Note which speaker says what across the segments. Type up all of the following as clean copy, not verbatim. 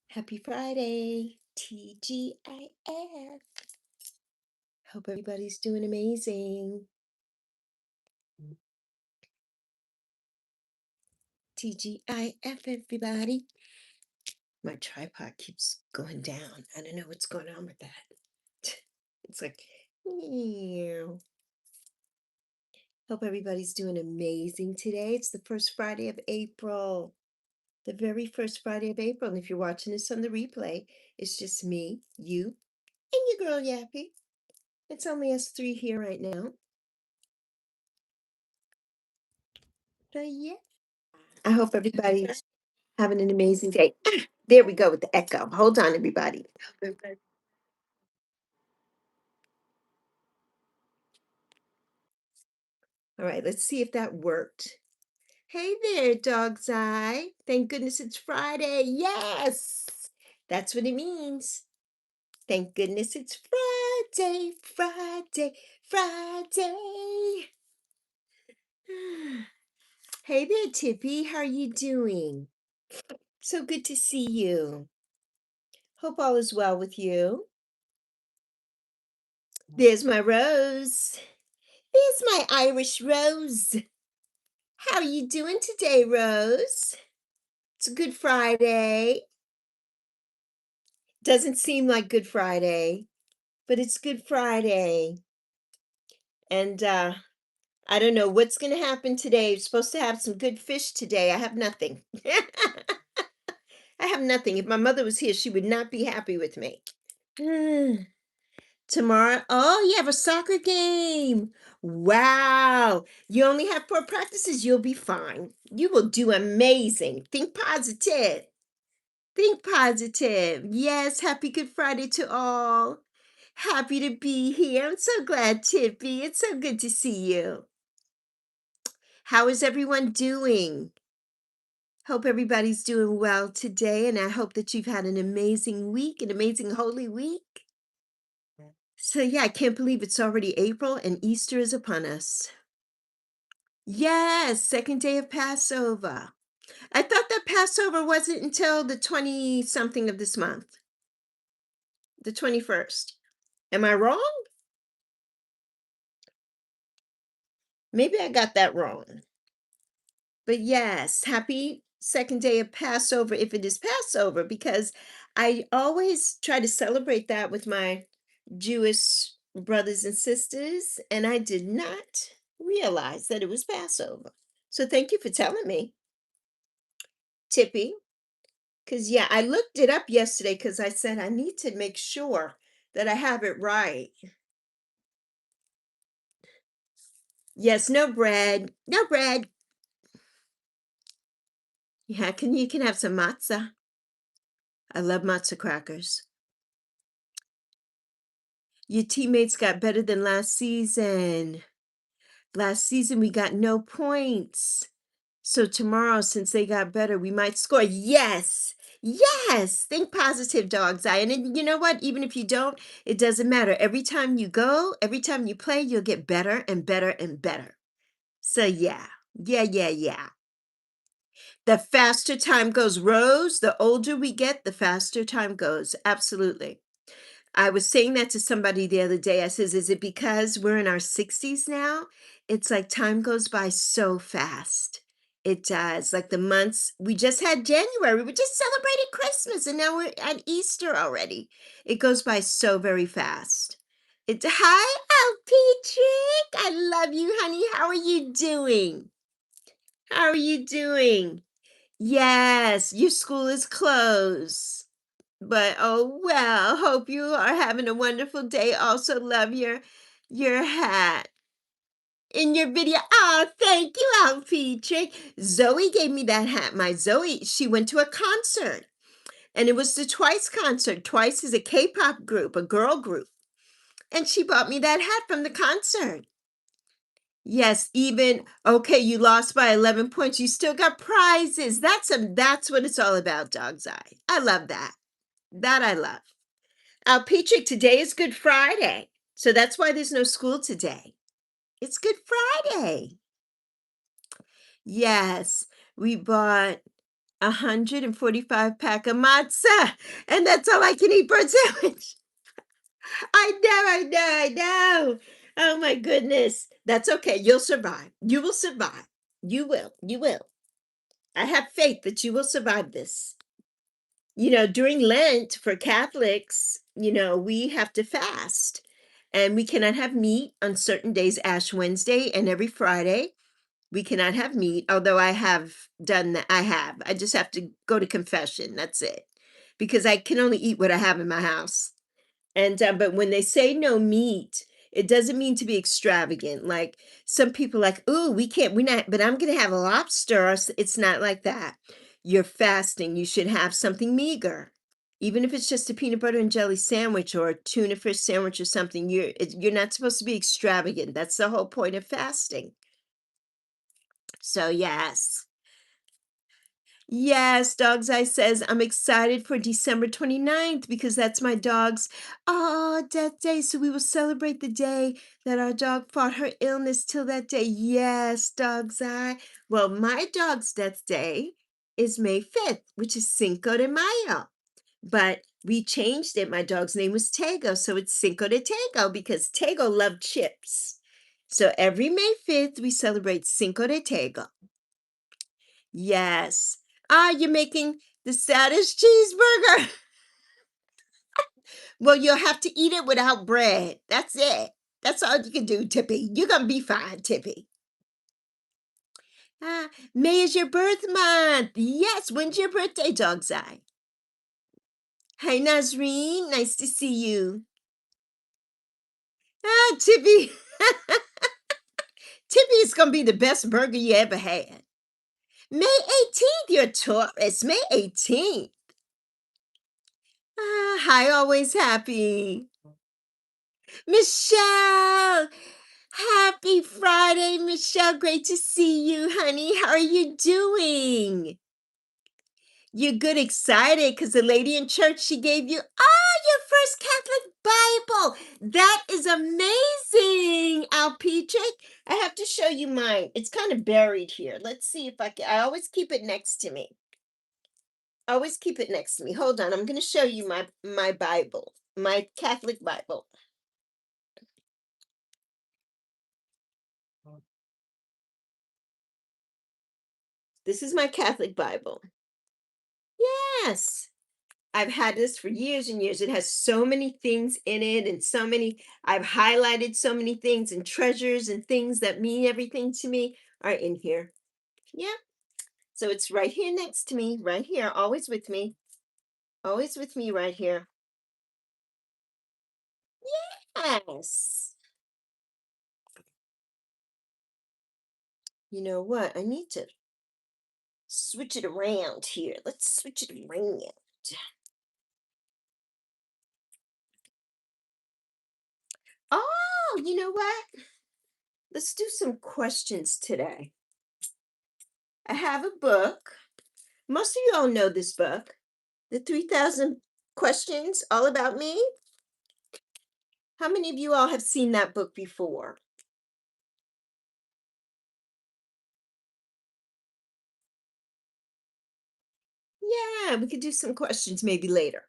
Speaker 1: Happy Friday, TGIF. Hope everybody's doing amazing. TGIF, everybody. My tripod keeps going down. I don't know what's going on with that. It's like, meow. Hope everybody's doing amazing today. It's the first Friday of April. The very first Friday of April. And if you're watching this on the replay, it's just me, you, and your girl Yappy. It's only us three here right now. But yeah. I hope everybody's having an amazing day. There we go with the echo. Hold on, everybody. All right, let's see if that worked. Hey there, Dog's Eye. Thank goodness it's Friday. Yes, that's what it means. Thank goodness it's Friday, Friday, Friday. Hey there, Tippy. How are you doing? So good to see you. Hope all is well with you. There's my Rose. There's my Irish Rose. How are you doing today, Rose? It's Good Friday. Doesn't seem like Good Friday, but it's Good Friday. And I don't know what's going to happen today. You're supposed to have some good fish today. I have nothing. I have nothing. If my mother was here, she would not be happy with me. Tomorrow, oh, you have a soccer game. Wow. You only have 4 practices. You'll be fine. You will do amazing. Think positive. Think positive. Yes, happy Good Friday to all. Happy to be here. I'm so glad, Tippy. It's so good to see you. How is everyone doing? Hope everybody's doing well today, and I hope that you've had an amazing week, an amazing Holy Week. So yeah, I can't believe it's already April and Easter is upon us. Yes, second day of Passover. I thought that Passover wasn't until the 20-something of this month, the 21st. Am I wrong? Maybe I got that wrong. But yes, happy second day of Passover if it is Passover, because I always try to celebrate that with my Jewish brothers and sisters, and I did not realize that it was Passover. So thank you for telling me, Tippy. Because, yeah, I looked it up yesterday because I said I need to make sure that I have it right. Yes, no bread. No bread. Yeah, you can have some matzah. I love matzah crackers. Your teammates got better than last season. Last season, we got no points. So tomorrow, since they got better, we might score. Yes. Yes. Think positive, Dog's Eye. And you know what? Even if you don't, it doesn't matter. Every time you go, every time you play, you'll get better and better and better. So yeah. Yeah. The faster time goes, Rose, the older we get, the faster time goes. Absolutely. I was saying that to somebody the other day. I says, is it because we're in our 60s now? It's like time goes by so fast. It does. Like the months, we just had January. We just celebrated Christmas and now we're at Easter already. It goes by so very fast. Hi, Alpetrick. I love you, honey. How are you doing? How are you doing? Yes, your school is closed. But oh well, hope you are having a wonderful day. Also love your hat in your video. Oh, thank you, Alpetrick. Zoe gave me that hat. My Zoe, she went to a concert. And it was the Twice concert. Twice is a K-pop group, a girl group. And she bought me that hat from the concert. Yes, even okay, you lost by 11 points. You still got prizes. That's what it's all about, Dog's Eye. I love that. That I love. Patrick, today is Good Friday. So that's why there's no school today. It's Good Friday. Yes, we bought 145 pack of matzah, and that's all I can eat for a sandwich. I know. Oh my goodness. That's okay. You'll survive. You will survive. You will. You will. I have faith that you will survive this. During Lent for Catholics, we have to fast and we cannot have meat on certain days, Ash Wednesday and every Friday. We cannot have meat, although I have done that. I have. I just have to go to confession. That's it. Because I can only eat what I have in my house. And but when they say no meat, it doesn't mean to be extravagant. Like some people like, "Ooh, we're not, but I'm gonna have a lobster." It's not like that. You're fasting. You should have something meager. Even if it's just a peanut butter and jelly sandwich or a tuna fish sandwich or something, you're not supposed to be extravagant. That's the whole point of fasting. So yes. Yes, Dog's Eye says, I'm excited for December 29th because that's my dog's death day. So we will celebrate the day that our dog fought her illness till that day. Yes, Dog's Eye. Well, my dog's death day is May 5th, which is Cinco de Mayo. But we changed it. My dog's name was Tego, so it's Cinco de Tego because Tego loved chips. So every May 5th, we celebrate Cinco de Tego. Yes. You're making the saddest cheeseburger. Well, you'll have to eat it without bread. That's it. That's all you can do, Tippy. You're going to be fine, Tippy. May is your birth month. Yes. When's your birthday, Dog's Eye? Hi, Nazreen. Nice to see you. Tippy. Tippy is going to be the best burger you ever had. May 18th, you're Taurus. May 18th. Hi, always happy. Michelle, happy Friday, Michelle. Great to see you, honey. How are you doing? You're good, excited because the lady in church, she gave you, your first Catholic Bible. That is amazing, Alpetrick. I have to show you mine. It's kind of buried here. Let's see if I can. I always keep it next to me. Always keep it next to me. Hold on. I'm going to show you my Bible, my Catholic Bible. This is my Catholic Bible. Yes. I've had this for years and years. It has so many things in it and I've highlighted so many things and treasures and things that mean everything to me are in here. Yeah. So it's right here next to me, right here, always with me. Always with me right here. Yes. You know what? I need to switch it around here. Let's switch it around. Oh, you know what? Let's do some questions today. I have a book. Most of you all know this book, The 3,000 Questions All About Me. How many of you all have seen that book before? Yeah, we could do some questions maybe later.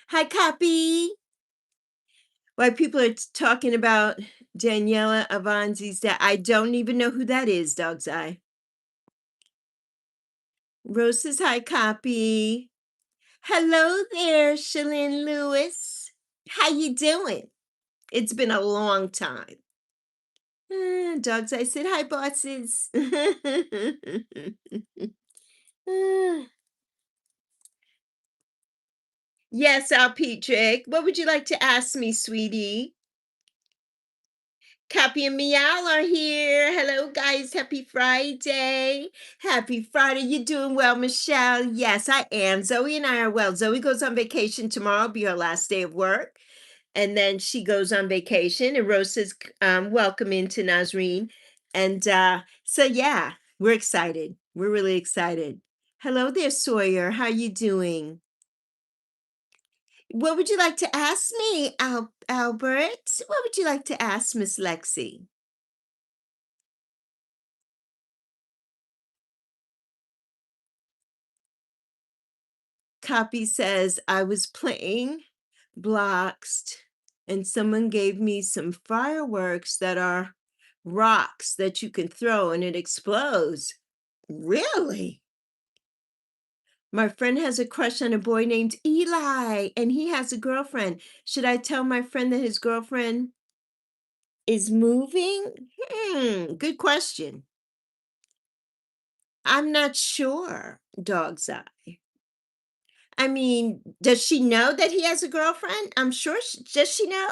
Speaker 1: Hi, Copy. Why people are talking about Daniela Avanzi's dad. I don't even know who that is, Dog's Eye. Rose says hi, Copy. Hello there, Shalyn Lewis. How you doing? It's been a long time. Dog's Eye said hi, bosses. Yes, Alpetrick. What would you like to ask me, sweetie? Cappy and Meow are here. Hello, guys. Happy Friday. Happy Friday. You doing well, Michelle? Yes, I am. Zoe and I are well. Zoe goes on vacation tomorrow, be her last day of work. And then she goes on vacation. And Rose says, welcome into Nazreen. And so, yeah, we're excited. We're really excited. Hello there, Sawyer. How you doing? What would you like to ask me, Albert? What would you like to ask Miss Lexi? Copy says, I was playing blocks and someone gave me some fireworks that are rocks that you can throw and it explodes. Really? My friend has a crush on a boy named Eli and he has a girlfriend. Should I tell my friend that his girlfriend is moving? Good question. I'm not sure, dog's eye. I mean, does she know that he has a girlfriend? I'm sure does she know?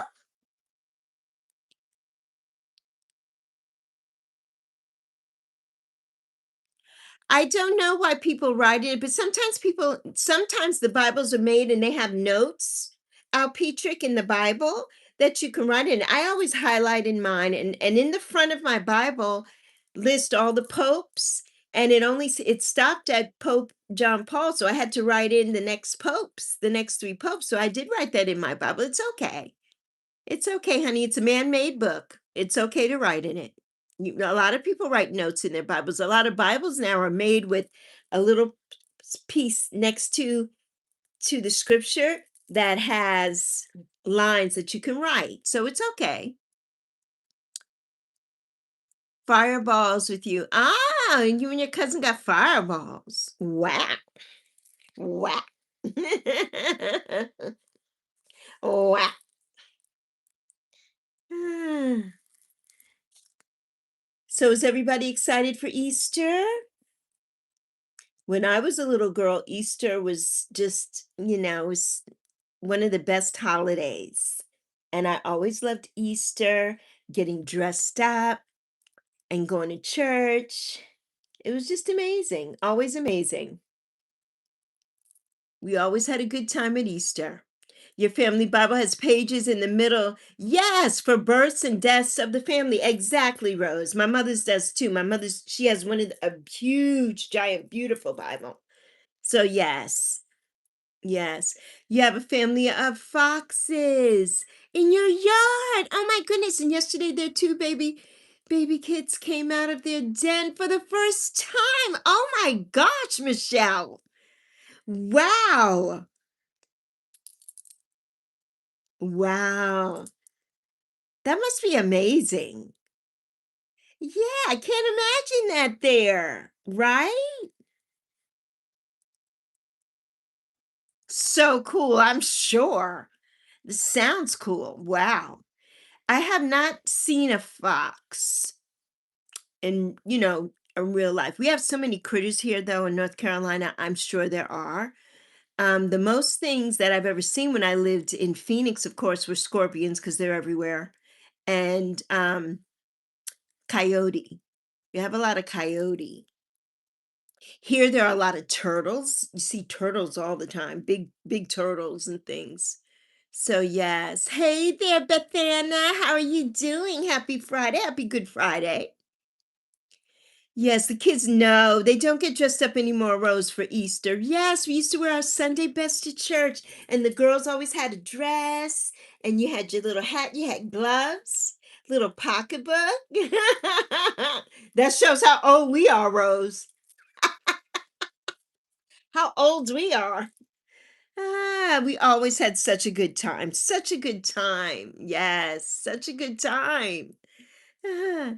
Speaker 1: I don't know why people write it, but sometimes the Bibles are made and they have notes, Alpetric in the Bible that you can write in. I always highlight in mine and in the front of my Bible list all the popes and it stopped at Pope John Paul, so I had to write in the next popes, the next 3 popes. So I did write that in my Bible. It's okay. It's okay, honey. It's a man-made book. It's okay to write in it. A lot of people write notes in their Bibles. A lot of Bibles now are made with a little piece next to the scripture that has lines that you can write. So it's okay. Fireballs with you. Ah, and you and your cousin got fireballs. Wow. Wow. Wow. Ah. So is everybody excited for Easter? When I was a little girl, Easter was just, was one of the best holidays. And I always loved Easter, getting dressed up and going to church. It was just amazing, always amazing. We always had a good time at Easter. Your family Bible has pages in the middle. Yes, for births and deaths of the family. Exactly, Rose. My mother's does too. She has a huge, giant, beautiful Bible. So yes. Yes. You have a family of foxes in your yard. Oh my goodness. And yesterday their 2 baby kids came out of their den for the first time. Oh my gosh, Michelle. Wow. Wow. That must be amazing. Yeah, I can't imagine that there, right? So cool, I'm sure. This sounds cool. Wow. I have not seen a fox in real life. We have so many critters here though in North Carolina. I'm sure there are. The most things that I've ever seen when I lived in Phoenix, of course, were scorpions because they're everywhere, and coyote. You have a lot of coyote. Here there are a lot of turtles. You see turtles all the time, big, big turtles and things. So yes. Hey there, Bethana. How are you doing? Happy Friday. Happy Good Friday. Yes, the kids know. They don't get dressed up anymore, Rose, for Easter. Yes, we used to wear our Sunday best to church, and the girls always had a dress, and you had your little hat, you had gloves, little pocketbook. That shows how old we are, Rose. How old we are. Ah, we always had such a good time. Such a good time. Yes, such a good time. Ah.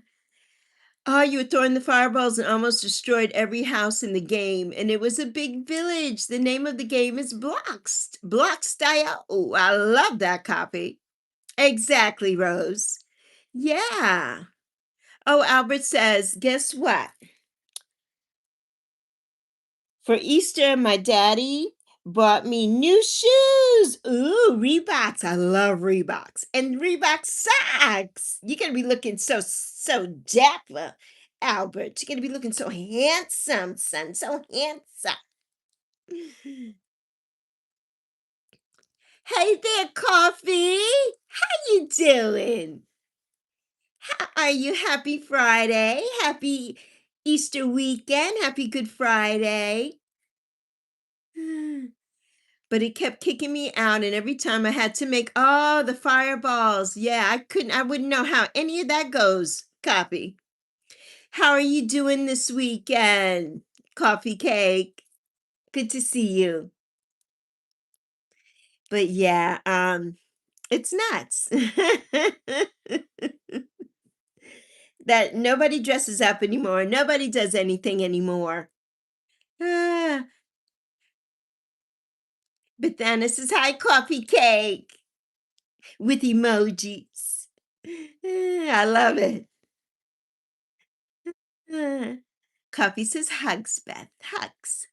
Speaker 1: Oh, you were throwing the fireballs and almost destroyed every house in the game. And it was a big village. The name of the game is Blocks. Block style. Oh, I love that copy. Exactly, Rose. Yeah. Oh, Albert says, guess what? For Easter, my daddy bought me new shoes. Ooh, Reeboks. I love Reeboks. And Reebok socks. You're going to be looking so dapper, Albert. You're going to be looking so handsome, son. So handsome. Hey there, Coffee. How you doing? How are you? Happy Friday. Happy Easter weekend. Happy Good Friday. But it kept kicking me out, and every time I had to make the fireballs. Yeah, I wouldn't know how any of that goes. Copy. How are you doing this weekend? Coffee cake. Good to see you. But yeah, it's nuts that nobody dresses up anymore. Nobody does anything anymore. Ah, but then this is high coffee cake with emojis. I love it. Ah, Coffee says hugs, Beth. Hugs.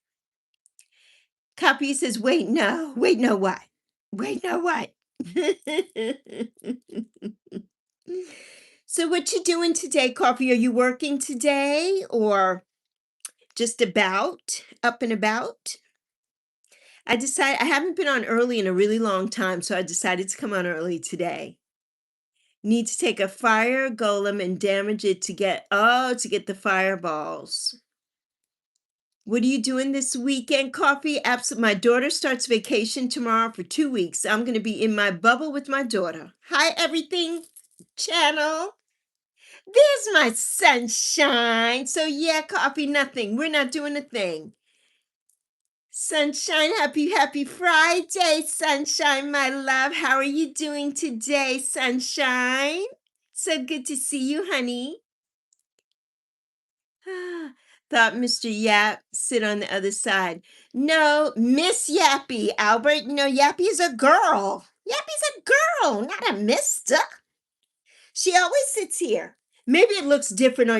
Speaker 1: Coffee says, wait, no. Wait, no, what? Wait, no, what? So what you doing today, Coffee? Are you working today or just about, up and about? I haven't been on early in a really long time, so I decided to come on early today. Need to take a fire golem and damage it to get the fireballs. What are you doing this weekend, Coffee? Absolutely. My daughter starts vacation tomorrow for 2 weeks. I'm going to be in my bubble with my daughter. Hi, everything channel. There's my sunshine. So yeah, Coffee, nothing. We're not doing a thing. Sunshine, happy Friday, Sunshine, my love. How are you doing today, Sunshine? So good to see you, honey. Thought Mr. Yap sit on the other side. No, Miss Yappy, Albert. No, Yappy is a girl. Yappy's a girl, not a mister. She always sits here. Maybe it looks different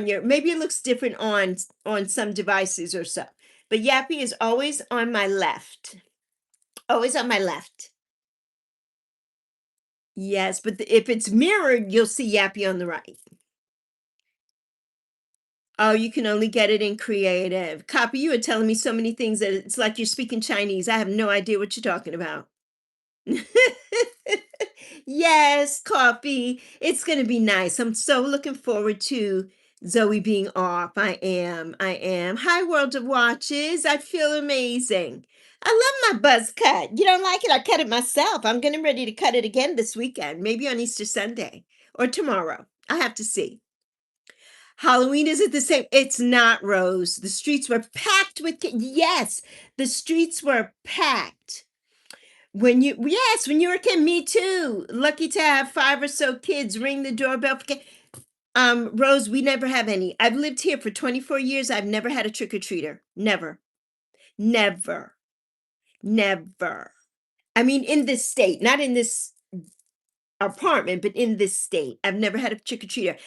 Speaker 1: on some devices or so. But Yappy is always on my left. Always on my left. Yes, but if it's mirrored, you'll see Yappy on the right. Oh, you can only get it in creative. Copy, you are telling me so many things that it's like you're speaking Chinese. I have no idea what you're talking about. Yes, coffee. It's going to be nice. I'm so looking forward to Zoe being off. I am. I am. Hi, World of Watches. I feel amazing. I love my buzz cut. You don't like it? I cut it myself. I'm getting ready to cut it again this weekend, maybe on Easter Sunday or tomorrow. I have to see. Halloween isn't the same. It's not, Rose. The streets were packed with kids. Yes, the streets were packed. When you were a kid, me too. Lucky to have 5 or so kids ring the doorbell. Rose, we never have any. I've lived here for 24 years. I've never had a trick-or-treater. Never. Never. Never. I mean, in this state, not in this apartment, but in this state. I've never had a trick-or-treater.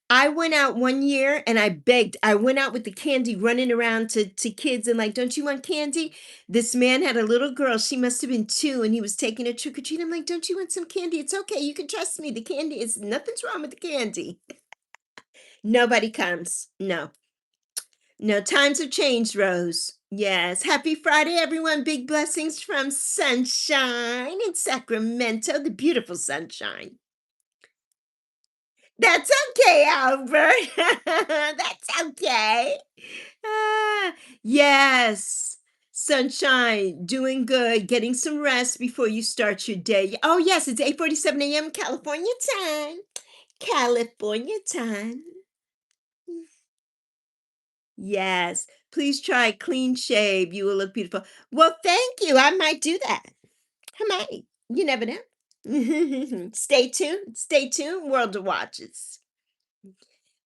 Speaker 1: I went out one year and I begged. I went out with the candy running around to kids and like, don't you want candy? This man had a little girl. She must have been 2 and he was taking a trick or treat. I'm like, don't you want some candy? It's okay. You can trust me. The candy is nothing's wrong with the candy. Nobody comes. No. No, times have changed, Rose. Yes. Happy Friday, everyone. Big blessings from sunshine in Sacramento, the beautiful sunshine. That's okay, Albert. That's okay. Ah, yes. Sunshine, doing good, getting some rest before you start your day. Oh, yes, it's 8:47 a.m. California time. California time. Yes. Please try clean shave. You will look beautiful. Well, thank you. I might do that. I might. You never know. Stay tuned. Stay tuned, World of Watches.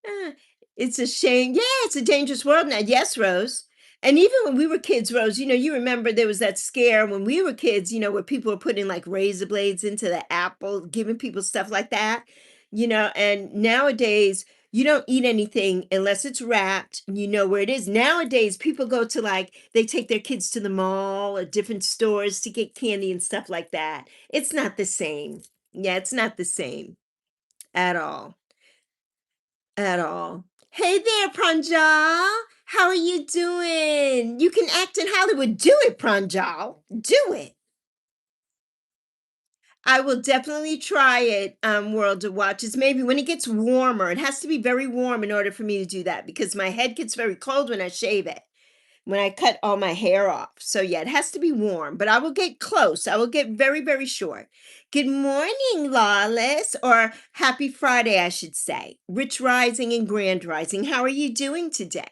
Speaker 1: Ah, it's a shame. Yeah, it's a dangerous world now. Yes, Rose. And even when we were kids, Rose, you remember there was that scare when we were kids, where people were putting like razor blades into the apple, giving people stuff like that, and nowadays you don't eat anything unless it's wrapped, and you know where it is. Nowadays, people go to they take their kids to the mall or different stores to get candy and stuff like that. It's not the same. Yeah, it's not the same at all. At all. Hey there, Pranjal. How are you doing? You can act in Hollywood. Do it, Pranjal. Do it. I will definitely try it, World of Watches. Maybe when it gets warmer. It has to be very warm in order for me to do that because my head gets very cold when I shave it, when I cut all my hair off. So yeah, it has to be warm, but I will get close. I will get very, very short. Good morning, Lawless, or happy Friday, I should say. Rich Rising and Grand Rising. How are you doing today?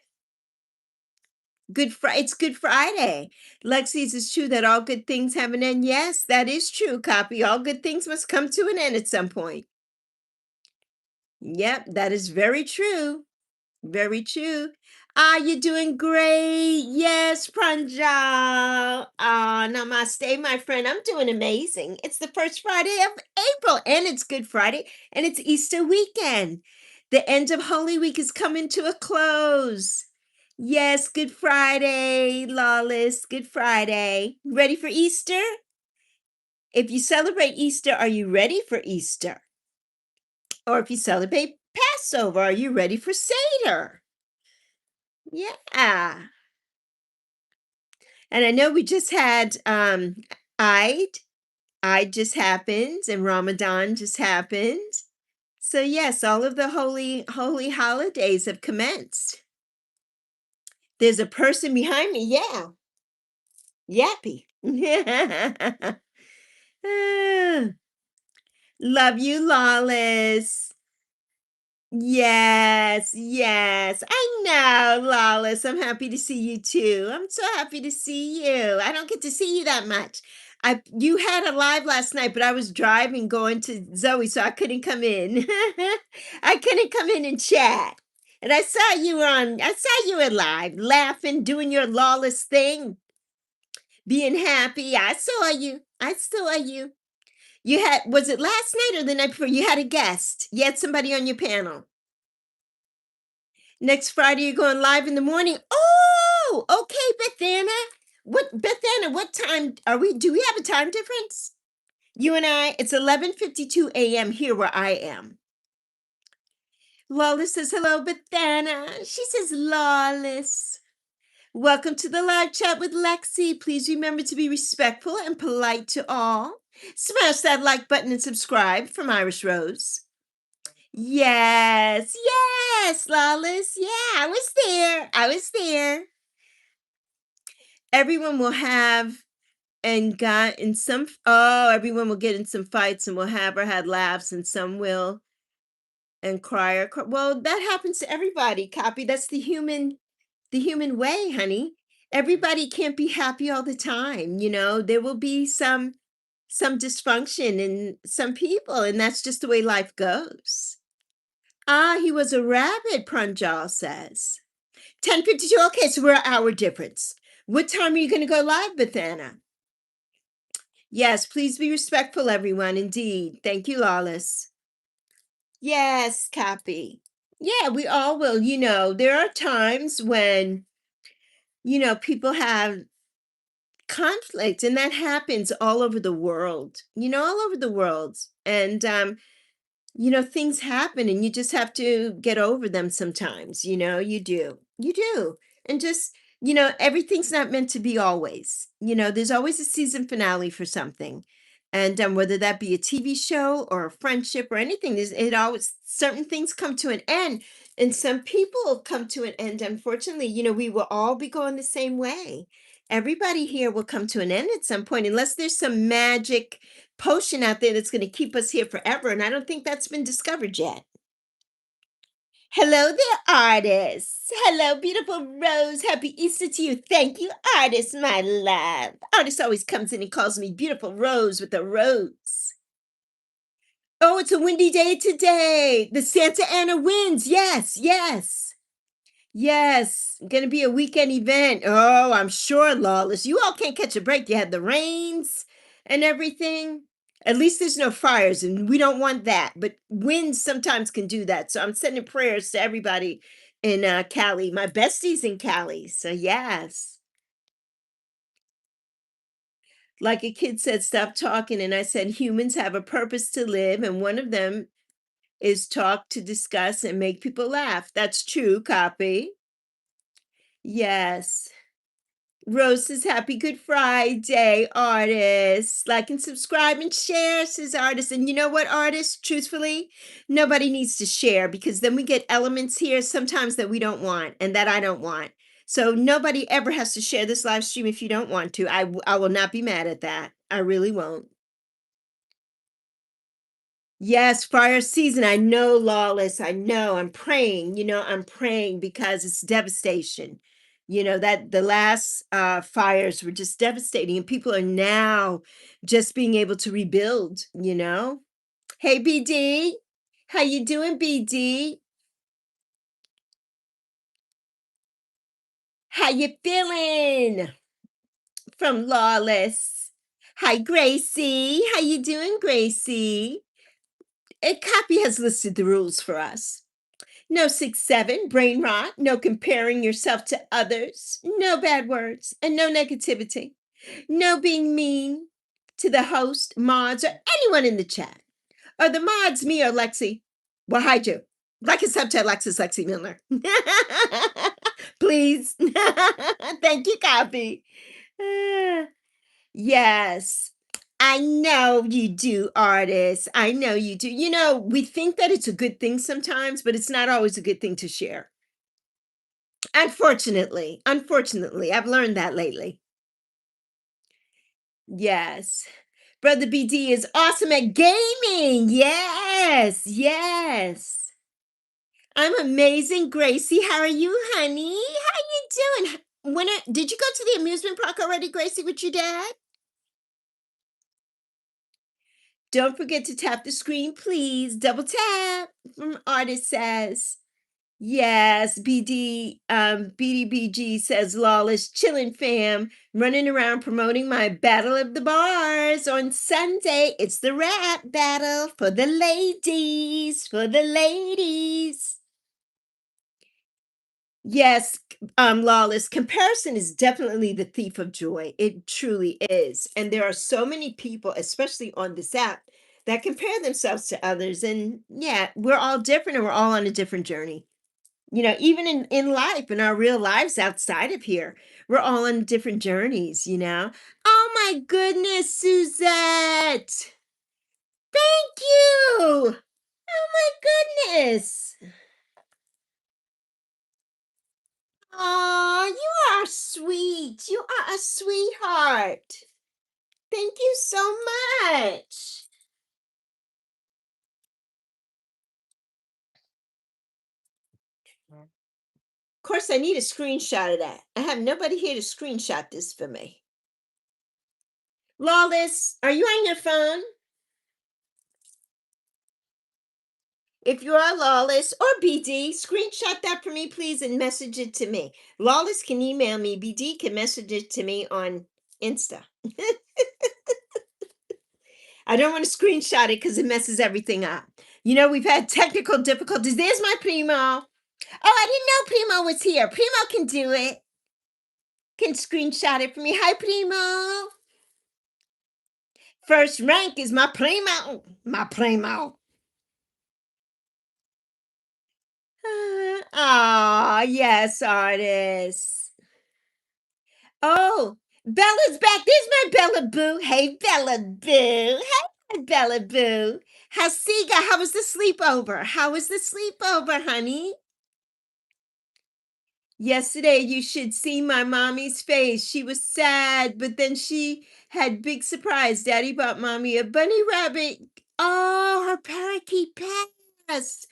Speaker 1: It's Good Friday. Lexi's, it's true that all good things have an end. Yes, that is true, copy. All good things must come to an end at some point. Yep, that is very true. Very true. Ah, you're doing great. Yes, Pranjal. Ah, namaste, my friend. I'm doing amazing. It's the first Friday of April, and it's Good Friday, and it's Easter weekend. The end of Holy Week is coming to a close. Yes, Good Friday, Lawless. Good Friday. Ready for Easter? If you celebrate Easter, are you ready for Easter? Or if you celebrate Passover, are you ready for Seder? Yeah. And I know we just had Eid. Eid just happened and Ramadan just happened. So yes, all of the holy holidays have commenced. There's a person behind me. Yeah. Yappy. Ah, love you, Lawless. Yes, yes. I know, Lawless. I'm happy to see you too. I'm so happy to see you. I don't get to see you that much. You had a live last night, but I was driving going to Zoe, so I couldn't come in. I couldn't come in and chat. And I saw you were live, laughing, doing your Lawless thing, being happy. I saw you. I saw you. Was it last night or the night before? You had a guest. You had somebody on your panel. Next Friday, you're going live in the morning. Oh, okay, Bethana. Bethana, what time are we? Do we have a time difference? You and I, it's 11:52 a.m. here where I am. Lawless says, hello, Bethana. She says, Lawless. Welcome to the live chat with Lexi. Please remember to be respectful and polite to all. Smash that like button and subscribe from Irish Rose. Yes, yes, Lawless. Yeah, I was there. I was there. Everyone will have and got in some everyone will get in some fights and will have or had laughs and some will and cry well, that happens to everybody, copy. That's the human way, honey. Everybody can't be happy all the time, you know. There will be some dysfunction in some people, and that's just the way life goes. Ah, he was a rabbit, Pranjal says. 10:52. Okay, so we're an hour difference. What time are you going to go live, Bethana? Yes, please be respectful, everyone. Indeed. Thank you, Lawless. Yes, copy. Yeah, we all will. You know, there are times when, people have conflict, and that happens all over the world, all over the world. And things happen and you just have to get over them sometimes, you do. You do. And just, everything's not meant to be always. There's always a season finale for something. And whether that be a TV show or a friendship or anything, it always certain things come to an end and some people come to an end. Unfortunately, we will all be going the same way. Everybody here will come to an end at some point, unless there's some magic potion out there that's going to keep us here forever. And I don't think that's been discovered yet. Hello there, artists. Hello, beautiful Rose. Happy Easter to you. Thank you, artist, my love. Artist always comes in and calls me beautiful Rose with a rose. Oh, it's a windy day today. The Santa Ana winds. Yes, yes. Yes, gonna be a weekend event. Oh, I'm sure, Lawless. You all can't catch a break. You had the rains and everything. At least there's no fires, and we don't want that. But winds sometimes can do that. So I'm sending prayers to everybody in Cali. My besties in Cali. So yes. Like a kid said, stop talking. And I said, humans have a purpose to live, and one of them is talk to discuss and make people laugh. That's true, copy. Yes. Rose says, Happy Good Friday, artists. Like and subscribe and share, says artist. And you know what, artists? Truthfully, nobody needs to share because then we get elements here sometimes that we don't want and that I don't want. So nobody ever has to share this live stream if you don't want to. I will not be mad at that. I really won't. Yes, fire season. I know, Lawless. I know. I'm praying. I'm praying because it's devastation. You know, that the last fires were just devastating, and people are now just being able to rebuild, you know? Hey, BD. How you doing, BD? How you feeling? From Lawless. Hi, Gracie. How you doing, Gracie? A copy has listed the rules for us. No 6-7, brain rot, no comparing yourself to others, no bad words, and no negativity. No being mean to the host, mods, or anyone in the chat. Are the mods me or Lexi? Well, hide you. Like and sub to Alexis Lexi Milner. Please. Thank you, copy. Ah, yes. I know you do, artists. I know you do. You know, we think that it's a good thing sometimes, but it's not always a good thing to share. Unfortunately, I've learned that lately. Yes. Brother BD is awesome at gaming. Yes, yes. I'm amazing, Gracie. How are you, honey? How you doing? Did you go to the amusement park already, Gracie, with your dad? Don't forget to tap the screen, please. Double tap. Artist says. Yes, BDBG says lawless chillin' fam, running around promoting my Battle of the Bars on Sunday. It's the rap battle for the ladies, for the ladies. Yes, lawless comparison is definitely the thief of joy. It truly is. And there are so many people, especially on this app, that compare themselves to others. And yeah, we're all different and we're all on a different journey. You know, even in life, in our real lives outside of here, we're all on different journeys, you know. Oh my goodness, Suzette. Thank you. Oh my goodness. Oh, you are sweet. You are a sweetheart. Thank you so much. Of course, I need a screenshot of that. I have nobody here to screenshot this for me. Lawless, are you on your phone? If you are Lawless or BD, screenshot that for me, please, and message it to me. Lawless can email me. BD can message it to me on Insta. I don't want to screenshot it because it messes everything up. You know, we've had technical difficulties. There's my Primo. Oh, I didn't know Primo was here. Primo can do it. Can screenshot it for me. Hi, Primo. First rank is my Primo. My Primo. Ah, yes, artists. Oh, Bella's back. There's my Bella Boo. Hey, Bella Boo. Hey, Bella Boo. How's Siga? How was the sleepover? How was the sleepover, honey? Yesterday, you should see my mommy's face. She was sad, but then she had big surprise. Daddy bought mommy a bunny rabbit. Oh, her parakeet passed.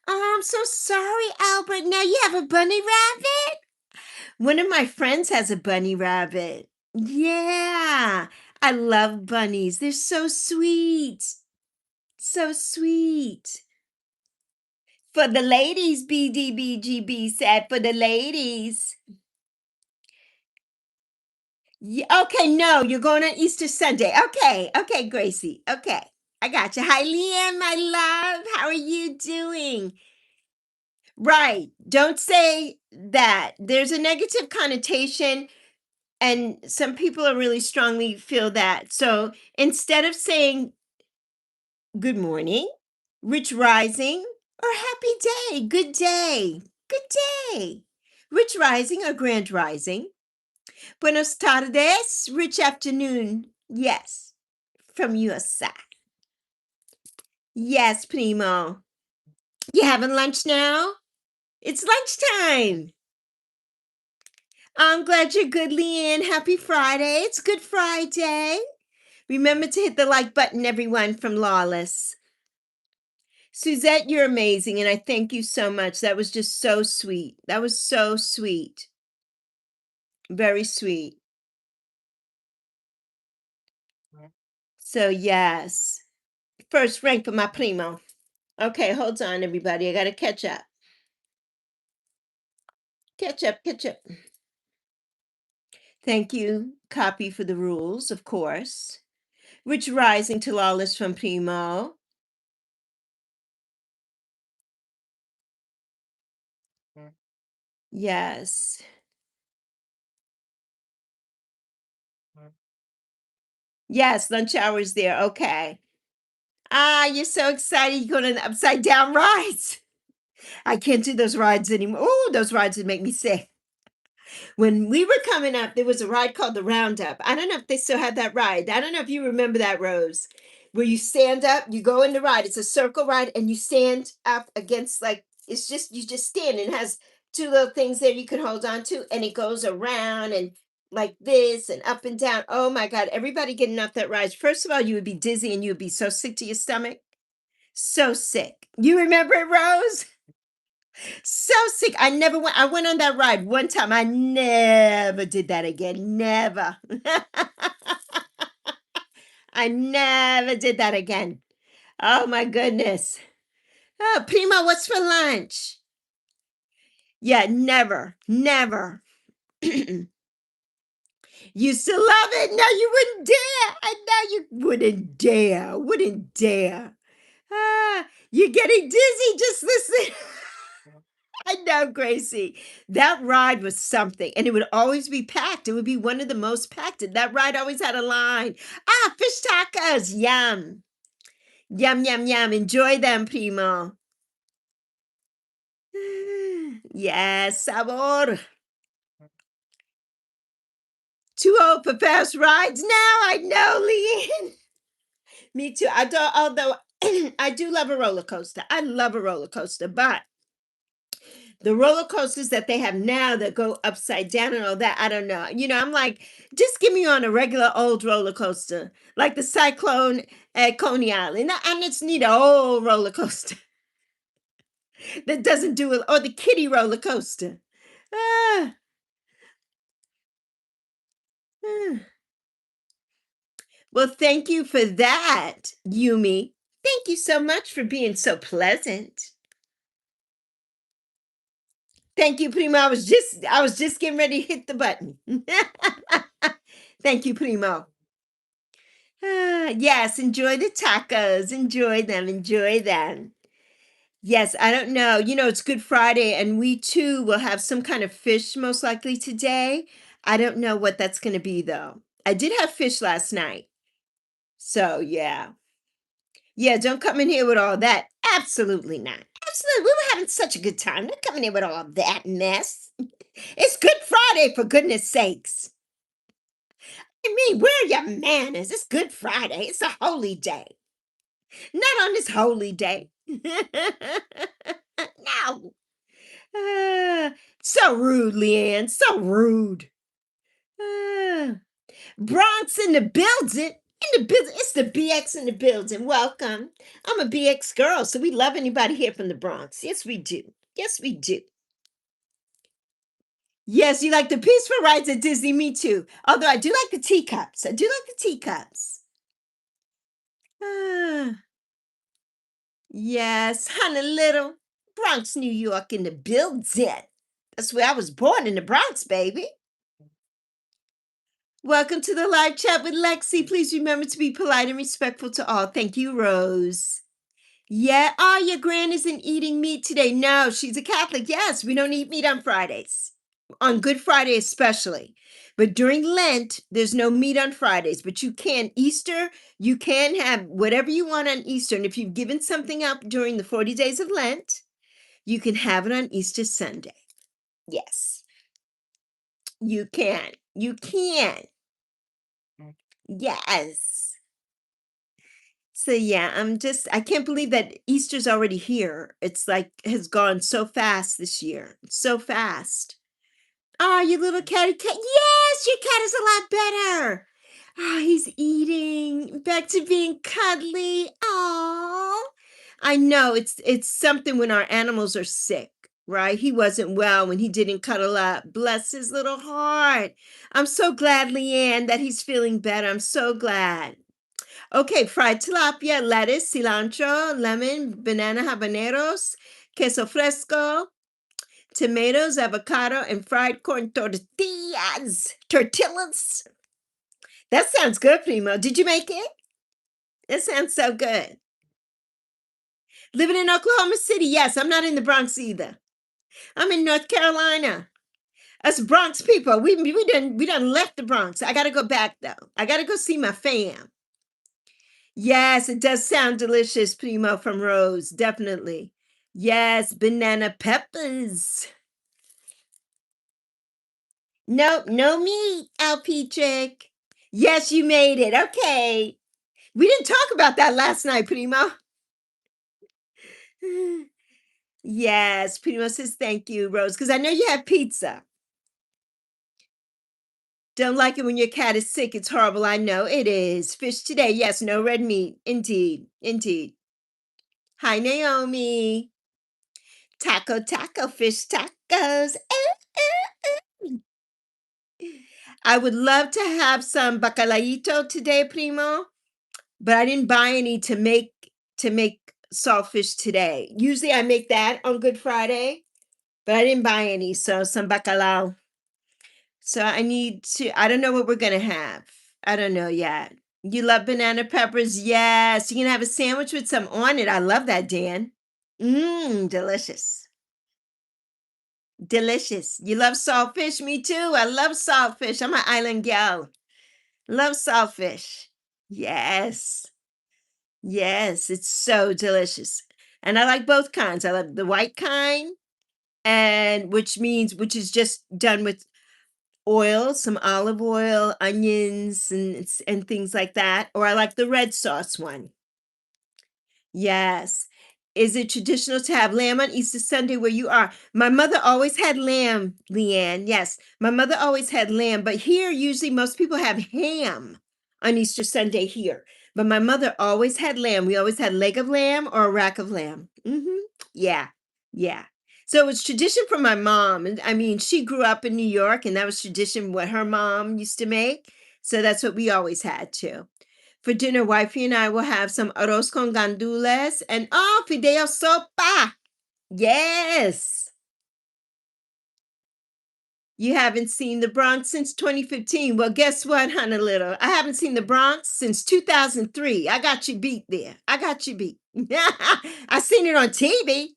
Speaker 1: Oh, I'm so sorry, Albert. Now you have a bunny rabbit? One of my friends has a bunny rabbit. Yeah, I love bunnies. They're so sweet. So sweet. For the ladies, BDBGB said, for the ladies. Yeah, okay, no, you're going on Easter Sunday. Okay, Gracie. Okay, I got you. Hi, Liam, my love. How are you doing? Right. Don't say that. There's a negative connotation, and some people are really strongly feel that. So instead of saying good morning, rich rising, or happy day, good day, rich rising or grand rising, buenos tardes, rich afternoon, yes, from your side. Yes, Primo. You having lunch now? It's lunchtime. I'm glad you're good, Leanne. Happy Friday. It's Good Friday. Remember to hit the like button, everyone, from Lawless. Suzette, you're amazing, and I thank you so much. That was just so sweet. That was so sweet. Very sweet. So yes. First rank for my primo. Okay, hold on, everybody. I gotta catch up. Catch up, catch up. Thank you. Copy for the rules, of course. Rich rising to lawless from primo. Yes. Yes, lunch hour's there. Okay. Ah, you're so excited. You're going to upside down rides. I can't do those rides anymore. Oh, those rides would make me sick. When we were coming up, there was a ride called the Roundup. I don't know if they still have that ride. I don't know if you remember that, Rose, where you stand up, you go in the ride. It's a circle ride, and you stand up against like it's just you just stand and it has two little things there you can hold on to, and it goes around and like this and up and down. Oh my God, everybody getting off that ride. First of all, you would be dizzy and you would be so sick to your stomach. So sick. You remember it, Rose? So sick. I went on that ride one time. I never did that again. Never. I never did that again. Oh my goodness. Oh, Primo, what's for lunch? Yeah, never. Never. You still love it? No, you wouldn't dare. I know you wouldn't dare. Wouldn't dare. Ah, you're getting dizzy. Just listen. I know, Gracie. That ride was something, and it would always be packed. It would be one of the most packed. And that ride always had a line. Ah, fish tacos. Yum. Yum, yum, yum. Enjoy them, Primo. Yes, sabor. Too old for fast rides now. I know, Leanne. Me too. I do, although I do love a roller coaster. I love a roller coaster, but the roller coasters that they have now that go upside down and all that, I don't know. I'm like, just give me on a regular old roller coaster, like the Cyclone at Coney Island. I just need a old roller coaster that doesn't do it, or the kiddie roller coaster. Ah, ah. Well, thank you for that, Yumi. Thank you so much for being so pleasant. Thank you, Primo. I was just getting ready to hit the button. Thank you, Primo. Ah, yes, enjoy the tacos. Enjoy them. Enjoy them. Yes, I don't know. It's Good Friday, and we too will have some kind of fish most likely today. I don't know what that's going to be, though. I did have fish last night. So, yeah. Yeah, don't come in here with all that. Absolutely not. Absolutely. We were having such a good time. Don't come in here with all that mess. It's Good Friday, for goodness sakes. I mean, where are your manners? It's Good Friday. It's a holy day. Not on this holy day. No. Ah, so rude, Leanne. So rude. Ah, Bronx in the building. In the building. It's the BX in the building. Welcome. I'm a BX girl, so we love anybody here from the Bronx. Yes, we do. Yes, we do. Yes, you like the peaceful rides at Disney. Me too. Although I do like the teacups. I do like the teacups. Ah, yes, Honolulu, Bronx, New York in the building. That's where I was born, in the Bronx, baby. Welcome to the live chat with Lexi. Please remember to be polite and respectful to all. Thank you, Rose. Yeah. Oh, your gran isn't eating meat today. No, she's a Catholic. Yes, we don't eat meat on Fridays. On Good Friday, especially. But during Lent, there's no meat on Fridays. But you can, Easter, you can have whatever you want on Easter. And if you've given something up during the 40 days of Lent, you can have it on Easter Sunday. Yes, you can. You can. Yes. So yeah, I can't believe that Easter's already here. It's like has gone so fast this year. So fast. Oh, your little catty cat. Yes, your cat is a lot better. Oh, he's eating. Back to being cuddly. Oh. I know it's something when our animals are sick. right? He wasn't well when he didn't cuddle up. Bless his little heart. I'm so glad, Leanne, that he's feeling better. I'm so glad. Okay, fried tilapia, lettuce, cilantro, lemon, banana habaneros, queso fresco, tomatoes, avocado, and fried corn tortillas. Tortillas. That sounds good, Primo. Did you make it? It sounds so good. Living in Oklahoma City. Yes, I'm not in the Bronx either. I'm in North Carolina. Us Bronx people, we done left the Bronx. I gotta go back though. I gotta go see my fam. Yes, it does sound delicious, Primo from Rose. Definitely. Yes, banana peppers. Nope, no meat, LP chick. Yes, you made it. Okay. We didn't talk about that last night, Primo. Yes, Primo says thank you, Rose, because I know you have pizza. Don't like it when your cat is sick. It's horrible. I know it is. Fish today. Yes, no red meat. Indeed. Indeed. Hi, Naomi. Taco, taco, fish tacos. I would love to have some bacalaito today, Primo, but I didn't buy any to make saltfish today. Usually I make that on Good Friday, but I didn't buy any, so some bacalao. So I don't know what we're gonna have. I don't know yet. You love banana peppers? Yes. You can have a sandwich with some on it. I love that, Dan. Mmm, delicious. Delicious. You love saltfish? Me too. I love saltfish. I'm an island gal. Love saltfish. Yes. Yes, it's so delicious. And I like both kinds. I love the white kind, and which is just done with oil, some olive oil, onions, and things like that. Or I like the red sauce one. Yes. Is it traditional to have lamb on Easter Sunday where you are? My mother always had lamb, Leanne. Yes, my mother always had lamb, but here usually most people have ham on Easter Sunday here. But my mother always had lamb. We always had leg of lamb or a rack of lamb. Yeah, yeah. So it was tradition from my mom. And I mean, she grew up in New York, and that was tradition what her mom used to make. So that's what we always had too. For dinner, wifey and I will have some arroz con gandules and fideo sopa. Yes. You haven't seen the Bronx since 2015. Well, guess what, honey little? I haven't seen the Bronx since 2003. I got you beat there. I got you beat. I seen it on TV,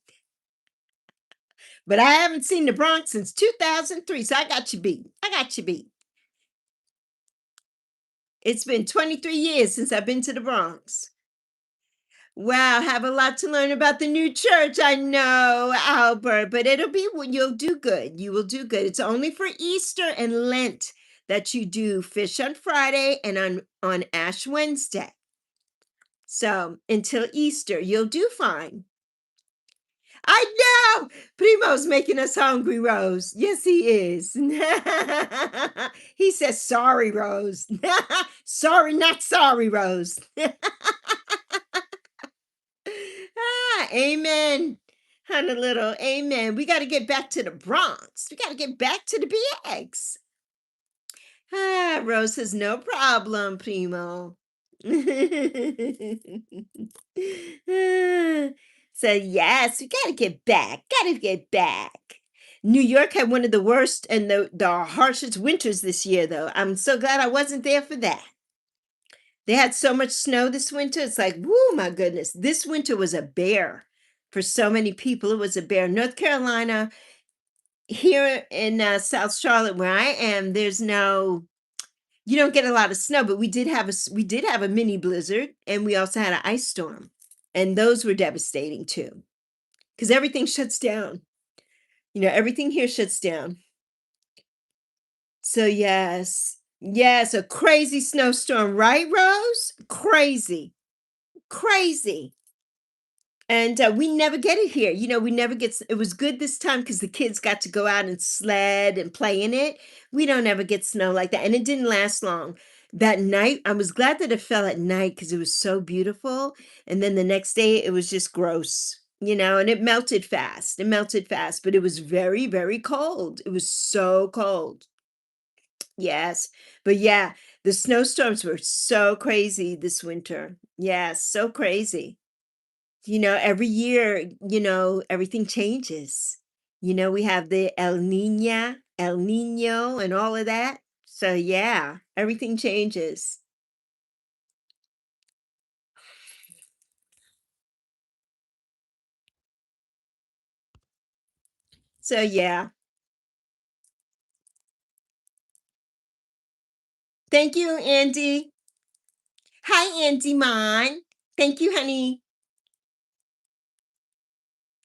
Speaker 1: but I haven't seen the Bronx since 2003. So I got you beat. I got you beat. It's been 23 years since I've been to the Bronx. Wow, have a lot to learn about the new church. I know, Albert, but it'll be when you'll do good. You will do good. It's only for Easter and Lent that you do fish on Friday and on Ash Wednesday. So until Easter, you'll do fine. I know. Primo's making us hungry, Rose. Yes, he is. He says, sorry, Rose. Sorry, not sorry, Rose. Amen. Honolulu, amen. We got to get back to the Bronx. We got to get back to the BX. Rose says, no problem, Primo. So, yes, we got to get back. Got to get back. New York had one of the worst and the harshest winters this year, though. I'm so glad I wasn't there for that. They had so much snow this winter. It's like, whoo, my goodness. This winter was a bear for so many people. It was a bear. North Carolina, here in South Charlotte, where I am, you don't get a lot of snow, but we did have a mini blizzard, and we also had an ice storm, and those were devastating too, because everything shuts down. Everything here shuts down. So yes, a crazy snowstorm, right, Rose? Crazy, crazy. And we never get it here. We never it was good this time because the kids got to go out and sled and play in it. We don't ever get snow like that. And it didn't last long. That night, I was glad that it fell at night because it was so beautiful. And then the next day, it was just gross. and it melted fast. It melted fast, but it was very, very cold. It was so cold. Yes. But yeah, the snowstorms were so crazy this winter. Yeah, so crazy. Every year, everything changes. We have the El Nino, and all of that. So yeah, everything changes. So yeah. Thank you, Andy. Hi, Andy Mon. Thank you, honey.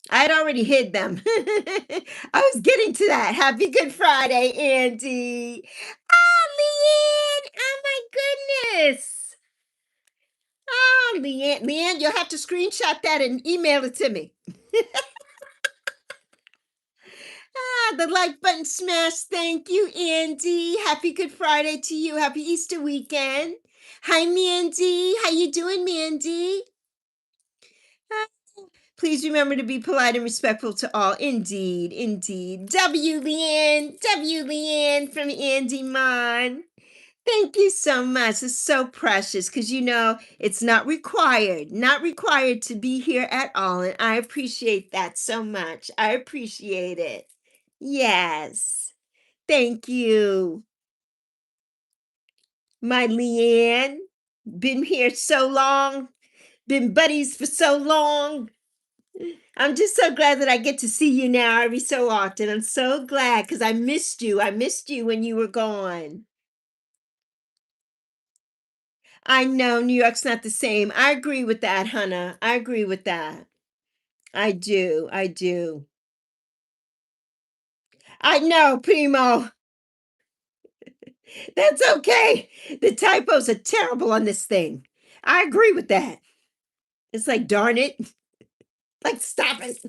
Speaker 1: I'd already hid them. I was getting to that. Happy Good Friday, Andy. Oh, Leanne. Oh, my goodness. Oh, Leanne. Leanne, you'll have to screenshot that and email it to me. The like button smash. Thank you, Andy. Happy Good Friday to you. Happy Easter weekend. Hi, Mandy. How you doing, Mandy? Please remember to be polite and respectful to all. Indeed, indeed. W. Leanne from Andy Mon. Thank you so much. It's so precious because it's not required to be here at all. And I appreciate that so much. I appreciate it. Yes. Thank you, my Leanne. Been here so long, been buddies for so long. I'm just so glad that I get to see you now every so often. I'm so glad because I missed you. I missed you when you were gone. I know New York's not the same. I agree with that, Hannah. I agree with that. I do. I do. I know, Primo. That's okay. The typos are terrible on this thing. I agree with that. It's like, darn it. Like, stop it.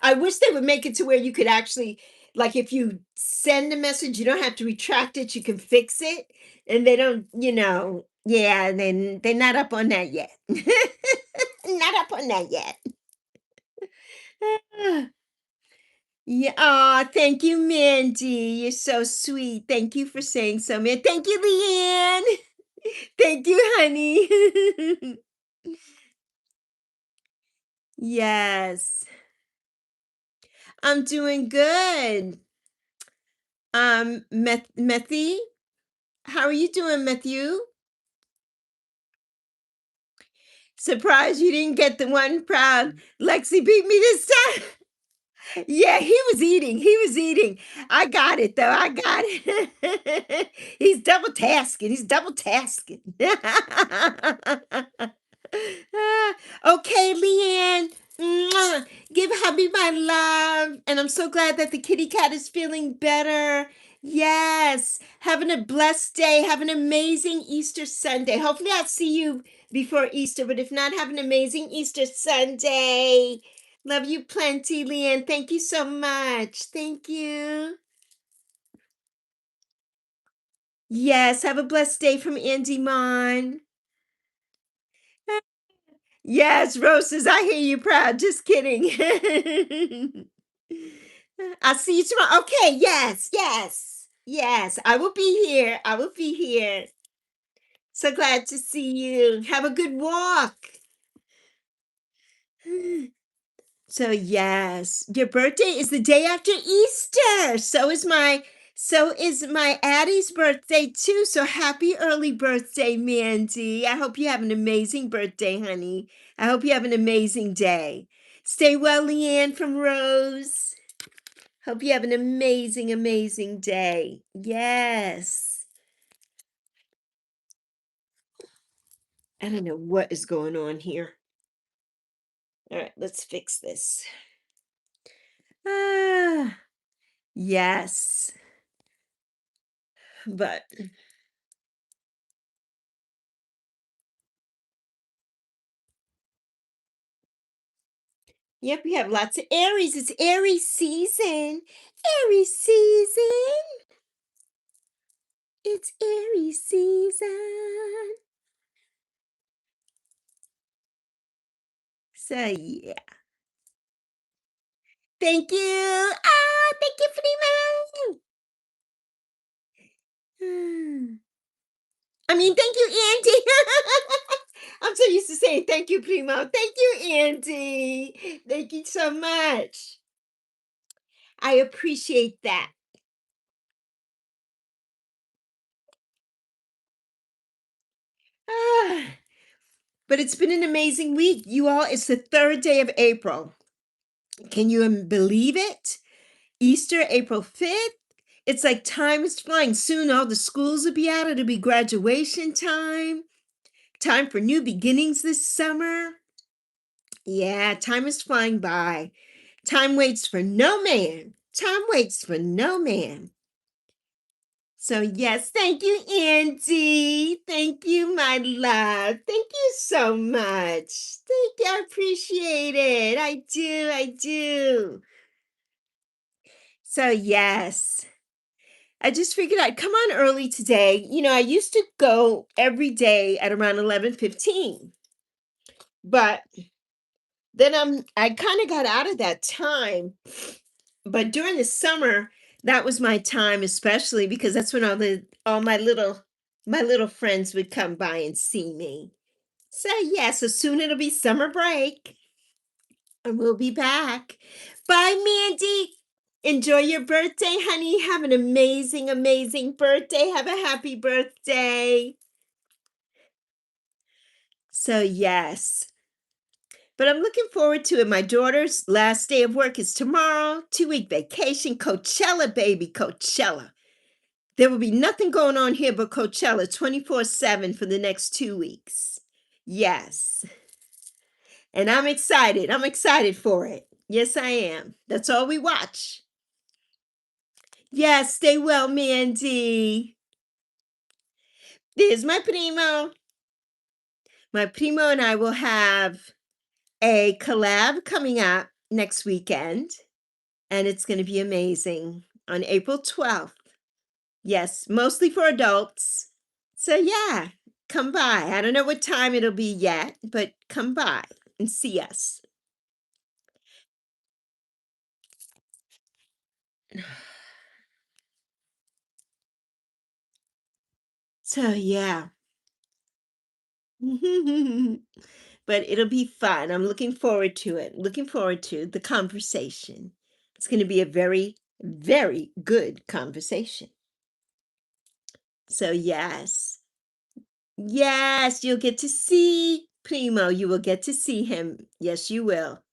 Speaker 1: I wish they would make it to where you could actually, like, if you send a message, you don't have to retract it, you can fix it. And they don't, yeah, then they're not up on that yet. Not up on that yet. Yeah. Aw, thank you, Mandy. You're so sweet. Thank you for saying so, man. Thank you, Leanne. Thank you, honey. Yes. I'm doing good. Methy, how are you doing, Matthew? Surprised you didn't get the one proud Lexi beat me this time. Yeah, he was eating. He was eating. I got it though. I got it. He's double tasking. He's double tasking. Okay, Leanne. Mwah. Give hubby my love. And I'm so glad that the kitty cat is feeling better. Yes. Having a blessed day. Have an amazing Easter Sunday. Hopefully, I'll see you before Easter. But if not, have an amazing Easter Sunday. Love you plenty, Leanne. Thank you so much. Thank you. Yes. Have a blessed day from Andy Mon. Yes, roses. I hear you proud. Just kidding. I'll see you tomorrow. Okay, yes, yes, yes. I will be here. I will be here. So glad to see you. Have a good walk. So yes, your birthday is the day after Easter. So is my Addie's birthday too. So happy early birthday, Mandy. I hope you have an amazing birthday, honey. I hope you have an amazing day. Stay well, Leanne from Rose. Hope you have an amazing, amazing day. Yes. I don't know what is going on here. All right, let's fix this. Ah, yes. But yep, we have lots of Aries. It's Aries season. Aries season. It's Aries season. So yeah. Thank you. Ah, thank you, Primo. I mean, thank you, Andy. I'm so used to saying thank you, Primo. Thank you, Andy. Thank you so much. I appreciate that. Ah, but it's been an amazing week. You all, it's the third day of April. Can you believe it? Easter, April 5th. It's like time is flying. Soon all the schools will be out. It'll be graduation time. Time for new beginnings this summer. Yeah, time is flying by. Time waits for no man. Time waits for no man. So, yes, thank you, Andy. Thank you, my love. Thank you so much. Thank you. I appreciate it. I do. I do. So, yes, I just figured I'd come on early today. I used to go every day at around 11:15, but then I kind of got out of that time. But during the summer, that was my time, especially because that's when all my little friends would come by and see me. So yeah, so soon it'll be summer break and we'll be back. Bye, Mandy. Enjoy your birthday, honey. Have an amazing, amazing birthday. Have a happy birthday. So yes. But I'm looking forward to it. My daughter's last day of work is tomorrow. 2-week vacation. Coachella, baby. Coachella. There will be nothing going on here but Coachella 24/7 for the next 2 weeks. Yes. And I'm excited. I'm excited for it. Yes, I am. That's all we watch. Yes, stay well, Mandy. There's my primo. My primo and I will have a collab coming up next weekend, and it's going to be amazing on April 12th. Yes, mostly for adults. So yeah, come by. I don't know what time it'll be yet, but come by and see us. So yeah. But it'll be fun. I'm looking forward to it. Looking forward to the conversation. It's going to be a very, very good conversation. So yes. Yes, you'll get to see Primo. You will get to see him. Yes, you will.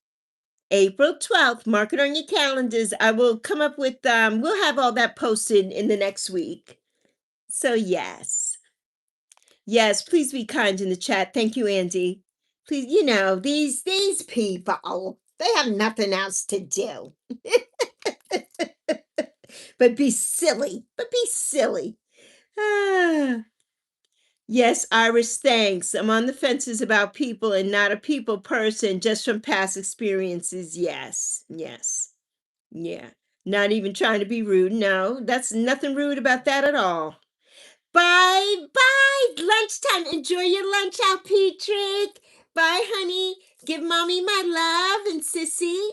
Speaker 1: April 12th, mark it on your calendars. I will come up with we'll have all that posted in the next week. So yes. Yes, please be kind in the chat. Thank you, Andy. Please, these people, they have nothing else to do. But be silly. But be silly. Ah. Yes, Iris, thanks. I'm on the fences about people and not a people person, just from past experiences. Yes, yes. Yeah, not even trying to be rude. No, that's nothing rude about that at all. Bye, bye. Lunchtime. Enjoy your lunch out, Patrick. Bye, honey. Give mommy my love and sissy.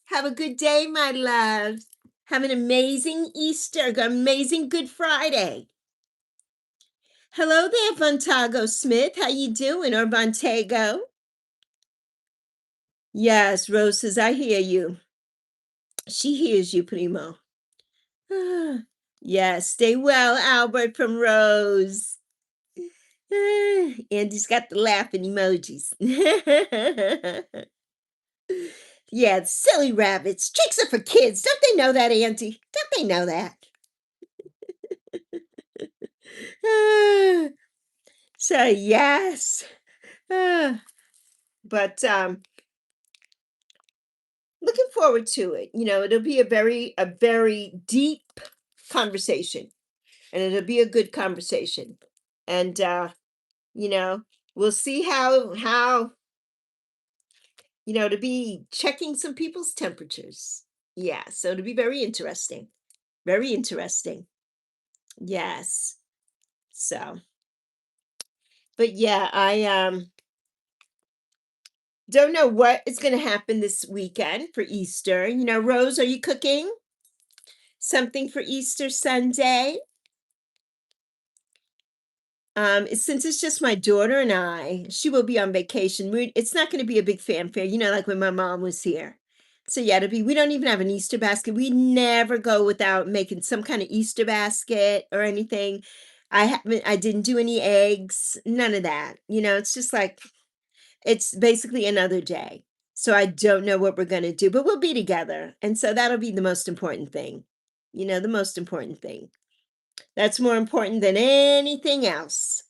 Speaker 1: Have a good day, my love. Have an amazing Easter, amazing Good Friday. Hello there, Vontago Smith. How you doing, or Vontago? Yes, Rose says, I hear you. She hears you, Primo. Yes, stay well, Albert from Rose. Andy's got the laughing emojis. Yeah, silly rabbits. Tricks are for kids. Don't they know that, Andy? Don't they know that? So yes. But looking forward to it. It'll be a very deep conversation. And it'll be a good conversation. And you know, we'll see how to be checking some people's temperatures. Yeah, so it'll be very interesting. Very interesting. Yes. So, but yeah, Don't know what is going to happen this weekend for Easter. Rose, are you cooking something for Easter Sunday? Since it's just my daughter and I, she will be on vacation. It's not going to be a big fanfare, like when my mom was here. So yeah, we don't even have an Easter basket. We never go without making some kind of Easter basket or anything. I didn't do any eggs, none of that. It's just like, it's basically another day. So I don't know what we're going to do, but we'll be together. And so that'll be the most important thing. The most important thing. That's more important than anything else.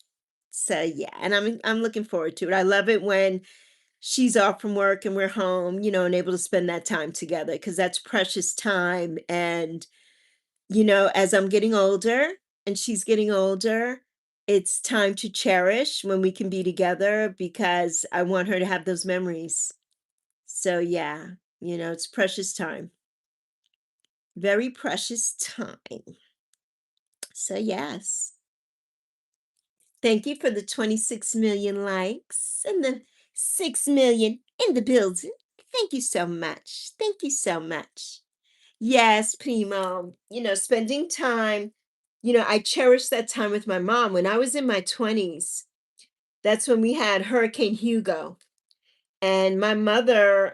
Speaker 1: So yeah, and I'm looking forward to it. I love it when she's off from work and we're home, and able to spend that time together because that's precious time. And as I'm getting older and she's getting older, it's time to cherish when we can be together because I want her to have those memories. So yeah, it's precious time. Very precious time. So yes. Thank you for the 26 million likes and the 6 million in the building. Thank you so much. Thank you so much. Yes, Primo, spending time, I cherish that time with my mom. When I was in my 20s, that's when we had Hurricane Hugo. And my mother's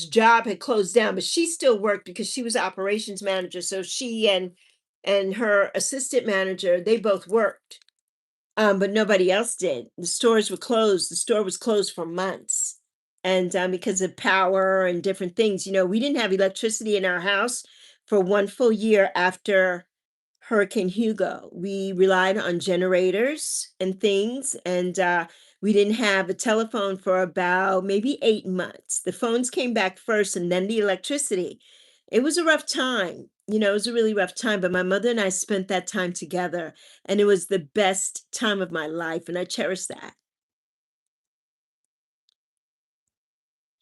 Speaker 1: job had closed down, but she still worked because she was operations manager. So she and her assistant manager, they both worked. But nobody else did. The stores were closed. The store was closed for months. And because of power and different things, we didn't have electricity in our house for one full year after Hurricane Hugo. We relied on generators and things, and we didn't have a telephone for about maybe 8 months. The phones came back first, and then the electricity. It was a rough time. It was a really rough time, but my mother and I spent that time together, and it was the best time of my life, and I cherish that.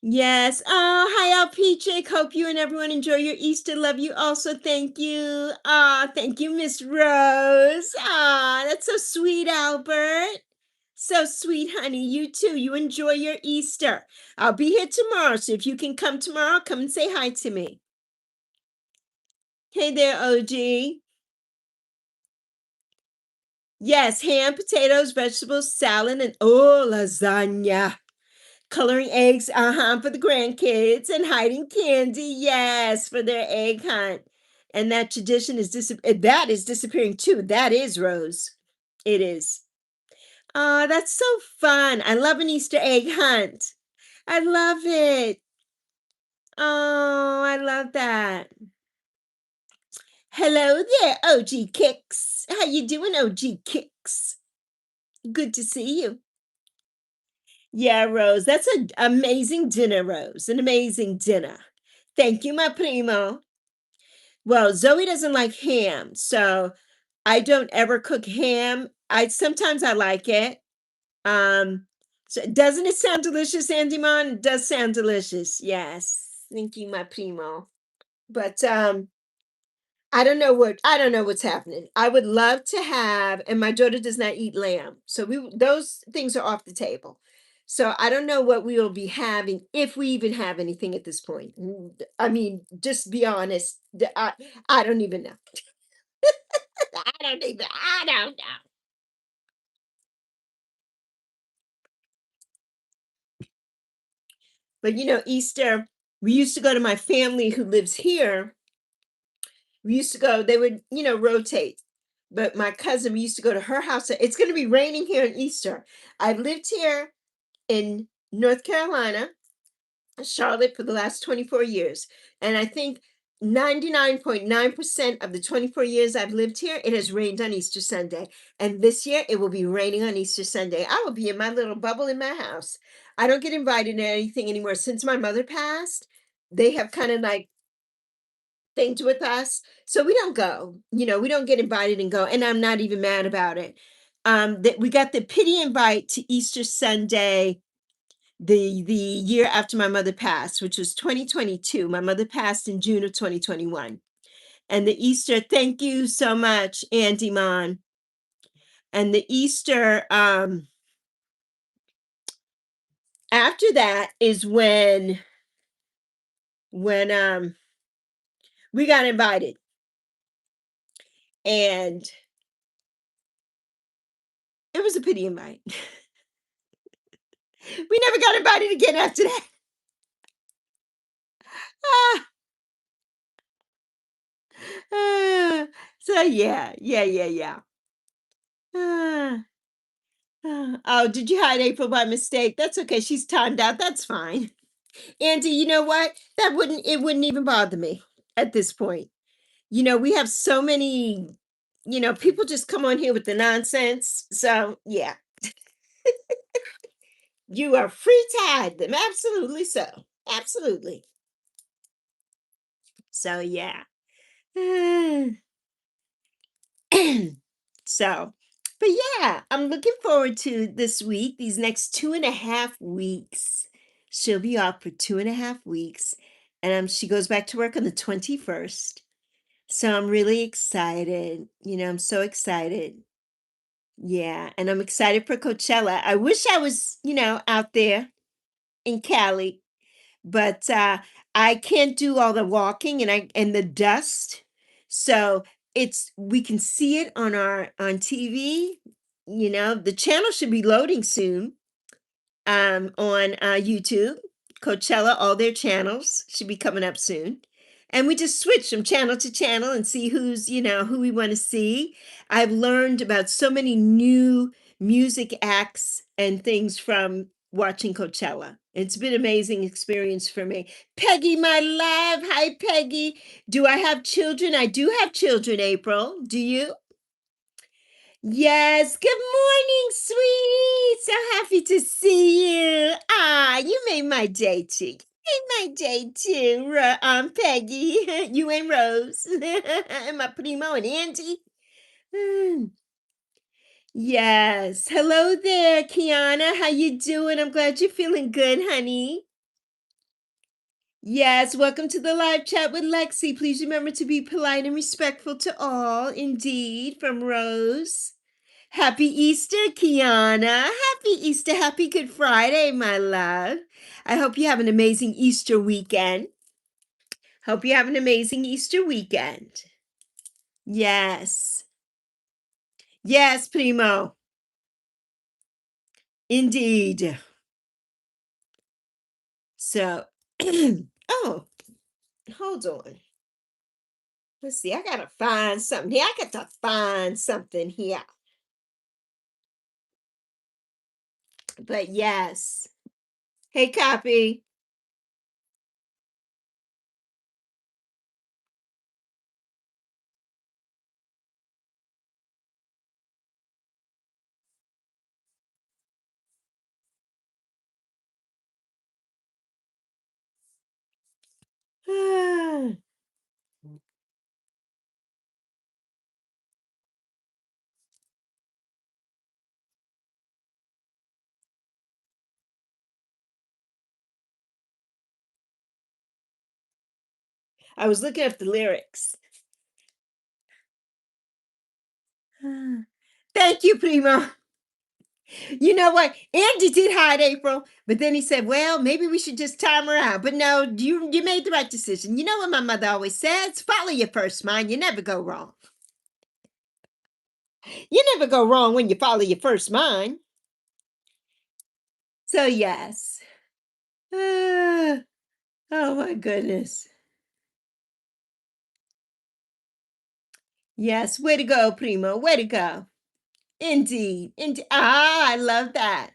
Speaker 1: Yes. Oh, hi, Peachick. Hope you and everyone enjoy your Easter. Love you also. Thank you. Thank you, Miss Rose. That's so sweet, Albert. So sweet, honey. You too. You enjoy your Easter. I'll be here tomorrow, so if you can come tomorrow, come and say hi to me. Hey there, OG. Yes, ham, potatoes, vegetables, salad, and lasagna. Coloring eggs, for the grandkids and hiding candy, yes, for their egg hunt. And that tradition that is disappearing too. That is Rose. It is. Oh, that's so fun. I love an Easter egg hunt. I love it. Oh, I love that. Hello there, OG Kicks. How you doing, OG Kicks? Good to see you. Yeah, Rose, that's an amazing dinner, Rose. An amazing dinner. Thank you, my primo. Well, Zoe doesn't like ham, so I don't ever cook ham. I like it. So doesn't it sound delicious, Andy Mon? It does sound delicious. Yes. Thank you, my primo. But I don't know what's happening. I would love to have, and my daughter does not eat lamb. So those things are off the table. So I don't know what we will be having if we even have anything at this point. I mean, just be honest. I don't even know. I don't know. But Easter, we used to go to my family who lives here. We used to go, they would, rotate. But my cousin, we used to go to her house. It's going to be raining here on Easter. I've lived here in North Carolina, Charlotte, for the last 24 years. And I think 99.9% of the 24 years I've lived here, it has rained on Easter Sunday. And this year it will be raining on Easter Sunday. I will be in my little bubble in my house. I don't get invited to anything anymore. Since my mother passed, they have kind of like things with us. So we don't go. We don't get invited and go. And I'm not even mad about it. That we got the pity invite to Easter Sunday the year after my mother passed, which was 2022. My mother passed in June of 2021. And the Easter, thank you so much, Andy Mon. And the Easter After that is when we got invited, and it was a pity invite. We never got invited again after that. Ah, so yeah, yeah, yeah, yeah. Ah, oh, did you hide April by mistake? That's okay. She's timed out. That's fine. Andy, you know what? It wouldn't even bother me at this point. We have so many, people just come on here with the nonsense. So yeah, you are free to hide them. Absolutely so. Absolutely. So yeah. So, but yeah, I'm looking forward to this week, these next 2.5 weeks. She'll be off for 2.5 weeks, and she goes back to work on the 21st. So I'm really excited. I'm so excited. Yeah, and I'm excited for Coachella. I wish I was, out there in Cali, but I can't do all the walking and the dust. So we can see it on TV. The channel should be loading soon on YouTube. Coachella, all their channels should be coming up soon. And we just switch from channel to channel and see who we want to see. I've learned about so many new music acts and things from watching Coachella. It's been an amazing experience for me. Peggy, my love. Hi, Peggy. Do I have children? I do have children, April. Do you? Yes, good morning, sweetie. So happy to see you. You made my day too. You made my day too, Peggy. You and Rose. And my primo and Angie. Mm, yes. Hello there, Kiana. How you doing? I'm glad you're feeling good, honey. Yes, welcome to the live chat with Lexi. Please remember to be polite and respectful to all. Indeed, from Rose. Happy Easter, Kiana. Happy Easter. Happy Good Friday, my love. I hope you have an amazing Easter weekend. Hope you have an amazing Easter weekend. Yes. Yes, Primo. Indeed. So, oh, hold on. Let's see. I got to find something here. I got to find something here. But yes. Hey, Copy. I was looking up the lyrics. Thank you, Primo. You know what? Andy did hide April, but then he said, "Well, maybe we should just time her out." But no, you made the right decision. You know what my mother always says? Follow your first mind. You never go wrong. You never go wrong when you follow your first mind. So yes. Ah, oh my goodness. Yes, way to go, Primo. Way to go. Indeed. Indeed. I love that.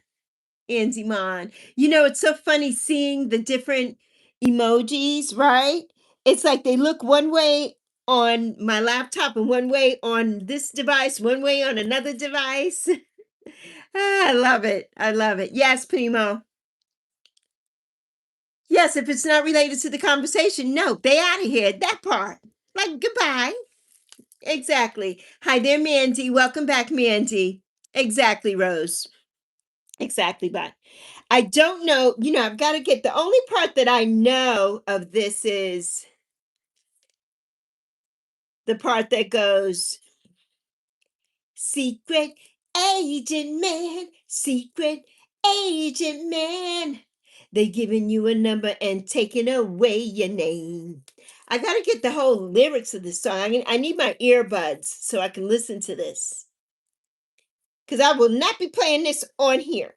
Speaker 1: Anzimon. It's so funny seeing the different emojis, right? It's like they look one way on my laptop and one way on this device, one way on another device. I love it. I love it. Yes, Primo. Yes, if it's not related to the conversation, no, they out of here. That part. Like goodbye. Exactly. Hi there, Mandy. Welcome back, Mandy. Exactly, Rose. Exactly, but I don't know, I've got to get the only part that I know of this is the part that goes secret agent man, secret Agent man. They giving you a number and taking away your name. I gotta get the whole lyrics of this song. I need my earbuds so I can listen to this. Because I will not be playing this on here.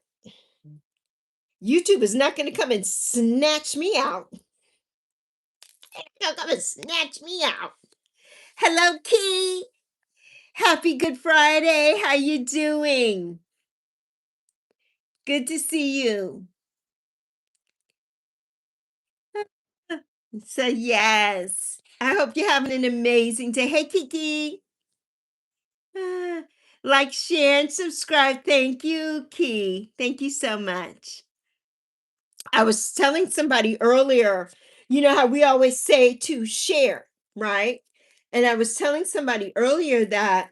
Speaker 1: YouTube is not going to come and snatch me out. They'll come and snatch me out. Hello, Key. Happy Good Friday. How you doing? Good to see you. So yes, I hope you're having an amazing day. Hey, Kiki. Ah, like, share, and subscribe. Thank you, Key. Thank you so much. I was telling somebody earlier, you know how we always say to share, right? And I was telling somebody earlier that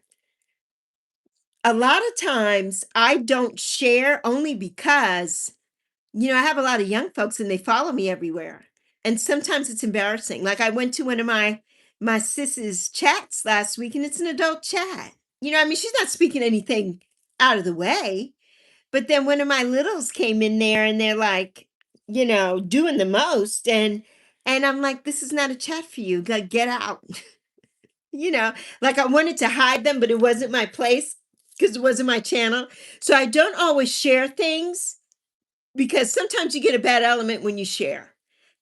Speaker 1: a lot of times I don't share only because, I have a lot of young folks and they follow me everywhere. And sometimes it's embarrassing. Like I went to one of my sis's chats last week and it's an adult chat. She's not speaking anything out of the way. But then one of my littles came in there and they're like, doing the most. And I'm like, this is not a chat for you. Get out. you know, like I wanted to hide them, but it wasn't my place because it wasn't my channel. So I don't always share things because sometimes you get a bad element when you share.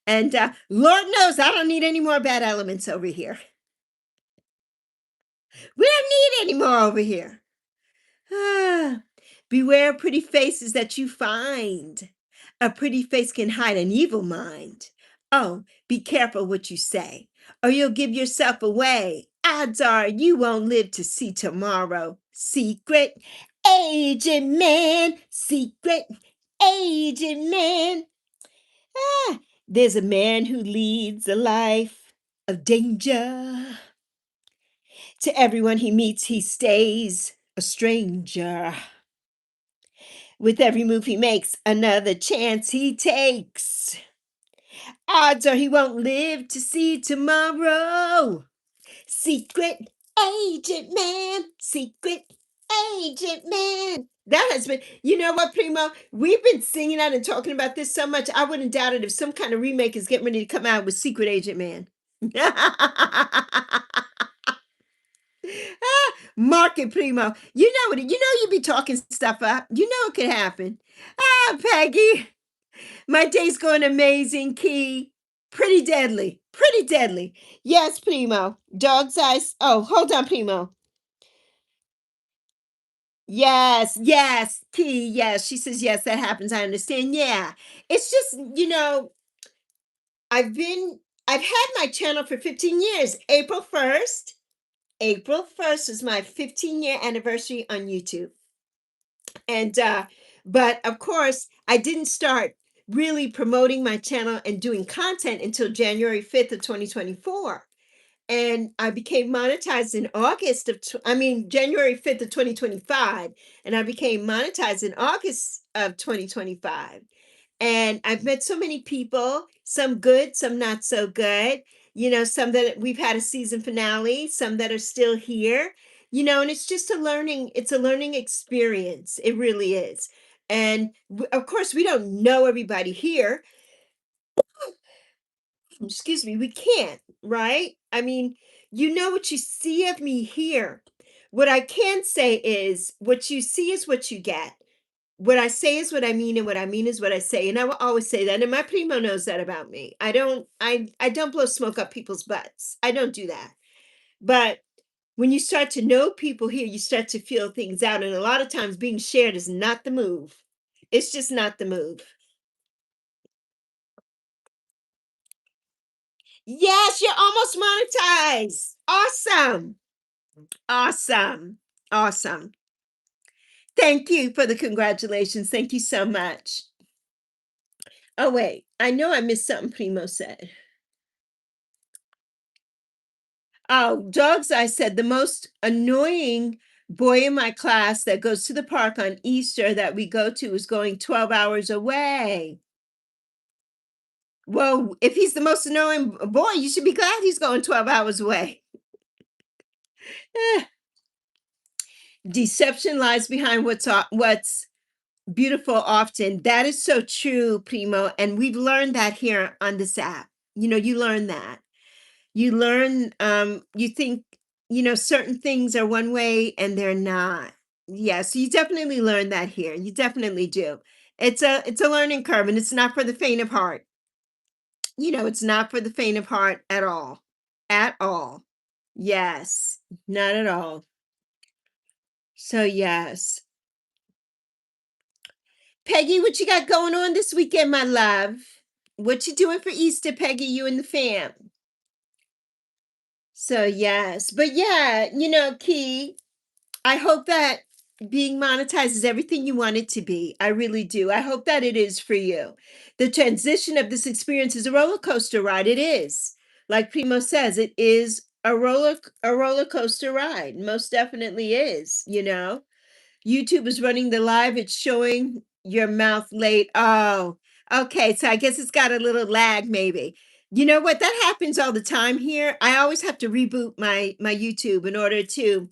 Speaker 1: And Lord knows I don't need any more bad elements over here. We don't need any more over here. Ah, beware pretty faces that you find. A pretty face can hide an evil mind. Oh, be careful what you say, or you'll give yourself away. Odds are you won't live to see tomorrow. Secret agent man, secret agent man. Ah, there's a man who leads a life of danger. To everyone he meets, he stays a stranger. With every move he makes, another chance he takes. Odds are he won't live to see tomorrow. Secret agent man, secret agent man. That has been, you know what, Primo? We've been singing that and talking about this so much. I wouldn't doubt it if some kind of remake is getting ready to come out with Secret Agent Man. Mark it, Primo. You be talking stuff up. You know it could happen. Peggy. My day's going amazing, Key. Pretty deadly. Pretty deadly. Yes, Primo. Dog's eyes. Oh, hold on, Primo. Yes, yes, Key. Yes. She says, yes, that happens. I understand. Yeah. It's just, I've been, I've had my channel for 15 years. April 1st is my 15-year anniversary on YouTube. And but of course, I didn't start really promoting my channel and doing content until January 5th of 2024. And I became monetized in January 5th of 2025, and I became monetized in August of 2025. And I've met so many people, some good, some not so good, some that we've had a season finale, some that are still here, and it's a learning experience. It really is. And of course, we don't know everybody here. Excuse me, we can't, right? You know what you see of me here. What I can say is what you see is what you get. What I say is what I mean, and what I mean is what I say. And I will always say that. And my primo knows that about me. I don't blow smoke up people's butts. I don't do that. But when you start to know people here, you start to feel things out. And a lot of times being shared is not the move. It's just not the move. Yes, you're almost monetized. Awesome. Awesome. Awesome. Thank you for the congratulations. Thank you so much. Oh, wait. I know I missed something Primo said. Oh, dogs, I said, the most annoying boy in my class that goes to the park on Easter that we go to is going 12 hours away. Well, if he's the most annoying boy, you should be glad he's going 12 hours away. Eh. Deception lies behind what's beautiful often. That is so true, Primo. And we've learned that here on this app. You learn that. You learn, you think, certain things are one way and they're not. Yes, you definitely learn that here. You definitely do. It's a learning curve, and it's not for the faint of heart. It's not for the faint of heart at all. At all. Yes, not at all. So yes. Peggy, what you got going on this weekend, my love? What you doing for Easter, Peggy, you and the fam? So yes. But yeah, Key, I hope that being monetized is everything you want it to be. I really do. I hope that it is for you. The transition of this experience is a roller coaster ride. It is. Like Primo says, it is a roller coaster ride. Most definitely is. YouTube is running the live. It's showing your mouth late. Oh, okay. So I guess it's got a little lag, maybe. You know what? That happens all the time here. I always have to reboot my YouTube in order to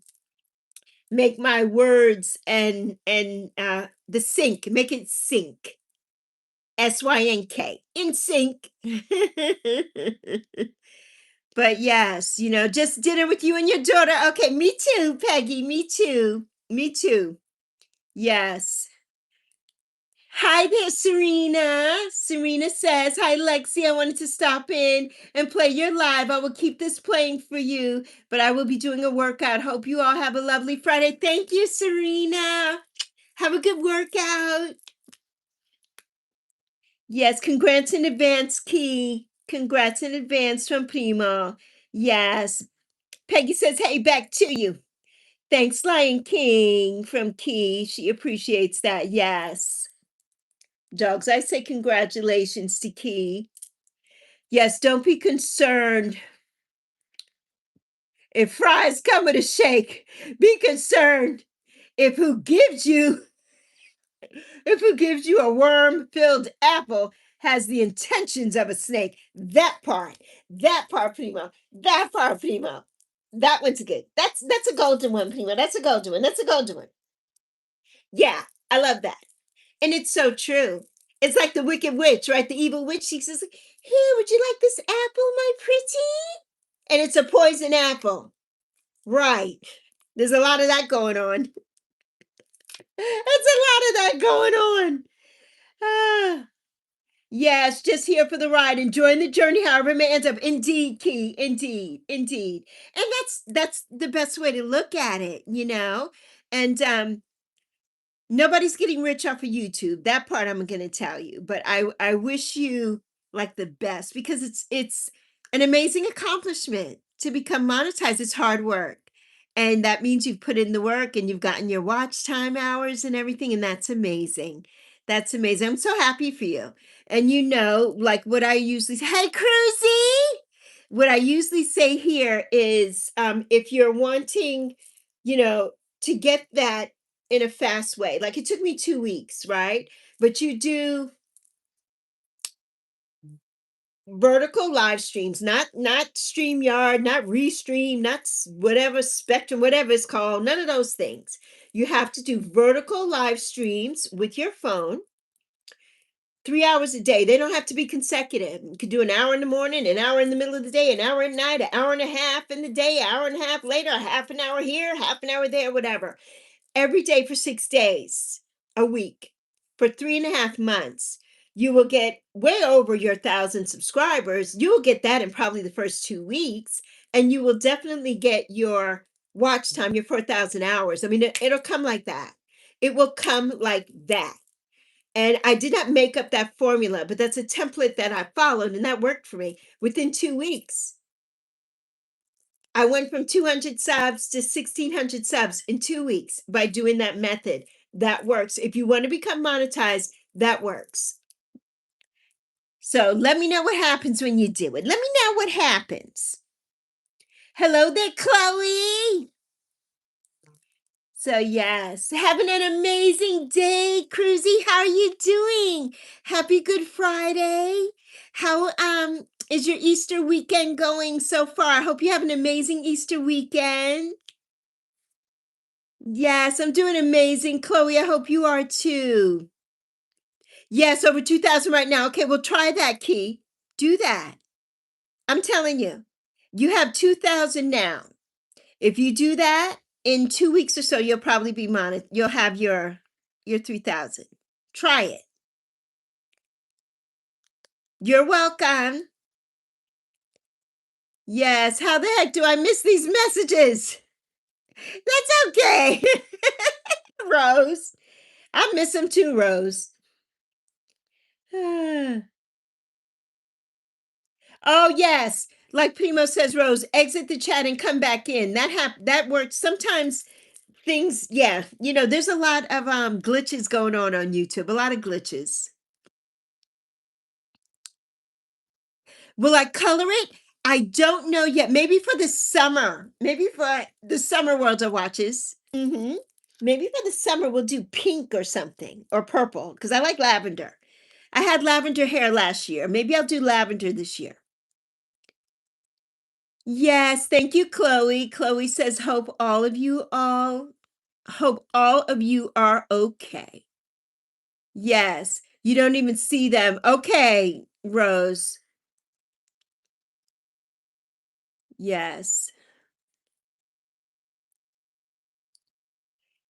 Speaker 1: make my words and the sync, make it sync. SYNK. In sync. But yes, just dinner with you and your daughter. Okay, me too, Peggy. Me too. Me too. Yes. Hi there, Serena. Serena says, hi, Lexi. I wanted to stop in and play your live. I will keep this playing for you, but I will be doing a workout. Hope you all have a lovely Friday. Thank you, Serena. Have a good workout. Yes, congrats in advance, Key. Congrats in advance from Primo. Yes. Peggy says, hey, back to you. Thanks, Lion King from Key. She appreciates that. Yes. Dogs, I say congratulations to Key. Yes, don't be concerned if fries come with a shake. Be concerned if who gives you a worm-filled apple has the intentions of a snake. That part, Primo. That part, Primo. That one's good. That's a golden one, Primo. That's a golden one. That's a golden one. Yeah, I love that. And it's so true. It's like the wicked witch, right? The evil witch. She says, here, would you like this apple, my pretty? And it's a poison apple. Right. There's a lot of that going on. That's a lot of that going on. Ah. Yes, just here for the ride, enjoying the journey, however it may end up. Indeed, Key. Indeed, indeed. And that's the best way to look at it. And nobody's getting rich off of YouTube. That part I'm going to tell you. But I wish you like the best, because it's an amazing accomplishment to become monetized. It's hard work. And that means you've put in the work and you've gotten your watch time hours and everything. And that's amazing. That's amazing. I'm so happy for you. And like what I usually say, hey, Cruzy. What I usually say here is if you're wanting, to get that in a fast way. Like it took me 2 weeks, right? But you do vertical live streams, not StreamYard, not Restream, not whatever Spectrum, whatever it's called, none of those things. You have to do vertical live streams with your phone, 3 hours a day. They don't have to be consecutive. You could do an hour in the morning, an hour in the middle of the day, an hour at night, an hour and a half in the day, an hour and a half later, half an hour here, half an hour there, whatever. Every day for 6 days a week for 3.5 months. You will get way over your 1,000 subscribers. You will get that in probably the first 2 weeks, and you will definitely get your watch time, your 4,000 hours. I mean, it'll come like that. It will come like that. And I did not make up that formula, but that's a template that I followed, and that worked for me. Within 2 weeks, I went from 200 subs to 1,600 subs in 2 weeks by doing that method. That works. If you want to become monetized, that works. So let me know what happens when you do it. Let me know what happens. Hello there, Chloe. So yes, having an amazing day, Cruzy. How are you doing? Happy Good Friday. How is your Easter weekend going so far? I hope you have an amazing Easter weekend. Yes, I'm doing amazing, Chloe. I hope you are too. Yes, over 2,000 right now. Okay, well, try that, Key. Do that. I'm telling you, you have 2,000 now. If you do that in 2 weeks or so, you'll probably be you'll have your 3,000. Try it. You're welcome. Yes, how the heck do I miss these messages? That's okay. Rose. I miss them too, Rose. Oh, yes. Like Primo says, Rose, exit the chat and come back in. That works. Sometimes things, yeah, there's a lot of glitches going on YouTube. A lot of glitches. Will I color it? I don't know yet. Maybe for the summer. Maybe for the summer World of Watches. Maybe for the summer we'll do pink or something or purple because I like lavender. I had lavender hair last year. Maybe I'll do lavender this year. Yes, thank you, Chloe. Chloe says, hope all of you are okay. Yes, you don't even see them. Okay, Rose. Yes.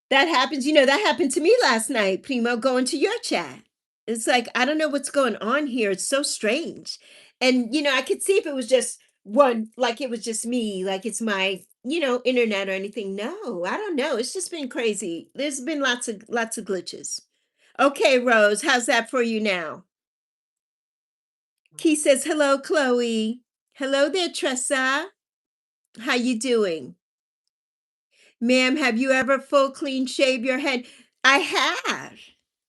Speaker 1: That happens, that happened to me last night, Primo, going to your chat. It's like, I don't know what's going on here. It's so strange. And, I could see if it was just one, like it was just me, like it's my, internet or anything. No, I don't know. It's just been crazy. There's been lots of glitches. Okay, Rose, how's that for you now? Key says, hello, Chloe. Hello there, Tressa. How you doing? Ma'am, have you ever full clean shave your head? I have.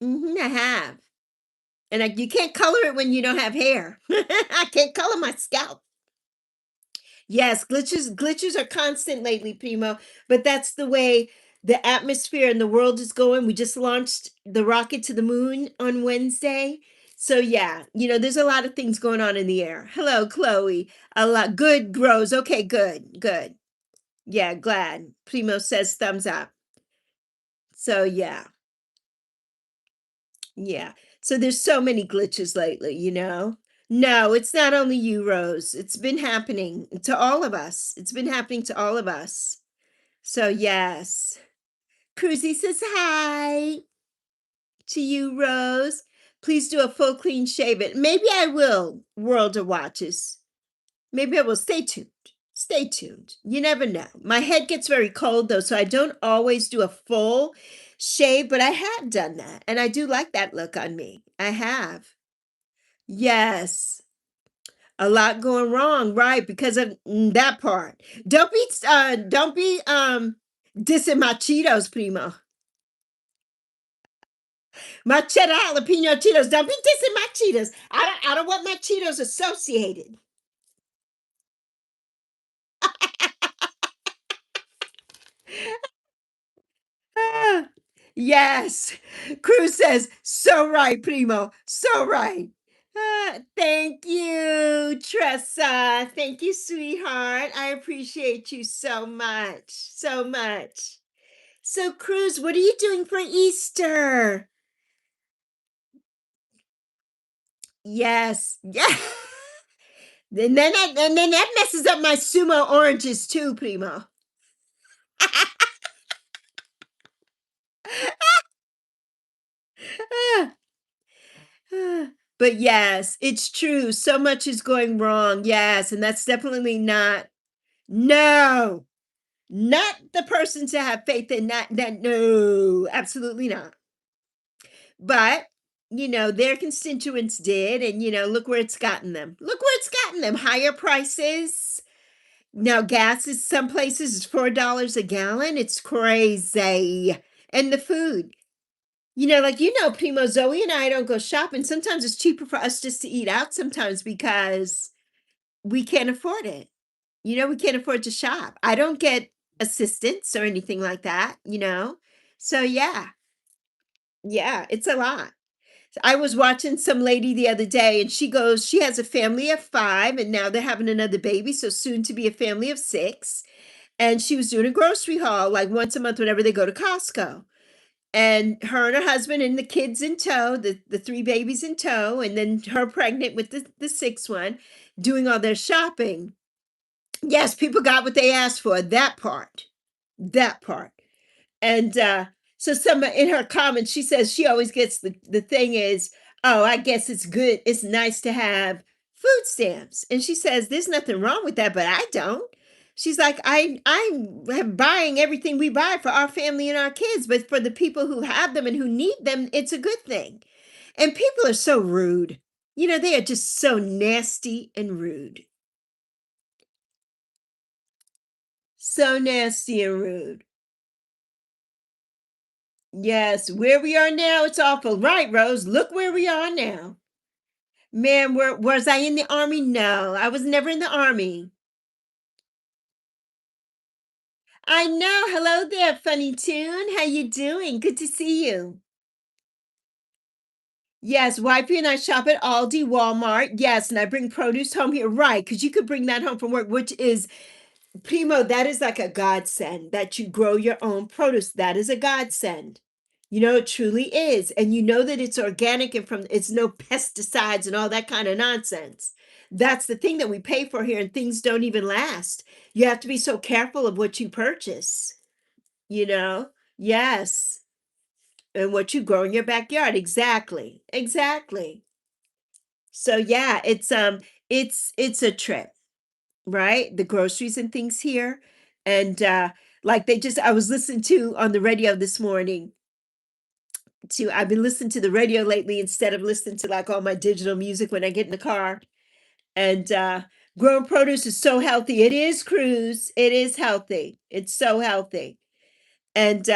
Speaker 1: I have. And you can't color it when you don't have hair. I can't color my scalp. Yes, glitches are constant lately, Primo, but that's the way the atmosphere and the world is going. We just launched the rocket to the moon on Wednesday. So yeah, there's a lot of things going on in the air. Hello, Chloe. A lot good grows. Okay, good. Yeah, glad. Primo says thumbs up. So yeah. Yeah. So there's so many glitches lately. No, it's not only you, Rose. It's been happening to all of us. It's been happening to all of us. So yes. Cruzy says hi to you, Rose. Please do a full clean shave it. Maybe I will, World of Watches. Maybe I will. Stay tuned. Stay tuned. You never know. My head gets very cold though, so I don't always do a full shave, but I have done that. And I do like that look on me. I have. Yes. A lot going wrong, right? Because of that part. Don't be dissing my Cheetos, Primo. My cheddar jalapeno Cheetos. Don't be dissing my Cheetos. I don't want my Cheetos associated. Ah, yes. Cruz says, so right, Primo. So right. Thank you, Tressa. Thank you, sweetheart. I appreciate you so much. So much. So, Cruz, what are you doing for Easter? Yes. Yeah. And then that messes up my sumo oranges too, Primo. Ah, ah. But yes, it's true. So much is going wrong. Yes, and that's definitely not. No, not the person to have faith in. Not that. No, absolutely not. But their constituents did, and look where it's gotten them. Look where it's gotten them. Higher prices. Now gas is some places is $4 a gallon. It's crazy. And the food. Primo, Zoe and I don't go shopping. Sometimes it's cheaper for us just to eat out sometimes because we can't afford it. We can't afford to shop. I don't get assistance or anything like that. So yeah, it's a lot. I was watching some lady the other day and she has a family of 5 and now they're having another baby. So soon to be a family of 6. and she was doing a grocery haul like once a month whenever they go to Costco. And her and her husband and the kids in tow, the three babies in tow, and then her pregnant with the sixth one, doing all their shopping. Yes, people got what they asked for. That part. That part. And so some in her comments, she says she always gets the thing is, oh, I guess it's good. It's nice to have food stamps. And she says there's nothing wrong with that, but I don't. She's like, I'm buying everything we buy for our family and our kids, but for the people who have them and who need them, it's a good thing. And people are so rude. You know, they are just so nasty and rude. So nasty and rude. Yes, where we are now, it's awful. Right, Rose? Look where we are now. Man, was I in the army? No, I was never in the army. I know. Hello there, Funny Tune. How you doing? Good to see you. Yes, wifey and I shop at Aldi, Walmart. Yes, and I bring produce home here. Right, because you could bring that home from work, which is Primo, that is like a godsend that you grow your own produce. That is a godsend. You know, it truly is. And you know that it's organic and from it's no pesticides and all that kind of nonsense. That's the thing that we pay for here, and things don't even last. You have to be so careful of what you purchase, you know? Yes. And what you grow in your backyard. Exactly. Exactly. So yeah, it's a trip, right? The groceries and things here. And like they just I was listening to on the radio this morning to I've been listening to the radio lately instead of listening to like all my digital music when I get in the car. And grown produce is so healthy. It is, Cruz. It is healthy. It's so healthy. And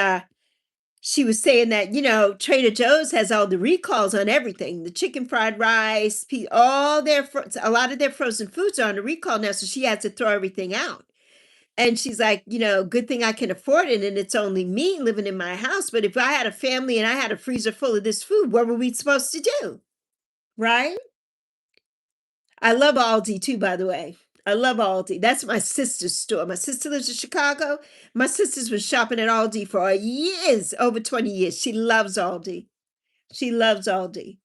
Speaker 1: she was saying that, you know, Trader Joe's has all the recalls on everything. The chicken fried rice, all a lot of their frozen foods are on a recall now, so she has to throw everything out. And she's like, you know, good thing I can afford it and it's only me living in my house. But if I had a family and I had a freezer full of this food, what were we supposed to do? Right? I love Aldi too, by the way. I love Aldi. That's my sister's store. My sister lives in Chicago. My sister's been shopping at Aldi for years, over 20 years. She loves Aldi. She loves Aldi.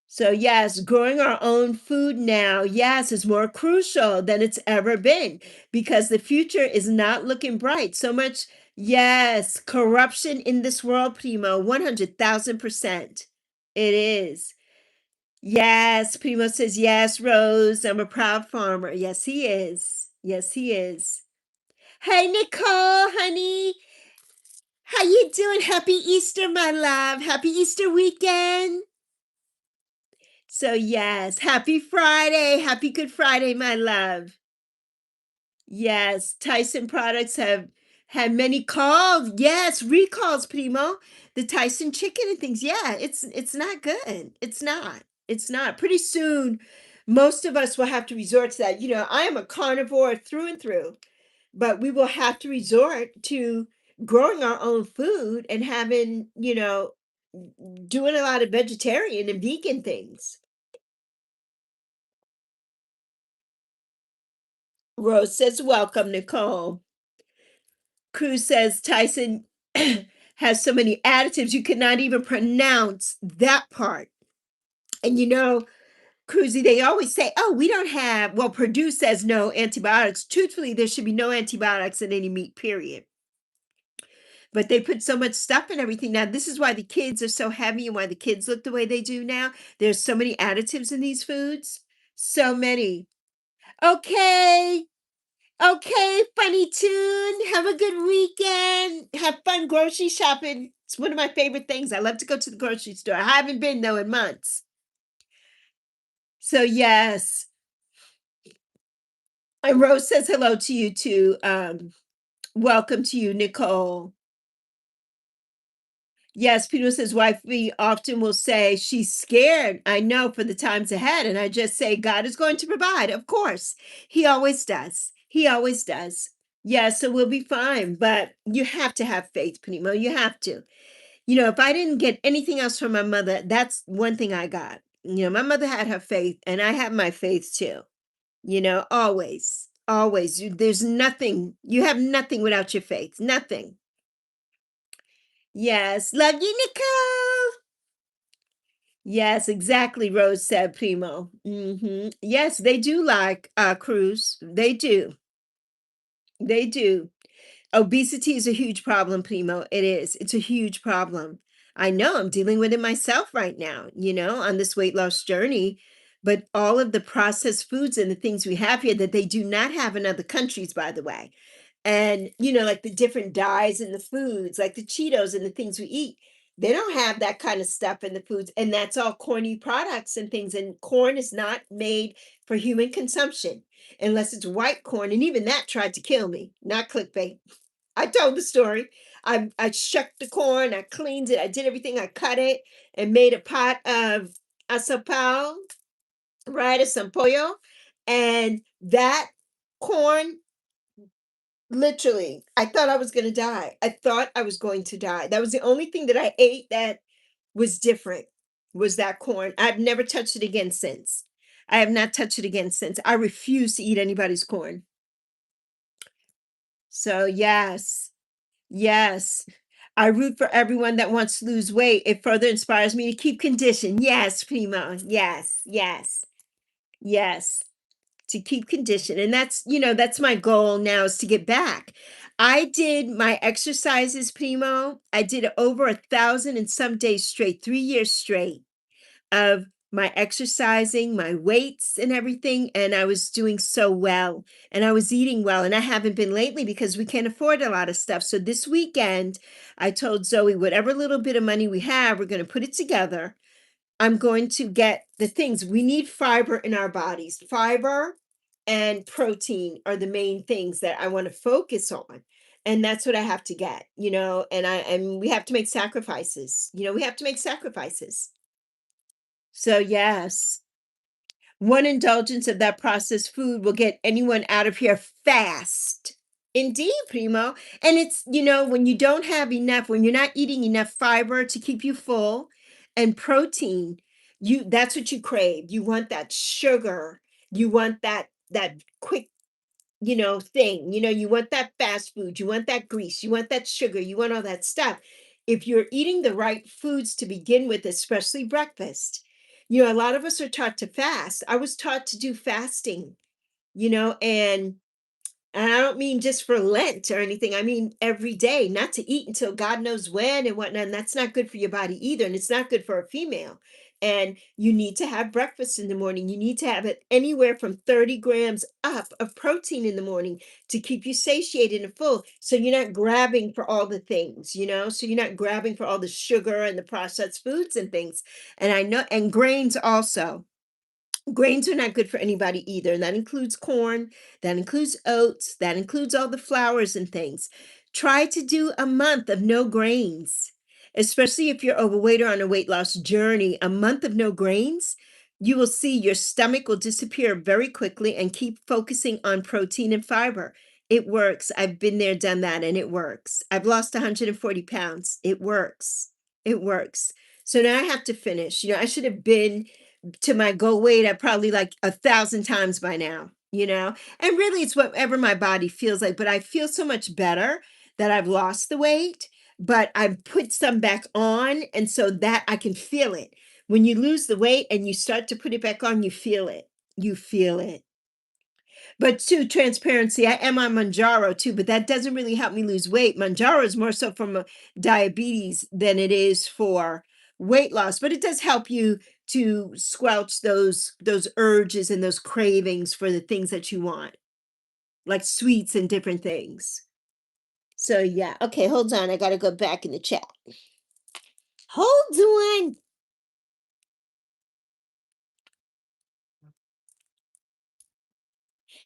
Speaker 1: So, yes, growing our own food now, yes, is more crucial than it's ever been because the future is not looking bright. So much, yes, corruption in this world, Primo, 100,000%. It is. Yes, Primo says, yes, Rose, I'm a proud farmer. Yes, he is. Yes, he is. Hey, Nicole, honey, how you doing? Happy Easter, my love. Happy Easter weekend. So yes, happy Friday. Happy Good Friday, my love. Yes, Tyson products have had many calls. Yes, recalls, Primo. The Tyson chicken and things. Yeah, it's not good. It's not. It's not. Pretty soon, most of us will have to resort to that. You know, I am a carnivore through and through, but we will have to resort to growing our own food and having, you know, doing a lot of vegetarian and vegan things. Rose says, welcome, Nicole. Cruz says Tyson has so many additives you cannot even pronounce that part. And you know, Cruzy, they always say, oh, we don't have, well, Purdue says no antibiotics. Truthfully, there should be no antibiotics in any meat, period. But they put so much stuff in everything. Now, this is why the kids are so heavy and why the kids look the way they do now. There's so many additives in these foods. So many. Okay. Okay, Funny Tune. Have a good weekend. Have fun grocery shopping. It's one of my favorite things. I love to go to the grocery store. I haven't been though in months. So yes. And Rose says hello to you too. Welcome to you, Nicole. Yes, Peter says wife we often will say she's scared. I know for the times ahead. And I just say God is going to provide. Of course. He always does. He always does. Yeah, so we'll be fine. But you have to have faith, Primo. You have to. You know, if I didn't get anything else from my mother, that's one thing I got. You know, my mother had her faith, and I have my faith too. You know, always. Always. There's nothing. You have nothing without your faith. Nothing. Yes. Love you, Nicole. Yes, exactly, Rose said, Primo. Yes, they do like cruise. They do. They do. Obesity is a huge problem, Primo. It is. It's a huge problem. I know I'm dealing with it myself right now, on this weight loss journey. But all of the processed foods and the things we have here that they do not have in other countries, by the way. And, like the different dyes in the foods, like the Cheetos and the things we eat, they don't have that kind of stuff in the foods. And that's all corny products and things. And corn is not made for human consumption unless it's white corn. And even that tried to kill me, not clickbait. I told the story. I shucked the corn, I cleaned it, I did everything, I cut it and made a pot of asapao, right, of some pollo. And that corn, literally, I thought I was going to die. I thought I was going to die. That was the only thing that I ate that was different, was that corn. I've never touched it again since. I have not touched it again since. I refuse to eat anybody's corn. So, yes. Yes. I root for everyone that wants to lose weight. It further inspires me to keep conditioned. Yes, Primo. Yes, yes, yes. To keep conditioned. And that's my goal now, is to get back. I did my exercises, Primo. I did over 1,000 and some days straight, 3 years straight of my exercising, my weights and everything. And I was doing so well and I was eating well. And I haven't been lately because we can't afford a lot of stuff. So this weekend, I told Zoe, whatever little bit of money we have, we're going to put it together. I'm going to get the things we need. Fiber in our bodies. Fiber and protein are the main things that I want to focus on. And that's what I have to get, and we have to make sacrifices. We have to make sacrifices. So, yes, one indulgence of that processed food will get anyone out of here fast. Indeed, Primo. And it's, when you don't have enough, when you're not eating enough fiber to keep you full and protein, that's what you crave. You want that sugar. You want that quick thing. You want that fast food, you want that grease, you want that sugar, you want all that stuff. If you're eating the right foods to begin with, especially breakfast, a lot of us are taught to fast. I was taught to do fasting, and I don't mean just for Lent or anything. I mean every day, not to eat until God knows when and whatnot. And that's not good for your body either. And it's not good for a female. And you need to have breakfast in the morning. You need to have it anywhere from 30 grams up of protein in the morning to keep you satiated and full. So you're not grabbing for all the things, so you're not grabbing for all the sugar and the processed foods and things. And I know, and grains also. Grains are not good for anybody either. And that includes corn, that includes oats, that includes all the flours and things. Try to do a month of no grains, especially if you're overweight or on a weight loss journey. A month of no grains, you will see your stomach will disappear very quickly, and keep focusing on protein and fiber. It works. I've been there, done that, and it works. I've lost 140 pounds. It works. It works. So now I have to finish. I should have been to my goal weight at probably like 1,000 times by now, and really it's whatever my body feels like. But I feel so much better that I've lost the weight, but I've put some back on. And so that I can feel it. When you lose the weight and you start to put it back on, you feel it. You feel it. But to transparency, I am on Manjaro too, but that doesn't really help me lose weight. Manjaro is more so from diabetes than it is for weight loss, but it does help you to squelch those urges and those cravings for the things that you want, like sweets and different things. So yeah, okay, hold on. I gotta go back in the chat. Hold on.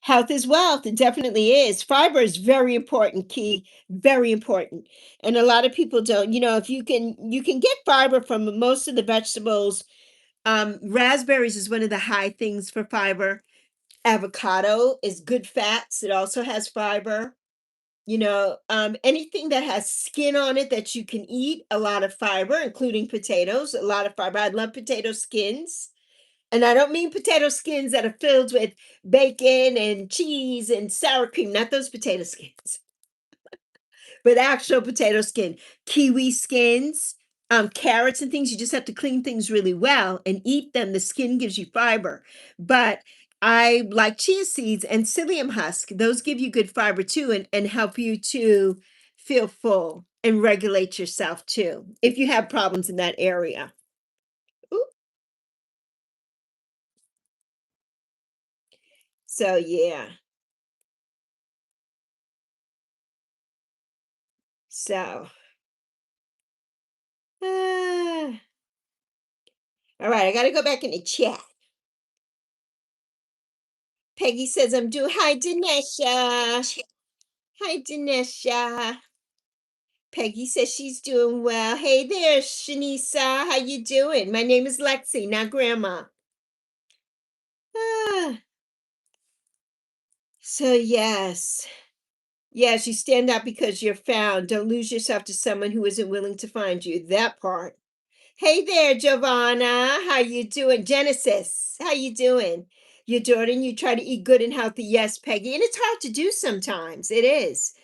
Speaker 1: Health is wealth. It definitely is. Fiber is very important, key, very important. And a lot of people don't, if you can get fiber from most of the vegetables. Raspberries is one of the high things for fiber. Avocado is good fats. It also has fiber. Anything that has skin on it that you can eat, a lot of fiber, including potatoes, a lot of fiber. I love potato skins. And I don't mean potato skins that are filled with bacon and cheese and sour cream, not those potato skins, but actual potato skin. Kiwi skins, carrots and things, you just have to clean things really well and eat them. The skin gives you fiber. But I like chia seeds and psyllium husk. Those give you good fiber too and help you to feel full and regulate yourself too, if you have problems in that area. Ooh. So yeah. So ah. All right, I gotta go back in the chat. Peggy says I'm doing hi Dinesha. Hi Dinesha. Peggy says she's doing well. Hey there, Shanisa. How you doing? My name is Lexi, not Grandma. Ah, so yes. Yes, you stand out because you're found. Don't lose yourself to someone who isn't willing to find you. That part. Hey there, Giovanna. How you doing? Genesis, how you doing? Your daughter and you try to eat good and healthy. Yes, Peggy. And it's hard to do sometimes. It is.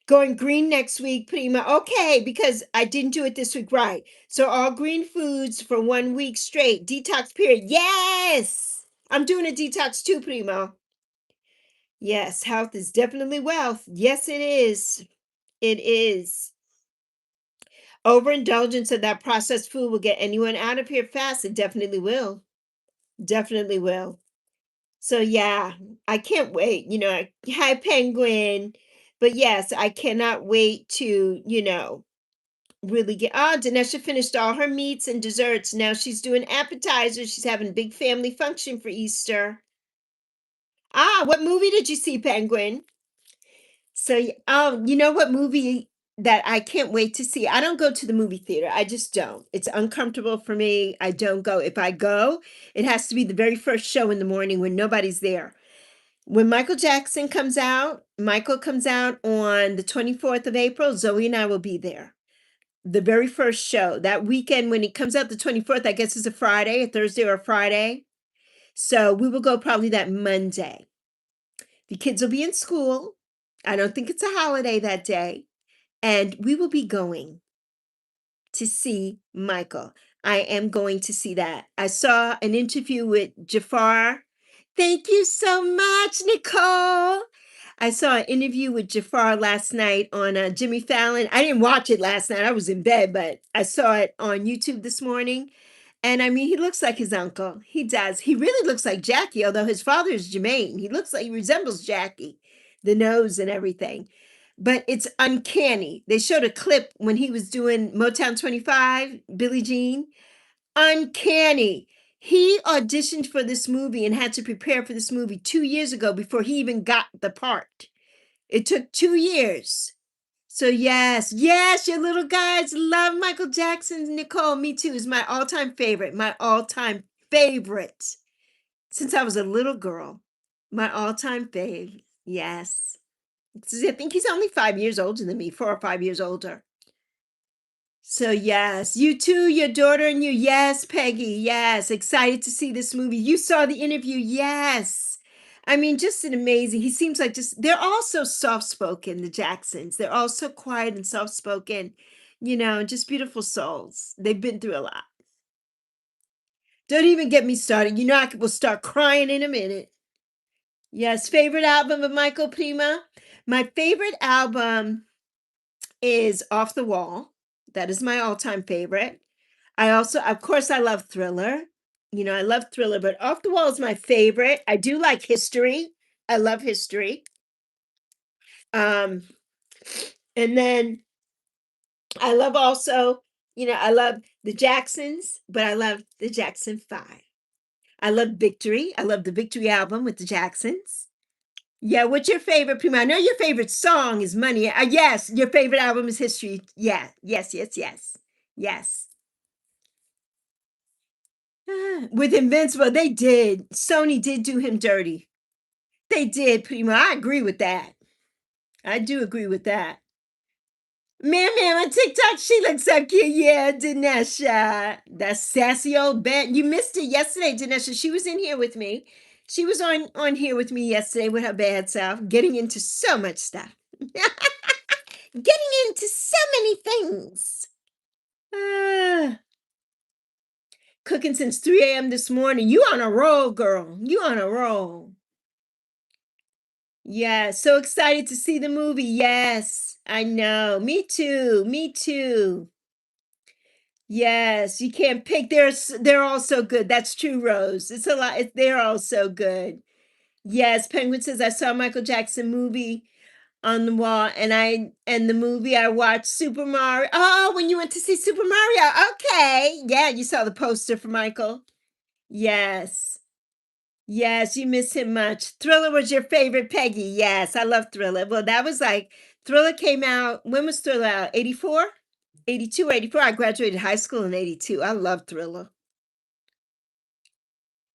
Speaker 1: Going green next week, Prima. Okay, because I didn't do it this week right. So all green foods for 1 week straight. Detox period. Yes. I'm doing a detox too, Primo. Yes, health is definitely wealth. Yes, it is. It is. Overindulgence of that processed food will get anyone out of here fast. It definitely will. Definitely will. So yeah, I can't wait. Hi Penguin. But yes, I cannot wait to, really get Dinesha finished all her meats and desserts. Now she's doing appetizers. She's having a big family function for Easter. What movie did you see, Penguin? So, you know what movie that I can't wait to see? I don't go to the movie theater. I just don't. It's uncomfortable for me. I don't go. If I go, it has to be the very first show in the morning when nobody's there. When Michael Jackson comes out, Michael comes out on the 24th of April, Zoe and I will be there. The very first show that weekend when it comes out the 24th, I guess is a Friday, a Thursday or a Friday. So we will go probably that Monday. The kids will be in school. I don't think it's a holiday that day. And we will be going to see Michael. I am going to see that. I saw an interview with Jafar. Thank you so much, Nicole. I saw an interview with Jafar last night on Jimmy Fallon. I didn't watch it last night. I was in bed, but I saw it on YouTube this morning. And I mean, he looks like his uncle. He does. He really looks like Jackie, although his father is Jermaine. He resembles Jackie, the nose and everything. But it's uncanny. They showed a clip when he was doing Motown 25, Billie Jean. Uncanny. He auditioned for this movie and had to prepare for this movie 2 years ago before he even got the part. It took 2 years. So yes, your little guys love Michael Jackson. Nicole, me too, is my all-time favorite. My all-time favorite. Since I was a little girl. My all-time fave. Yes. I think he's only 5 years older than me, 4 or 5 years older. So yes, you too, your daughter and you. Yes, Peggy. Yes, excited to see this movie. You saw the interview. Yes. I mean, just an amazing. He seems like they're all so soft-spoken, the Jacksons. They're all so quiet and soft-spoken, just beautiful souls. They've been through a lot. Don't even get me started. I will start crying in a minute. Yes, favorite album of Michael Prima. My favorite album is Off the Wall. That is my all-time favorite. I also, of course, I love Thriller. I love Thriller, but Off the Wall is my favorite. I do like History. I love History. Um, and then I love also, I love the Jacksons, but I love the Jackson Five. I love Victory. I love the Victory album with the Jacksons. Yeah, what's your favorite, Prima? I know your favorite song is Money. Yes, your favorite album is History. Yeah, yes, yes, yes, yes. With Invincible, they did. Sony did do him dirty. They did, Prima. I agree with that. I do agree with that. Man, on TikTok, she looks so cute. Yeah, Dinesha. That sassy old bet. You missed it yesterday, Dinesha. She was in here with me. She was on here with me yesterday with her bad self, getting into so much stuff. Getting into so many things. Ah, cooking since 3 a.m. this morning. You on a roll, girl. You on a roll. Yeah, so excited to see the movie. Yes, I know. Me too. Me too. Yes, you can't pick. They're all so good. That's true, Rose. It's a lot. They're all so good. Yes, Penguin says I saw Michael Jackson movie on the wall, and the movie I watched Super Mario. Oh, when you went to see Super Mario. Okay. Yeah, you saw the poster for Michael. Yes. Yes, you miss him much. Thriller was your favorite, Peggy. Yes, I love Thriller. Well, that was like Thriller came out. When was Thriller out? 84? 82, 84. I graduated high school in 82. I love Thriller.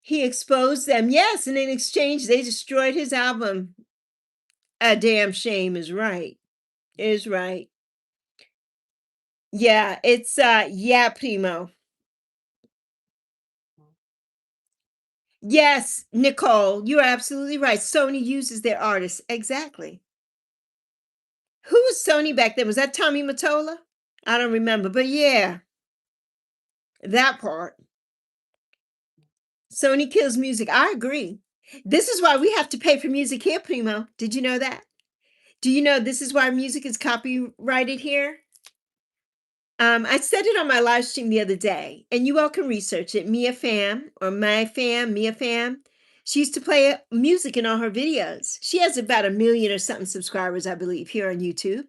Speaker 1: He exposed them. Yes, and in exchange, they destroyed his album. A damn shame is right. Is right. Yeah, it's yeah, Primo. Yes, Nicole, you're absolutely right. Sony uses their artists. Exactly. Who was Sony back then? Was that Tommy Mottola? I don't remember, but yeah, that part. Sony kills music. I agree. This is why we have to pay for music here, Primo. Did you know that? Do you know this is why music is copyrighted here? I said it on my live stream the other day, and you all can research it. Mia Fam or My Fam, Mia Fam. She used to play music in all her videos. She has about 1 million or something subscribers, I believe, here on YouTube.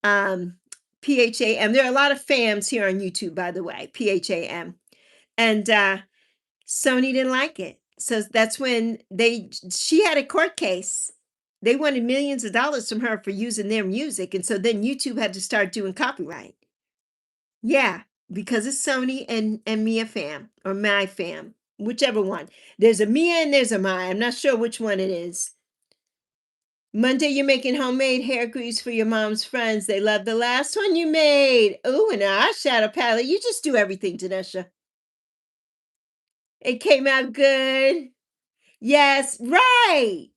Speaker 1: Um, PHAM. There are a lot of fams here on YouTube, by the way. PHAM. And Sony didn't like it. So that's when she had a court case. They wanted millions of dollars from her for using their music. And so then YouTube had to start doing copyright. Yeah, because it's Sony and Mia Fam or My Fam, whichever one. There's a Mia and there's a My. I'm not sure which one it is. Monday, you're making homemade hair grease for your mom's friends. They love the last one you made. Ooh, an eyeshadow palette. You just do everything, Tanisha. It came out good. Yes, right.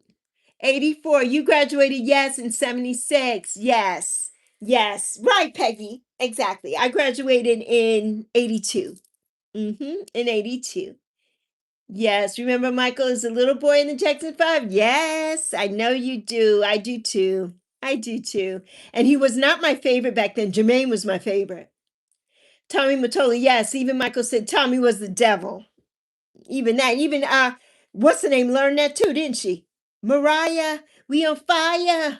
Speaker 1: 84. You graduated, yes, in 76. Yes. Yes. Right, Peggy. Exactly. I graduated in 82. In 82. Yes. Remember Michael as a little boy in the Jackson 5? Yes, I know you do. I do too. I do too. And he was not my favorite back then. Jermaine was my favorite. Tommy Mottola, yes. Even Michael said Tommy was the devil. Even that. Even what's the name? Learned that too, didn't she? Mariah, we on fire.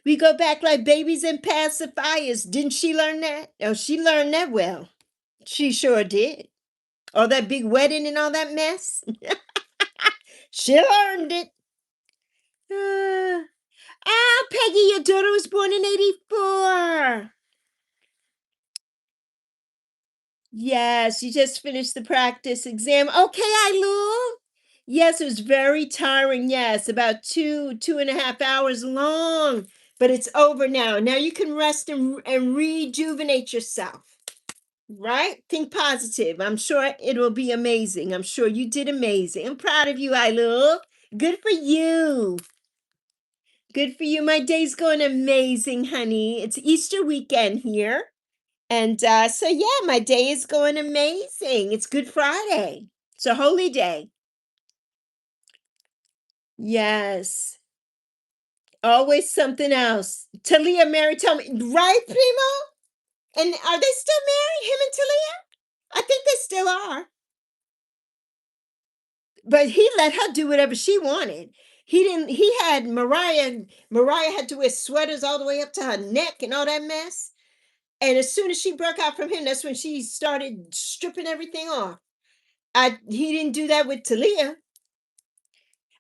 Speaker 1: We go back like babies and pacifiers. Didn't she learn that? Oh, she learned that well. She sure did. All that big wedding and all that mess. She learned it. Peggy, your daughter was born in 84. Yes, you just finished the practice exam. Okay, Ailu. Yes, it was very tiring. Yes, about 2.5 hours long. But it's over now. Now you can rest and rejuvenate yourself. Right? Think positive. I'm sure it will be amazing. I'm sure you did amazing. I'm proud of you, Ailu. Good for you. Good for you. My day's going amazing, honey. It's Easter weekend here. And so, yeah, my day is going amazing. It's Good Friday. It's a holy day. Yes. Always something else. Talia Mary told me, right, Primo? And are they still married, him and Talia? I think they still are. But he let her do whatever she wanted. He didn't, he had Mariah had to wear sweaters all the way up to her neck and all that mess. And as soon as she broke out from him, that's when she started stripping everything off. He didn't do that with Talia.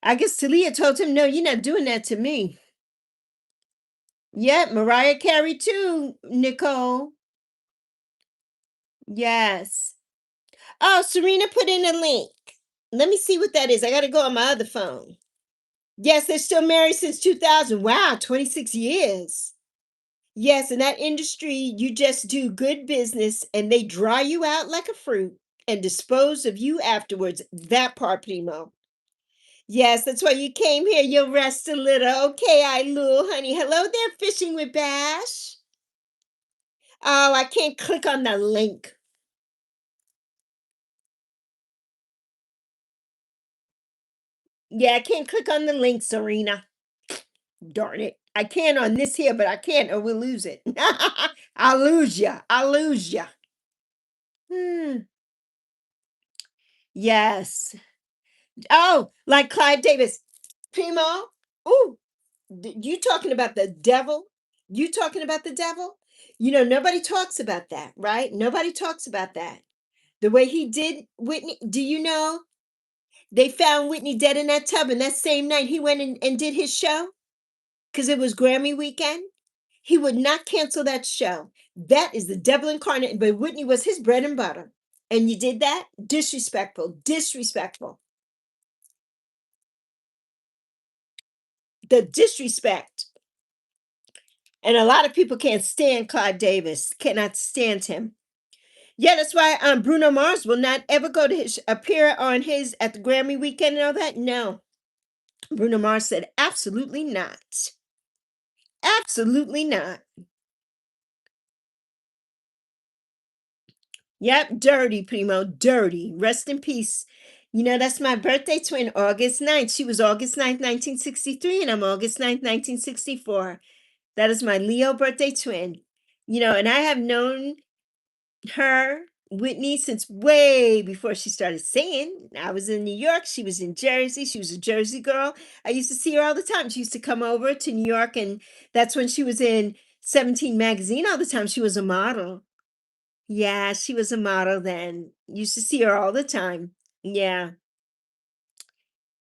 Speaker 1: I guess Talia told him, no, you're not doing that to me. Yep, Mariah Carey too, Nicole. Yes. Oh, Serena put in a link. Let me see what that is. I got to go on my other phone. Yes, they're still married since 2000. Wow, 26 years. Yes, in that industry, you just do good business and they dry you out like a fruit and dispose of you afterwards. That part, Primo. Yes, that's why you came here. You'll rest a little. Okay, I Lou, honey. Hello there, fishing with Bash. Oh, I can't click on the link. Yeah, I can't click on the link, Serena. Darn it. I can on this here, but I can't or we'll lose it. I'll lose ya. I'll lose ya. Hmm. Yes. Oh, like Clive Davis. Primo. Ooh, you talking about the devil? You talking about the devil? You know, nobody talks about that, right? Nobody talks about that. The way he did Whitney, do you know they found Whitney dead in that tub and that same night he went and did his show because it was Grammy weekend? He would not cancel that show. That is the devil incarnate, but Whitney was his bread and butter. And you did that? Disrespectful, disrespectful. The disrespect. And a lot of people can't stand Clive Davis, cannot stand him. Yeah, that's why Bruno Mars will not ever go to his appear on his at the Grammy weekend and all that. No, Bruno Mars said absolutely not, absolutely not. Yep, dirty Primo, dirty. Rest in peace. You know that's my birthday twin, August 9th. She was August 9th, 1963, and I'm August 9th, 1964. That is my Leo birthday twin. You know, and I have known her, Whitney, since way before she started singing. I was in New York. She was in Jersey. She was a Jersey girl. I used to see her all the time. She used to come over to New York, and that's when she was in 17 magazine all the time. She was a model. Yeah, she was a model then. Used to see her all the time. Yeah.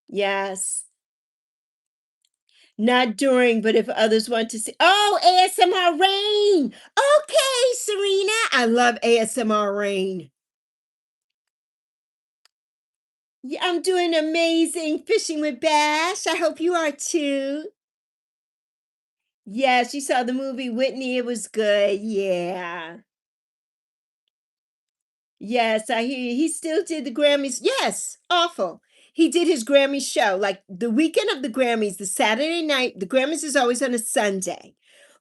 Speaker 1: Yes. Not during, but if others want to see. Oh, ASMR Rain. Okay, Serena. I love ASMR Rain. Yeah, I'm doing amazing fishing with Bash. I hope you are too. Yes, you saw the movie Whitney. It was good. Yeah. Yes, I hear you. He still did the Grammys. Yes, awful. He did his Grammy show like the weekend of the Grammys, the Saturday night. The Grammys is always on a Sunday.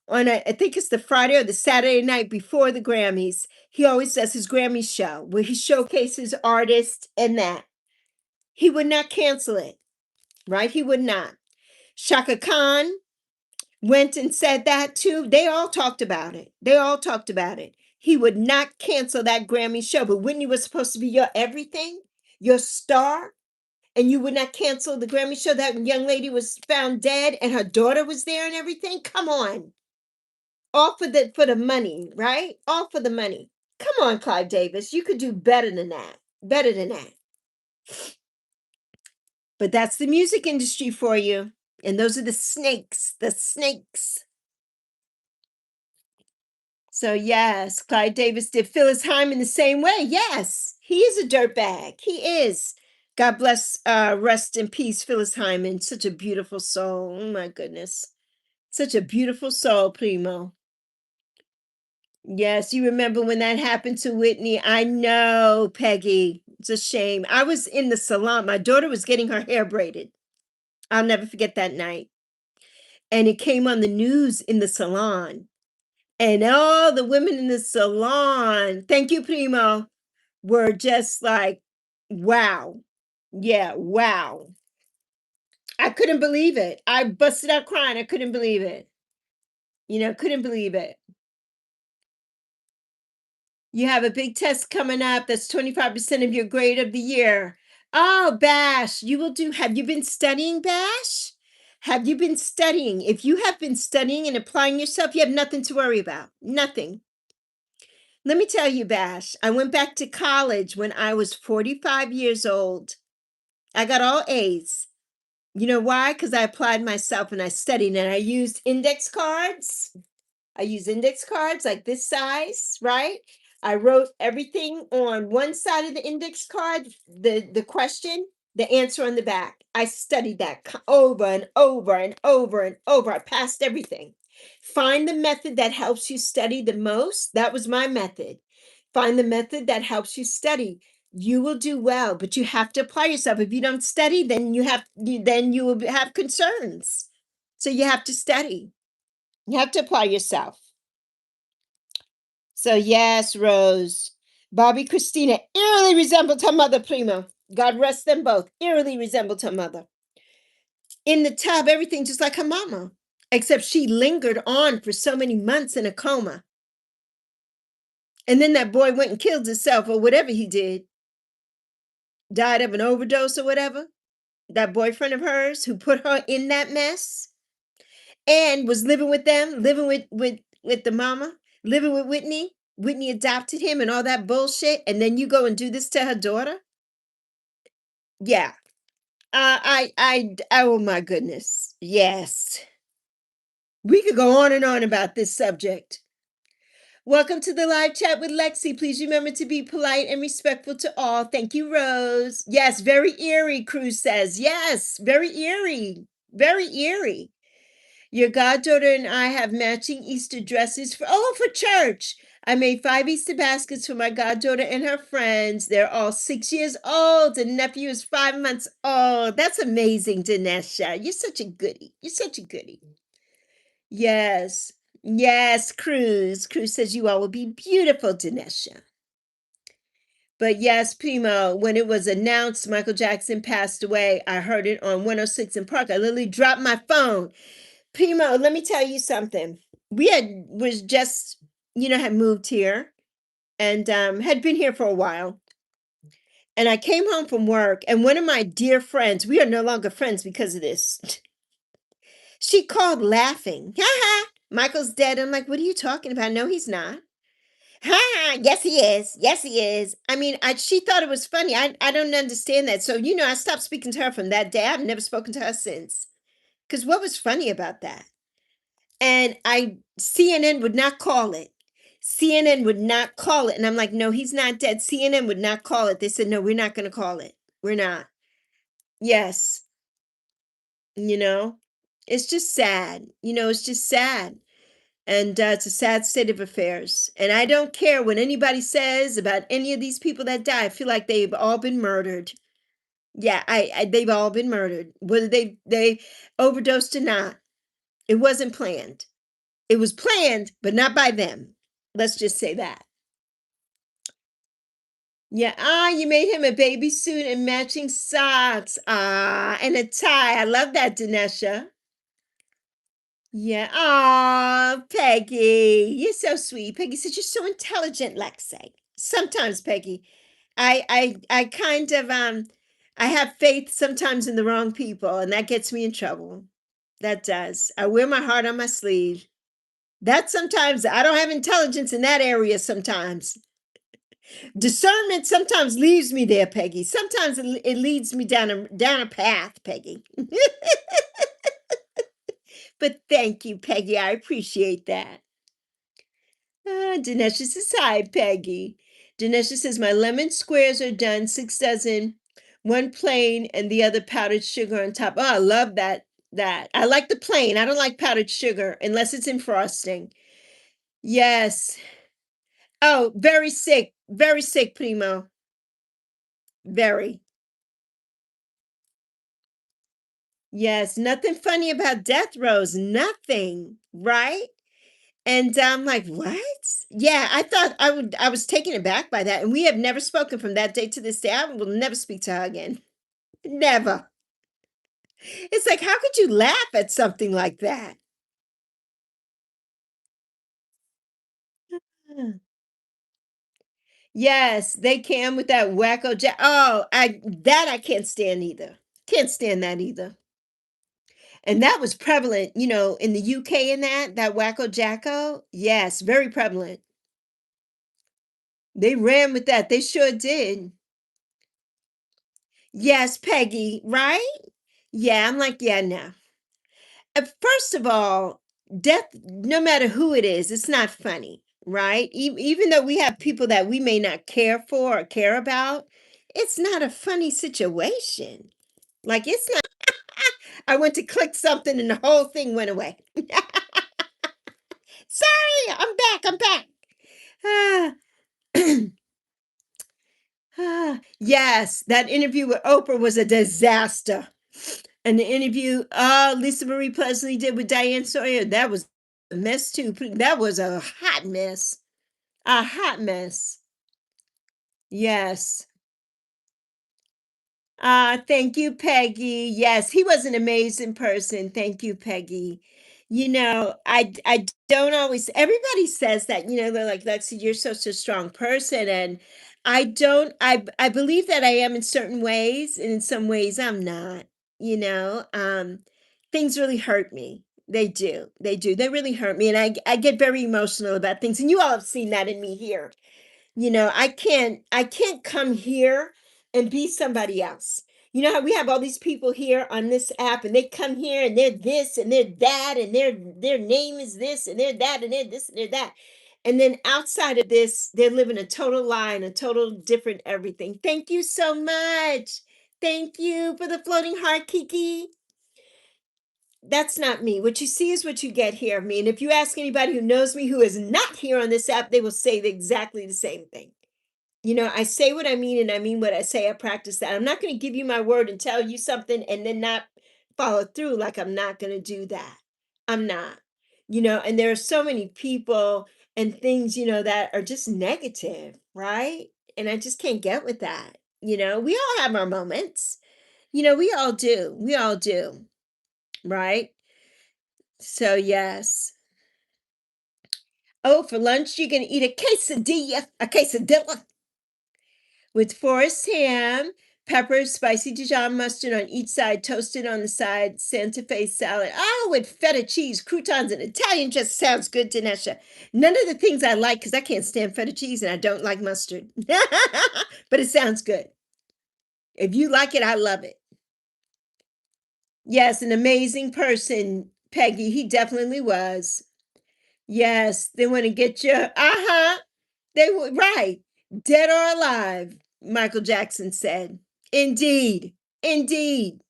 Speaker 1: I think it's the Friday or the Saturday night before the Grammys. He always does his Grammy show where he showcases artists and that. He would not cancel it, right? He would not. Shaka Khan went and said that too. They all talked about it. They all talked about it. He would not cancel that Grammy show, but Whitney was supposed to be your everything, your star, and you would not cancel the Grammy show. That young lady was found dead and her daughter was there and everything. Come on. All for the money, right? All for the money. Come on, Clive Davis. You could do better than that. Better than that. But that's the music industry for you. And those are the snakes, the snakes. So yes, Clyde Davis did Phyllis Hyman the same way. Yes, he is a dirtbag. He is. God bless, rest in peace, Phyllis Hyman. Such a beautiful soul. Oh my goodness. Such a beautiful soul, Primo. Yes, you remember when that happened to Whitney? I know, Peggy. It's a shame. I was in the salon. My daughter was getting her hair braided. I'll never forget that night. And it came on the news in the salon. And all the women in the salon, thank you, Primo, were just like, wow. Yeah, wow. I couldn't believe it. I busted out crying. I couldn't believe it. You know, couldn't believe it. You have a big test coming up that's 25% of your grade of the year. Oh, Bash, you will do. Have you been studying, Bash? Have you been studying? If you have been studying and applying yourself, you have nothing to worry about. Nothing. Let me tell you, Bash, I went back to college when I was 45 years old. I got all A's. You know why? Because I applied myself and I studied and I used index cards. I use index cards like this size, right? I wrote everything on one side of the index card, the question, the answer on the back. I studied that over and over and over and over. I passed everything. Find the method that helps you study the most. That was my method. Find the method that helps you study. You will do well, but you have to apply yourself. If you don't study, then then you will have concerns. So you have to study. You have to apply yourself. So yes, Rose. Bobby Christina eerily resembled her mother, Primo. God rest them both. Eerily resembled her mother. In the tub, everything just like her mama, except she lingered on for so many months in a coma. And then that boy went and killed himself or whatever he did, died of an overdose or whatever. That boyfriend of hers who put her in that mess and was living with them, living with the mama, living with Whitney. Whitney adopted him and all that bullshit. And then you go and do this to her daughter? Yeah. Oh my goodness. Yes. We could go on and on about this subject. Welcome to the live chat with Lexi. Please remember to be polite and respectful to all. Thank you, Rose. Yes, very eerie, Cruz says. Yes, very eerie. Very eerie. Your goddaughter and I have matching Easter dresses for church. I made 5 Easter baskets for my goddaughter and her friends. They're all 6 years old, and nephew is 5 months old. That's amazing, Dinesha. You're such a goodie. You're such a goodie. Yes. Yes, Cruz. Cruz says you all will be beautiful, Dinesha. But yes, Primo, when it was announced Michael Jackson passed away, I heard it on 106 in Park. I literally dropped my phone. Primo, let me tell you something. We was just, had moved here and had been here for a while. And I came home from work, and one of my dear friends, we are no longer friends because of this. She called laughing. Ha ha. Michael's dead. I'm like, what are you talking about? No, he's not. Ha! Yes, he is. Yes, he is. I mean, she thought it was funny. I don't understand that. So, I stopped speaking to her from that day. I've never spoken to her since. Because what was funny about that? And CNN would not call it. CNN would not call it. And I'm like, no, he's not dead. CNN would not call it. They said, no, we're not going to call it. We're not. Yes. It's just sad. It's just sad. And it's a sad state of affairs. And I don't care what anybody says about any of these people that die. I feel like they've all been murdered. Yeah, they've all been murdered. Whether they overdosed or not, it wasn't planned. It was planned, but not by them. Let's just say that. Yeah, you made him a baby suit and matching socks. And a tie. I love that, Dinesha. Yeah. Aw, Peggy. You're so sweet. Peggy says you're so intelligent, Lexi. Sometimes, Peggy. I kind of I have faith sometimes in the wrong people, and that gets me in trouble. That does. I wear my heart on my sleeve. That sometimes I don't have intelligence in that area sometimes. Discernment sometimes leaves me there, Peggy. Sometimes it leads me down a path, Peggy. But thank you, Peggy. I appreciate that. Dinesha says, hi, Peggy. Dinesha says, my lemon squares are done, 6 dozen, one plain and the other powdered sugar on top. Oh, I love that. I like the plain. I don't like powdered sugar unless it's in frosting. Yes. Oh, very sick, Primo. Very. Yes, nothing funny about death rows, nothing, right? And I'm like, what? Yeah, I thought I was taken aback by that. And we have never spoken from that day to this day. I will never speak to her again. Never. It's like, how could you laugh at something like that? Yes, they can with that wacko jack. Oh, I can't stand either. Can't stand that either. And that was prevalent, in the UK and that wacko jacko. Yes, very prevalent. They ran with that. They sure did. Yes, Peggy, right? Yeah, I'm like, yeah, no. First of all, death, no matter who it is, it's not funny, right? Even though we have people that we may not care for or care about, it's not a funny situation. Like, it's not. I went to click something and the whole thing went away. Sorry, I'm back. I'm back. Ah, yes, that interview with Oprah was a disaster. And the interview Lisa Marie Presley did with Diane Sawyer, that was a mess too. That was a hot mess. A hot mess. Yes. Thank you, Peggy. Yes, he was an amazing person. Thank you, Peggy. I don't always, everybody says that, they're like, Lexi, you're such a strong person. And I don't, I believe that I am in certain ways, and in some ways I'm not, you know. Things really hurt me. They do. They do. They really hurt me. And I get very emotional about things. And you all have seen that in me here. I can't come here and be somebody else. You know how we have all these people here on this app, and they come here and they're this and they're that, and their name is this and they're that and they're this and they're that. And then outside of this, they're living a total lie and a total different everything. Thank you so much. Thank you for the floating heart, Kiki. That's not me. What you see is what you get here of me. And if you ask anybody who knows me who is not here on this app, they will say exactly the same thing. I say what I mean and I mean what I say. I practice that. I'm not going to give you my word and tell you something and then not follow through. Like, I'm not going to do that. I'm not. And there are so many people and things, that are just negative, right? And I just can't get with that. We all have our moments. We all do. We all do, right? So, yes. Oh, for lunch, you're going to eat a quesadilla with forest ham, peppers, spicy Dijon mustard on each side, toasted on the side, Santa Fe salad. Oh, with feta cheese, croutons, and Italian just sounds good, Dinesha. None of the things I like, because I can't stand feta cheese and I don't like mustard. But it sounds good. If you like it, I love it. Yes, an amazing person, Peggy. He definitely was. Yes, they want to get you. Uh-huh. They were right. Dead or alive, Michael Jackson said. Indeed. Indeed.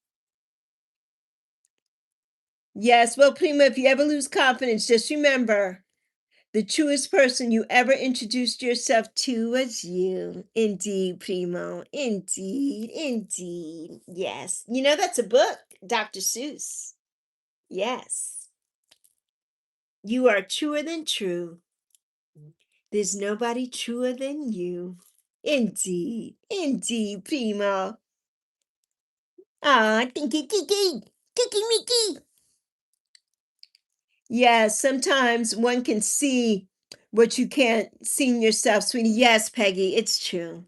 Speaker 1: Yes. Well, Prima, if you ever lose confidence, just remember the truest person you ever introduced yourself to was you. Indeed, Primo. Indeed. Indeed. Yes. That's a book, Dr. Seuss. Yes. You are truer than true. There's nobody truer than you. Indeed. Indeed, Primo. Ah, Tinky Kiki. Kiki Miki. Yes, sometimes one can see what you can't see in yourself, sweetie. Yes, Peggy, it's true.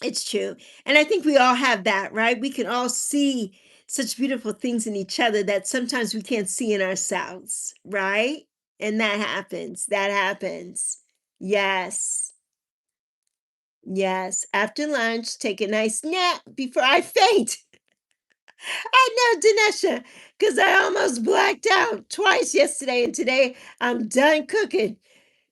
Speaker 1: It's true. And I think we all have that, right? We can all see such beautiful things in each other that sometimes we can't see in ourselves, right? And that happens. That happens. Yes. Yes. After lunch, take a nice nap before I faint. I know, Dinesha, because I almost blacked out twice yesterday, and today I'm done cooking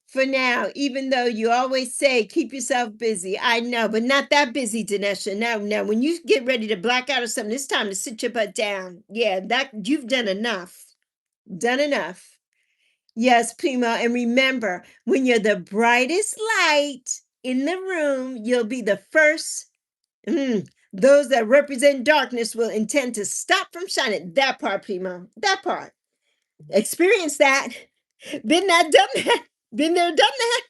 Speaker 1: for now, even though you always say keep yourself busy. I know, but not that busy, Dinesha. Now, when you get ready to black out or something, it's time to sit your butt down. Yeah, that you've done enough. Done enough. Yes, Primo. And remember, when you're the brightest light in the room, you'll be the first. Those that represent darkness will intend to stop from shining. That part, Primo. That part. Experience that. Been that, done that. Been there, done that.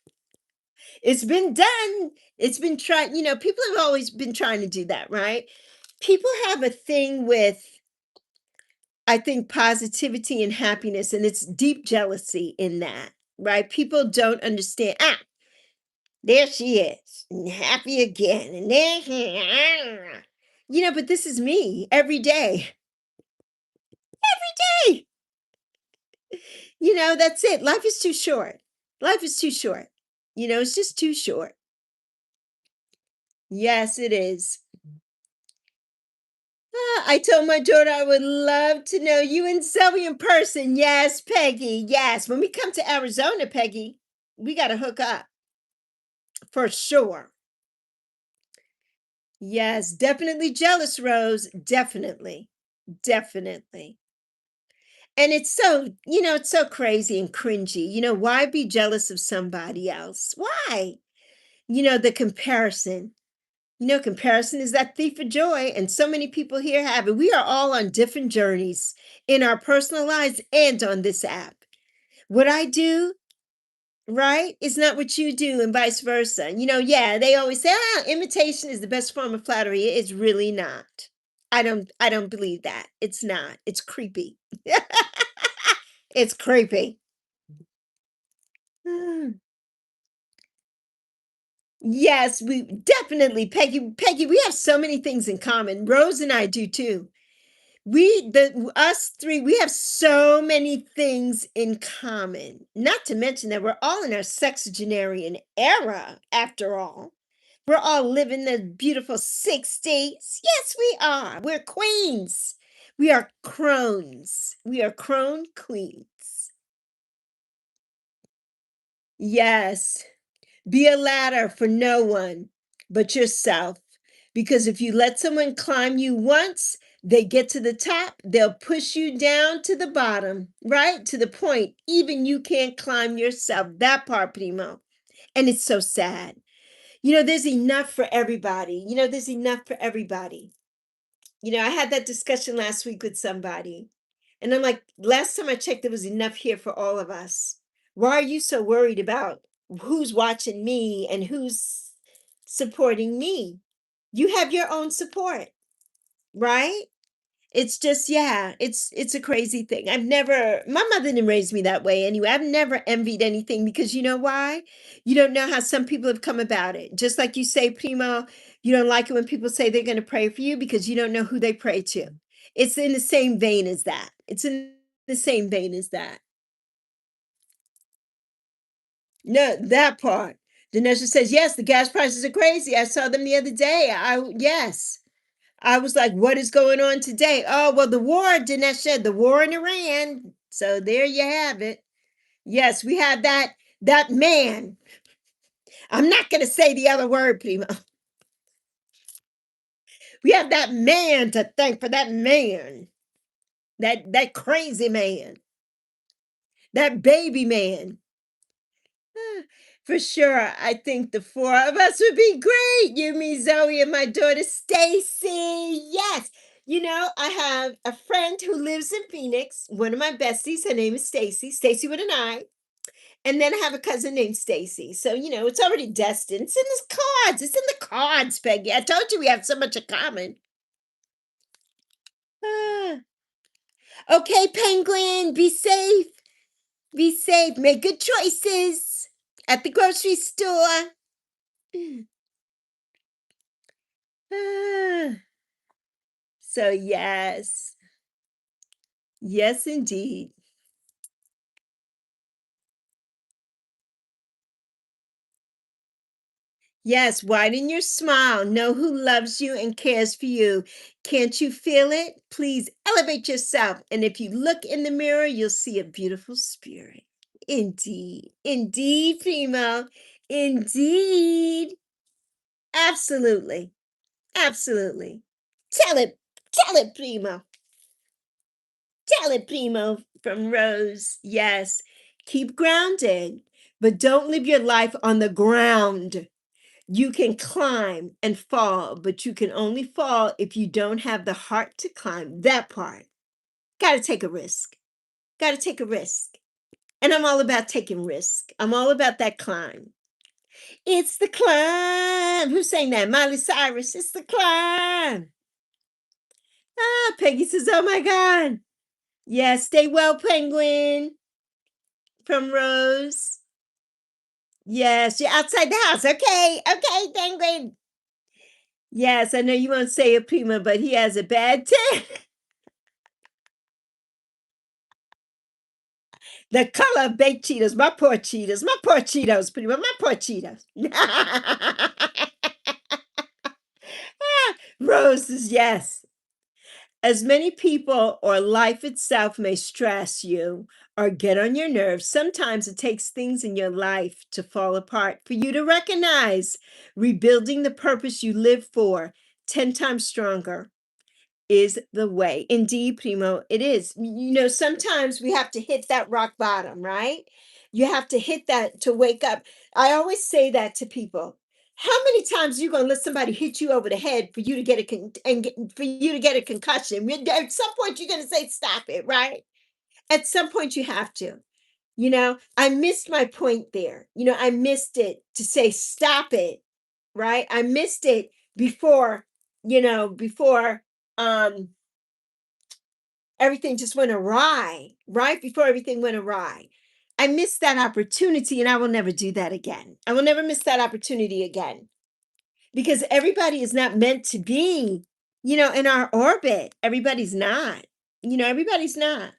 Speaker 1: It's been done. It's been tried. People have always been trying to do that, right? People have a thing with, I think, positivity and happiness, and it's deep jealousy in that, right? People don't understand. There she is, happy again. And there but this is me every day. Every day. That's it. Life is too short. Life is too short. It's just too short. Yes, it is. I told my daughter I would love to know you and Zoe in person. Yes, Peggy. Yes. When we come to Arizona, Peggy, we got to hook up for sure. Yes, definitely jealous, Rose. Definitely. Definitely. And it's so, it's so crazy and cringy. Why be jealous of somebody else? Why? The comparison. Comparison is that thief of joy, and so many people here have it. We are all on different journeys in our personal lives and on this app. What I do, right, is not what you do, and vice versa. Yeah, they always say, imitation is the best form of flattery. It's really not. I don't believe that. It's not. It's creepy. It's creepy. Mm. Yes, we definitely, Peggy, we have so many things in common. Rose and I do too. Us three, we have so many things in common. Not to mention that we're all in our sexagenarian era, after all. We're all living the beautiful 60s. Yes, we are. We're queens. We are crones. We are crone queens. Yes. Be a ladder for no one but yourself. Because if you let someone climb you once, they get to the top, they'll push you down to the bottom, right? To the point, even you can't climb yourself. That part, primo. And it's so sad. There's enough for everybody. There's enough for everybody. I had that discussion last week with somebody. And I'm like, last time I checked, there was enough here for all of us. Why are you so worried about who's watching me and who's supporting me? You have your own support, right? It's just, yeah, it's a crazy thing. My mother didn't raise me that way anyway. I've never envied anything because you know why? You don't know how some people have come about it. Just like you say, Primo, you don't like it when people say they're going to pray for you because you don't know who they pray to. It's in the same vein as that. It's in the same vein as that. No, that part. The nurse says, yes, the gas prices are crazy. I saw them the other day. Yes. I was like, what is going on today? Oh, well, the war, Dinesha, the war in Iran. So there you have it. Yes, we have that man. I'm not gonna say the other word, Primo. We have that man to thank for that man. That crazy man. That baby man. For sure, I think the four of us would be great. You, me, Zoe, and my daughter Stacy. Yes. I have a friend who lives in Phoenix, one of my besties. Her name is Stacy, Stacy with an I. And then I have a cousin named Stacy. So, it's already destined. It's in the cards. It's in the cards, Peggy. I told you we have so much in common. Ah. Okay, Penguin, be safe. Be safe. Make good choices at the grocery store. Ah. So, yes. Yes, indeed. Yes, widen your smile. Know who loves you and cares for you. Can't you feel it? Please elevate yourself. And if you look in the mirror, you'll see a beautiful spirit. Indeed. Indeed, Primo. Indeed. Absolutely. Absolutely. Tell it. Tell it, Primo. Tell it, Primo, from Rose. Yes. Keep grounded, but don't live your life on the ground. You can climb and fall, but you can only fall if you don't have the heart to climb. That part. Got to take a risk. Got to take a risk. And I'm all about taking risk. I'm all about that climb. It's the climb. Who's saying that? Miley Cyrus. It's the climb. Ah, Peggy says, oh my God. Yeah, stay well, Penguin. From Rose. Yes, you're outside the house. Okay. Okay, Penguin. Yes, I know you won't say it, Prima, but he has a bad tip. The color of baked Cheetos. My poor Cheetos. My poor Cheetos, Prima. My poor Cheetos. Roses, yes. As many people or life itself may stress you or get on your nerves, sometimes it takes things in your life to fall apart for you to recognize rebuilding the purpose you live for 10 times stronger. is the way. Indeed, Primo, it is. You know, sometimes we have to hit that rock bottom, right? You have to hit that to wake up. I always say that to people. How many times are you going to let somebody hit you over the head for you to get for you to get a concussion? At some point, you're going to say, "Stop it!" Right? At some point, you have to. You know, I missed my point there. You know, I missed it to say, "Stop it!" Right? I missed it before. Before um everything just went awry, right before everything went awry. I missed that opportunity and I will never do that again. I will never miss that opportunity again because everybody is not meant to be, in our orbit. Everybody's not. Everybody's not.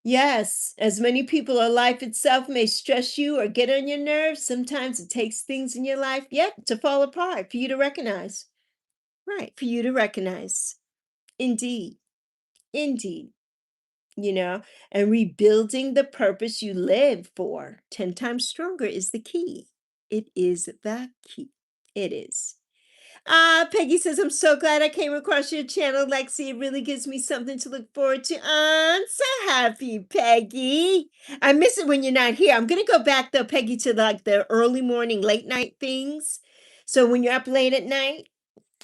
Speaker 1: Yes, as many people or life itself may stress you or get on your nerves, sometimes it takes things in your life, yep, to fall apart for you to recognize. Right, for you to recognize. Indeed. Indeed. And rebuilding the purpose you live for 10 times stronger is the key. It is the key. It is. Peggy says, I'm so glad I came across your channel, Lexi. It really gives me something to look forward to. I'm so happy, Peggy. I miss it when you're not here. I'm going to go back, though, Peggy, to like the early morning, late night things. So when you're up late at night,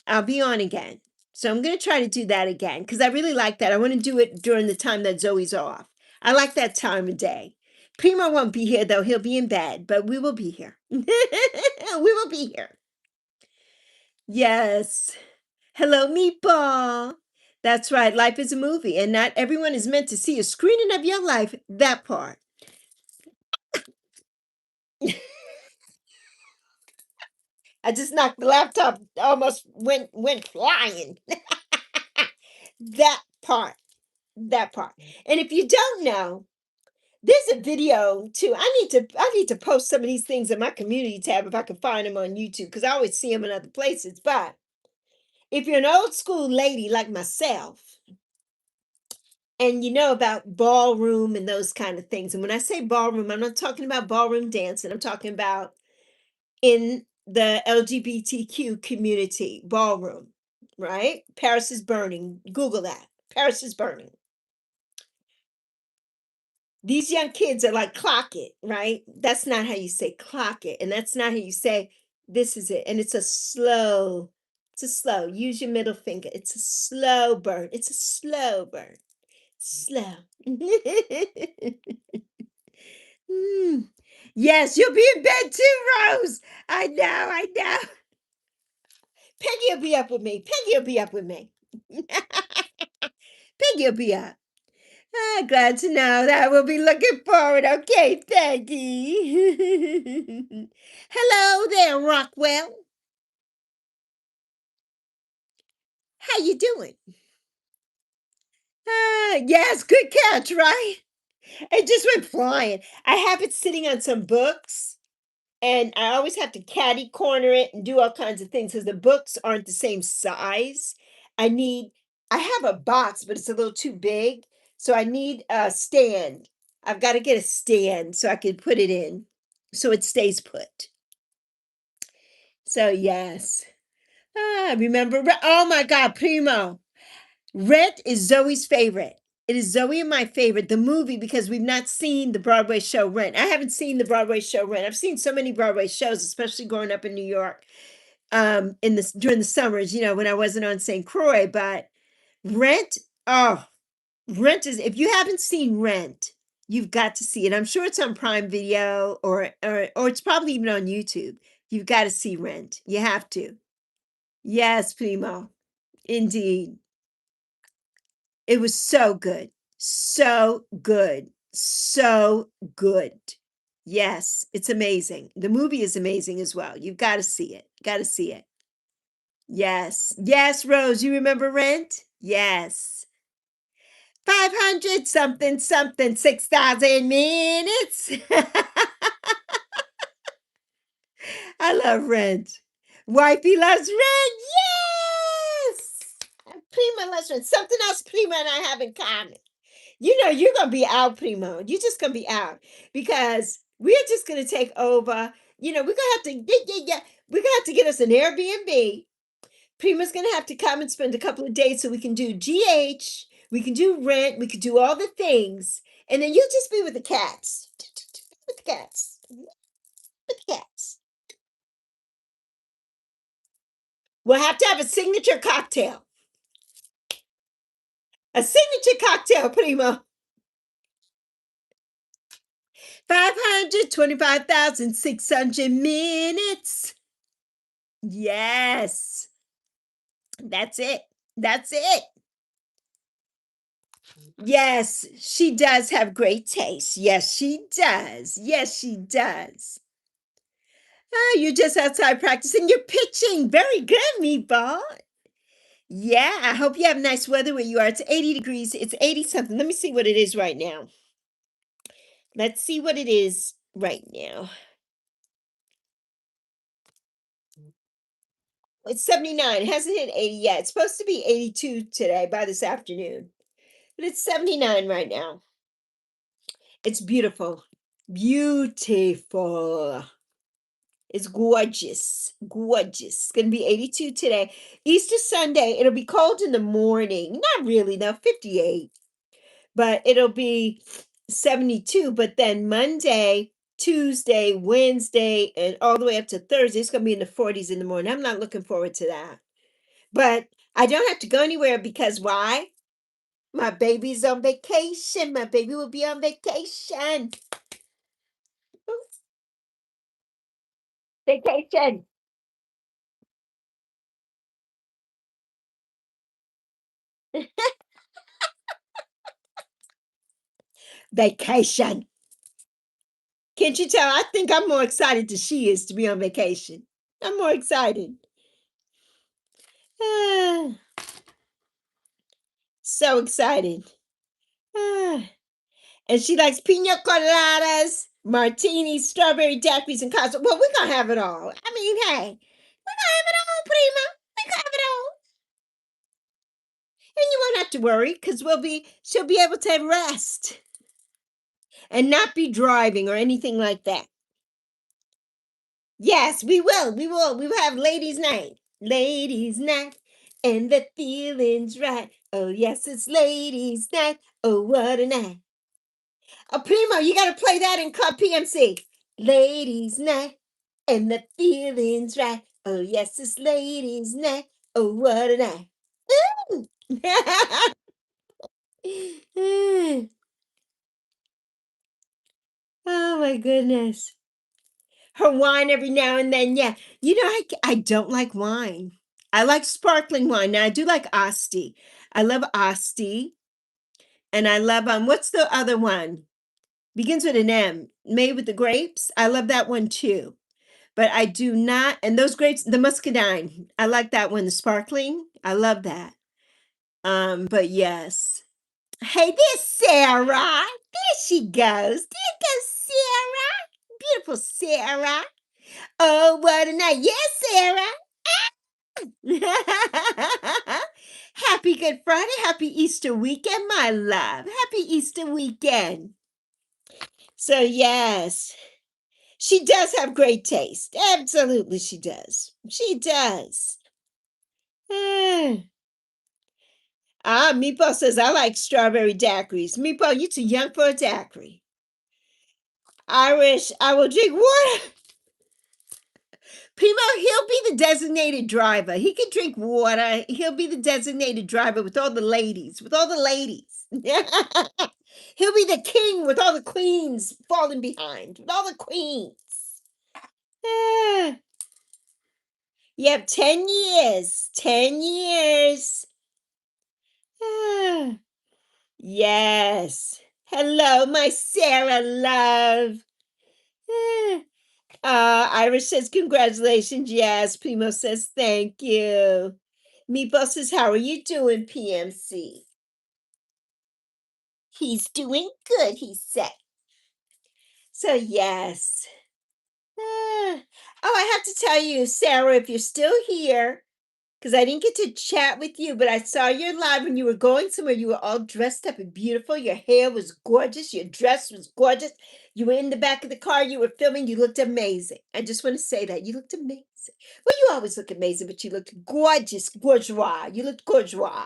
Speaker 1: I'll be on again. So I'm going to try to do that again because I really like that. I want to do it during the time that Zoe's off. I like that time of day. Primo won't be here, though. He'll be in bed, but we will be here. We will be here. Yes. Hello, Meatball. That's right. Life is a movie, and not everyone is meant to see a screening of your life. That part. I just knocked the laptop, almost went flying. That part. That part. And if you don't know, there's a video too. I need to post some of these things in my community tab if I can find them on YouTube because I always see them in other places. But if you're an old school lady like myself and you know about ballroom and those kind of things, and when I say ballroom, I'm not talking about ballroom dancing. I'm talking about in the LGBTQ community, ballroom, right? Paris is burning. Google that. Paris is burning. These young kids are like, clock it, right? That's not how you say clock it. And that's not how you say, this is it. And it's a slow, use your middle finger. It's a slow burn. It's a slow burn. Slow. Mm. Yes, you'll be in bed too, Rose. I know, I know. Peggy will be up with me. Peggy will be up with me. Peggy will be up. Glad to know that. We'll be looking forward. Okay, Peggy. Hello there, Rockwell. How you doing? Yes, good catch, right? It just went flying. I have it sitting on some books, and I always have to catty corner it and do all kinds of things because the books aren't the same size. I need, I have a box, but it's a little too big. So I need a stand. I've got to get a stand so I can put it in so it stays put. So, yes. Remember, oh my God, Primo. Rent is Zoe's favorite. It is Zoe and my favorite, the movie, because we've not seen the Broadway show Rent. I haven't seen the Broadway show Rent. I've seen so many Broadway shows, especially growing up in New York, in this during the summers, when I wasn't on St. Croix. But Rent, oh, Rent is, if you haven't seen Rent, you've got to see it. I'm sure it's on Prime Video or it's probably even on YouTube. You've got to see Rent. You have to. Yes, Primo. Indeed. It was so good. So good. So good. Yes, it's amazing. The movie is amazing as well. You've got to see it. Got to see it. Yes. Yes, Rose, you remember Rent? Yes. 500 something something 6,000 minutes. I love Rent. Wifey loves Rent. Yes. Prima loves Rent. Something else Prima and I have in common. You're gonna be out, Primo. You're just gonna be out because we're just gonna take over. We're gonna have to we're gonna have to get us an Airbnb, Prima's gonna have to come and spend a couple of days so we can do GH, we can do rent, we could do all the things, and then you'll just be with the cats. With the cats. With the cats. We'll have to have a signature cocktail. A signature cocktail, Prima. 525,600 minutes. Yes. That's it. That's it. Yes, she does have great taste. Yes, she does. Yes, she does. Ah, you're just outside practicing your pitching. Very good, Meatball. Yeah, I hope you have nice weather where you are. It's 80 degrees. It's 80 something. Let me see what it is right now. Let's see what it is right now. It's 79. It hasn't hit 80 yet. It's supposed to be 82 today by this afternoon. But it's 79 right now. It's beautiful. Beautiful. It's gorgeous. Gorgeous. It's going to be 82 today. Easter Sunday, it'll be cold in the morning. Not really, now 58. But it'll be 72. But then Monday, Tuesday, Wednesday, and all the way up to Thursday, it's going to be in the 40s in the morning. I'm not looking forward to that. But I don't have to go anywhere because why? My baby's on vacation. My baby will be on vacation. Vacation. Vacation. Can't you tell? I think I'm more excited than she is to be on vacation. I'm more excited. Ah, so excited. Ah. And she likes pina coladas, martinis, strawberry daiquiris, and cosmo. Well, we're gonna have it all. I mean, hey, we're gonna have it all, Prima. We're gonna have it all. And you won't have to worry because she'll be able to rest and not be driving or anything like that. Yes, we will. We will. We will have ladies' night. Ladies' night. And the feeling's right. Oh, yes, it's ladies' night. Oh, what a night. Oh, Primo, you got to play that in Club PMC. Ladies' night. And the feeling's right. Oh, yes, it's ladies' night. Oh, what a night. Ooh. Oh, my goodness. Her wine every now and then. Yeah. You know, I don't like wine. I like sparkling wine. Now I do like Asti. I love Asti. And I love what's the other one? Begins with an M. Made with the grapes. I love that one too. But I do not, and those grapes, the muscadine. I like that one, the sparkling. I love that. But yes. Hey, there's Sarah. There she goes. There goes Sarah. Beautiful Sarah. Oh, what a night. Yes, Sarah. Happy Good Friday. Happy Easter weekend, my love. Happy Easter weekend. So, yes, she does have great taste. Absolutely, she does. She does. Meatball says, I like strawberry daiquiris. Meatball, you're too young for a daiquiri. Irish, I will drink water. Primo, he'll be the designated driver. He can drink water. He'll be the designated driver with all the ladies, with all the ladies. He'll be the king with all the queens falling behind, with all the queens. Ah. Yep, 10 years. 10 years. Ah. Yes. Hello, my Sarah love. Ah. Irish says, congratulations. Yes. Primo says, thank you. Meatball says, how are you doing, PMC? He's doing good, he said. So, yes. Oh, I have to tell you, Sarah, if you're still here, because I didn't get to chat with you, but I saw your live when you were going somewhere. You were all dressed up and beautiful. Your hair was gorgeous. Your dress was gorgeous. You were in the back of the car. You were filming. You looked amazing. I just want to say that. You looked amazing. Well, you always look amazing, but you looked gorgeous, bourgeois. You looked bourgeois.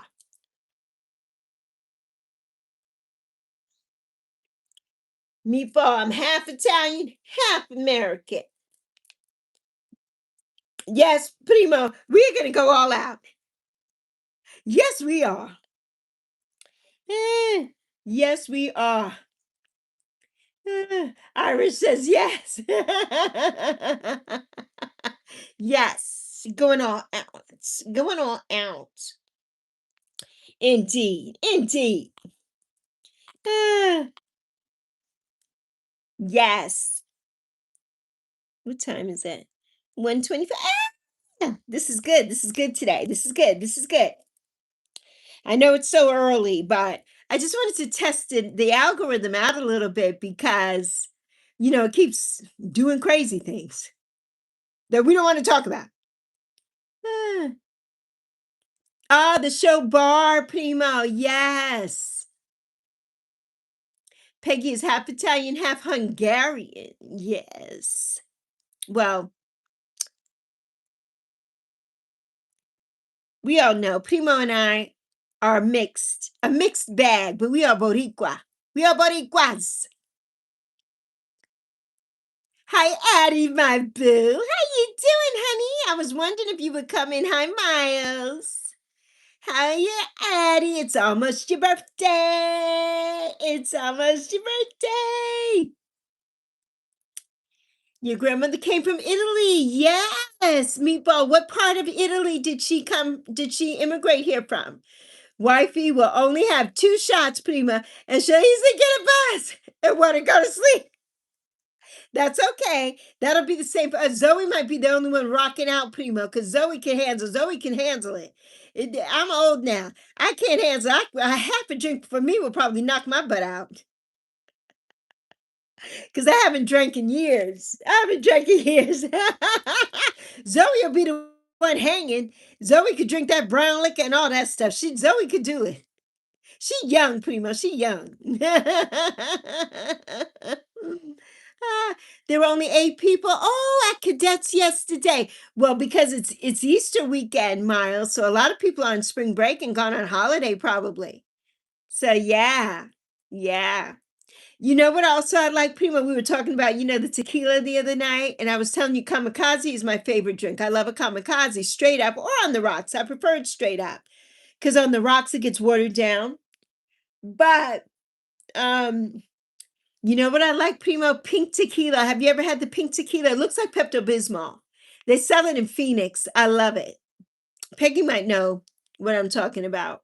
Speaker 1: Meatball, I'm half Italian, half American. Yes, Primo, we're going to go all out. Yes, we are. Yes, we are. Irish says yes. Yes, going all out. Going all out. Indeed, indeed. Ah, yes. What time is it? 1:25. This is good. This is good today. This is good. This is good. I know it's so early, but I just wanted to test the algorithm out a little bit because, it keeps doing crazy things that we don't want to talk about. Ah, the show Bar Primo. Yes. Peggy is half Italian, half Hungarian. Yes. Well, we all know Primo and I are mixed, a mixed bag, but we are Boricua. We are Boricuas. Hi, Addie, my boo. How you doing, honey? I was wondering if you would come in. Hi, Miles. How you, Addie? It's almost your birthday. It's almost your birthday. Your grandmother came from Italy. Yes, Meatball. What part of Italy did she come? Did she immigrate here from? Wifey will only have 2 shots, Prima, and she'll easily get a bus and want to go to sleep. That's okay. That'll be the same for us. Zoe might be the only one rocking out Primo because Zoe can handle it. I'm old now. I can't handle it. A half a drink for me will probably knock my butt out because I haven't drank in years. I haven't drank in years. Zoe will be the one hanging. Zoe could drink that brown liquor and all that stuff. Zoe could do it. She young, Primo. She young. Ah, there were only 8 people. Oh, at cadets yesterday. Well, because it's Easter weekend, Miles. So a lot of people are on spring break and gone on holiday, probably. So yeah, yeah. You know what also I like, Primo? We were talking about, the tequila the other night, and I was telling you kamikaze is my favorite drink. I love a kamikaze straight up or on the rocks. I prefer it straight up because on the rocks it gets watered down. But you know what I like, Primo? Pink tequila. Have you ever had the pink tequila? It looks like Pepto-Bismol. They sell it in Phoenix. I love it. Peggy might know what I'm talking about.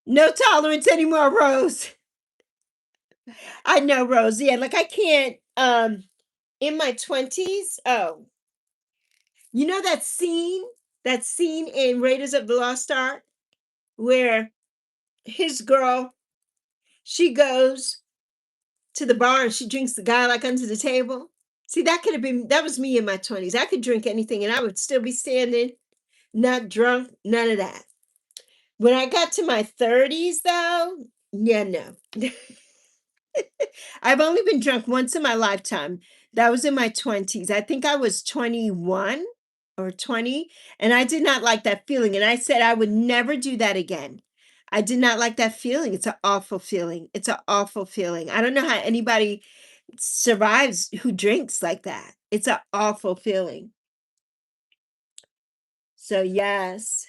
Speaker 1: No tolerance anymore, Rose. I know, Rose. Yeah, like I can't in my 20s. Oh, you know that scene in Raiders of the Lost Ark where his girl, she goes to the bar and she drinks the guy like under the table. See, that was me in my 20s. I could drink anything and I would still be standing, not drunk, none of that. When I got to my 30s, though, yeah, no. I've only been drunk once in my lifetime. That was in my 20s. I think I was 21 or 20, and I did not like that feeling. And I said I would never do that again. I did not like that feeling. It's an awful feeling. It's an awful feeling. I don't know how anybody survives who drinks like that. It's an awful feeling. So, yes,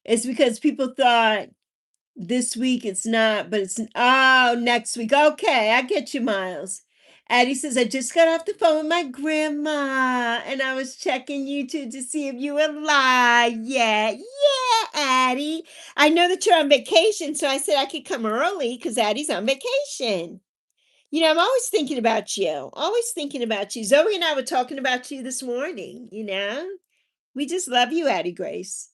Speaker 1: it's because people thought this week it's not, but next week. Okay, I get you, Miles. Addie says, I just got off the phone with my grandma and I was checking YouTube to see if you were live. Yeah, yeah, Addie. I know that you're on vacation, so I said I could come early because Addie's on vacation. I'm always thinking about you. Always thinking about you. Zoe and I were talking about you this morning. We just love you, Addie Grace.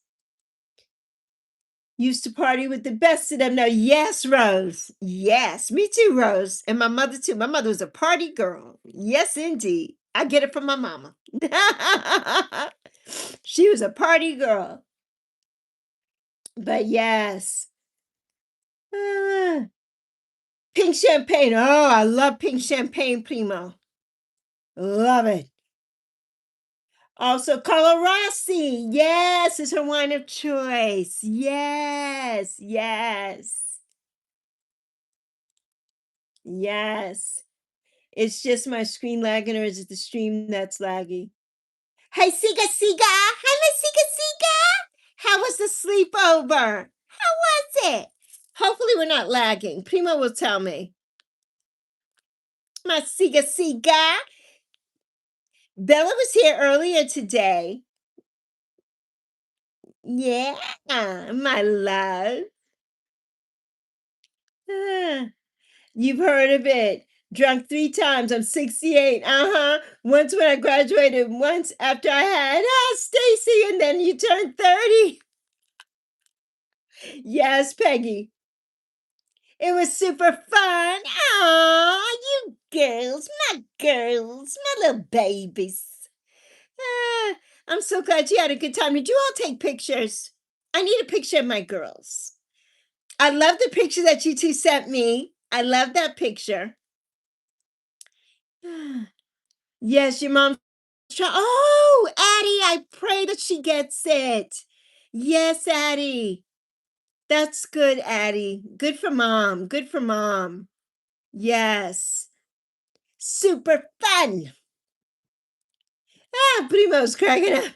Speaker 1: Used to party with the best of them. No, yes, Rose. Yes, me too, Rose. And my mother too. My mother was a party girl. Yes, indeed. I get it from my mama. She was a party girl. But yes. Ah, pink champagne. Oh, I love pink champagne, Primo. Love it. Also, Colorasi. Yes, is her wine of choice. Yes, yes, yes. It's just my screen lagging, or is it the stream that's laggy? Hey, Siga Siga. Hi, Siga Siga. How was the sleepover? How was it? Hopefully, we're not lagging. Primo will tell me. My Siga Siga. Bella was here earlier today. Yeah, my love. Ah, you've heard of it. Drunk 3 times. I'm 68. Uh-huh. Once when I graduated, once after I had Stacy, and then you turned 30. Yes, Peggy. It was super fun. Aw, you girls, my little babies. Ah, I'm so glad you had a good time. Did you all take pictures? I need a picture of my girls. I love the picture that you two sent me. I love that picture. Yes, your mom. Oh, Addie, I pray that she gets it. Yes, Addie. That's good, Addie. Good for mom. Good for mom. Yes. Super fun. Ah, Primo's cracking up.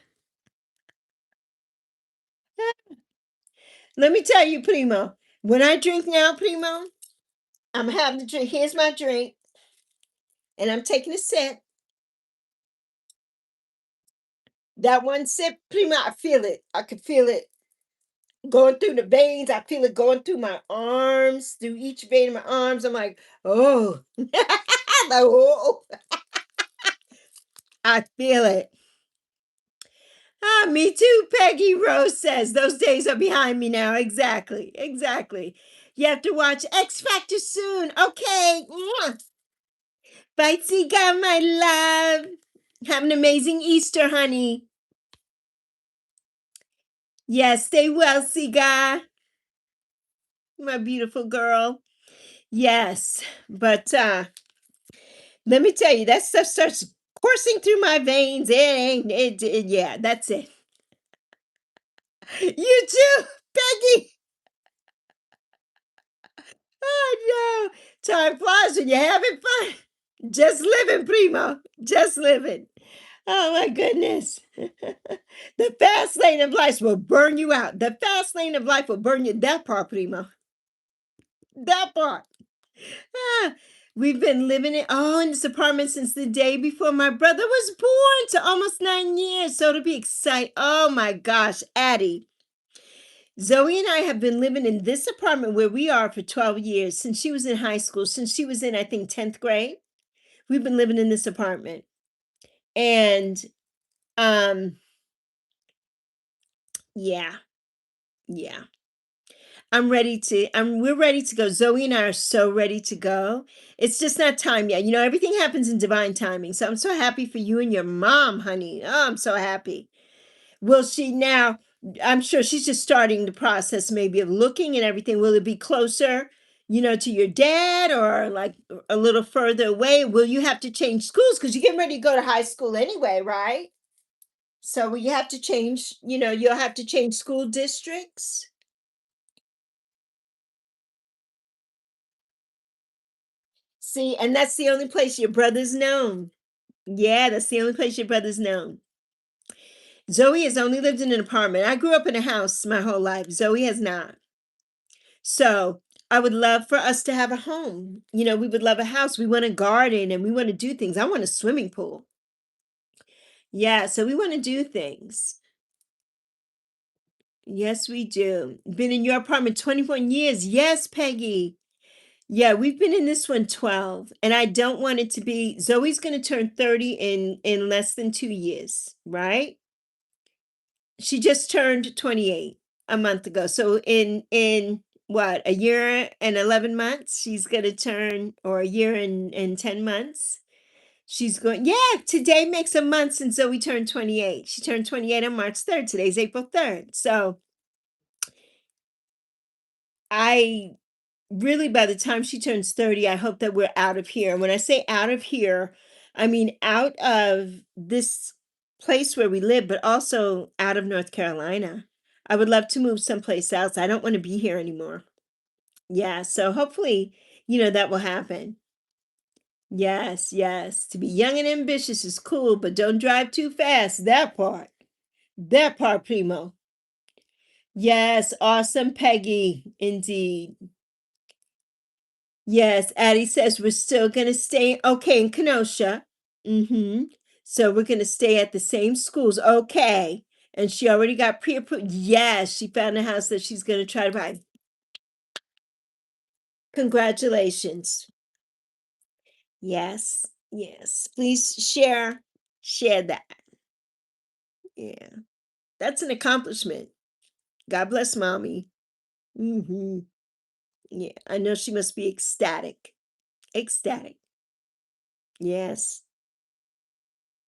Speaker 1: Let me tell you, Primo. When I drink now, Primo, I'm having the drink. Here's my drink. And I'm taking a sip. That one sip, Primo, I feel it. I could feel it going through the veins. I feel it going through my arms, through each vein of my arms. I'm like, oh, oh, I feel it. Ah, me too, Peggy Rose says. Those days are behind me now. Exactly. Exactly. You have to watch X Factor soon. Okay. Mwah. Bye, Sika, my love. Have an amazing Easter, honey. Yes, stay well, Sika. My beautiful girl. Yes. But let me tell you, that stuff starts coursing through my veins. It ain't yeah, that's it. You too, Peggy. Oh no. Time flies when you're having fun. Just living, Primo. Just living. Oh my goodness. The fast lane of life will burn you out. The fast lane of life will burn you. That part, Primo. That part. Ah, we've been living in this apartment since the day before my brother was born, to almost 9 years. So to be excited. Oh my gosh, Addie. Zoe and I have been living in this apartment where we are for 12 years, since she was in high school, since she was in, I think, 10th grade. We've been living in this apartment. And yeah, yeah. We're ready to go. Zoe and I are so ready to go. It's just not time yet. Everything happens in divine timing. So I'm so happy for you and your mom, honey. Oh, I'm so happy. Will she now? I'm sure she's just starting the process maybe of looking and everything. Will it be closer, to your dad, or like a little further away? Will you have to change schools? Because you're getting ready to go to high school anyway, right? So will you have to change, you'll have to change school districts? See, and that's the only place your brother's known. Yeah, that's the only place your brother's known. Zoe has only lived in an apartment. I grew up in a house my whole life. Zoe has not. So I would love for us to have a home. We would love a house. We want a garden and we want to do things. I want a swimming pool. Yeah, so we want to do things. Yes, we do. Been in your apartment 21 years. Yes, Peggy. Yeah, we've been in this one 12, and I don't want it to be. Zoe's going to turn 30 in less than 2 years, right? She just turned 28. a month ago. So in what, a year and 11 months, she's gonna turn, or a year and 10 months. She's going, yeah, today makes a month since Zoe turned 28. She turned 28 on March 3rd. Today's April 3rd. So I really, by the time she turns 30, I hope that we're out of here. And when I say out of here, I mean out of this place where we live, but also out of North Carolina. I would love to move someplace else. I don't want to be here anymore. Yeah, so hopefully, that will happen. Yes, yes. To be young and ambitious is cool, but don't drive too fast. That part. That part, primo. Yes, awesome, Peggy. Indeed. Yes, Addie says we're still gonna stay okay in Kenosha. Mm-hmm. So we're gonna stay at the same schools. Okay. And she already got pre-approved. Yes, she found a house that she's gonna try to buy. Congratulations. Yes, yes. Please share that. Yeah. That's an accomplishment. God bless mommy. Mm-hmm. Yeah. I know she must be ecstatic. Ecstatic. Yes.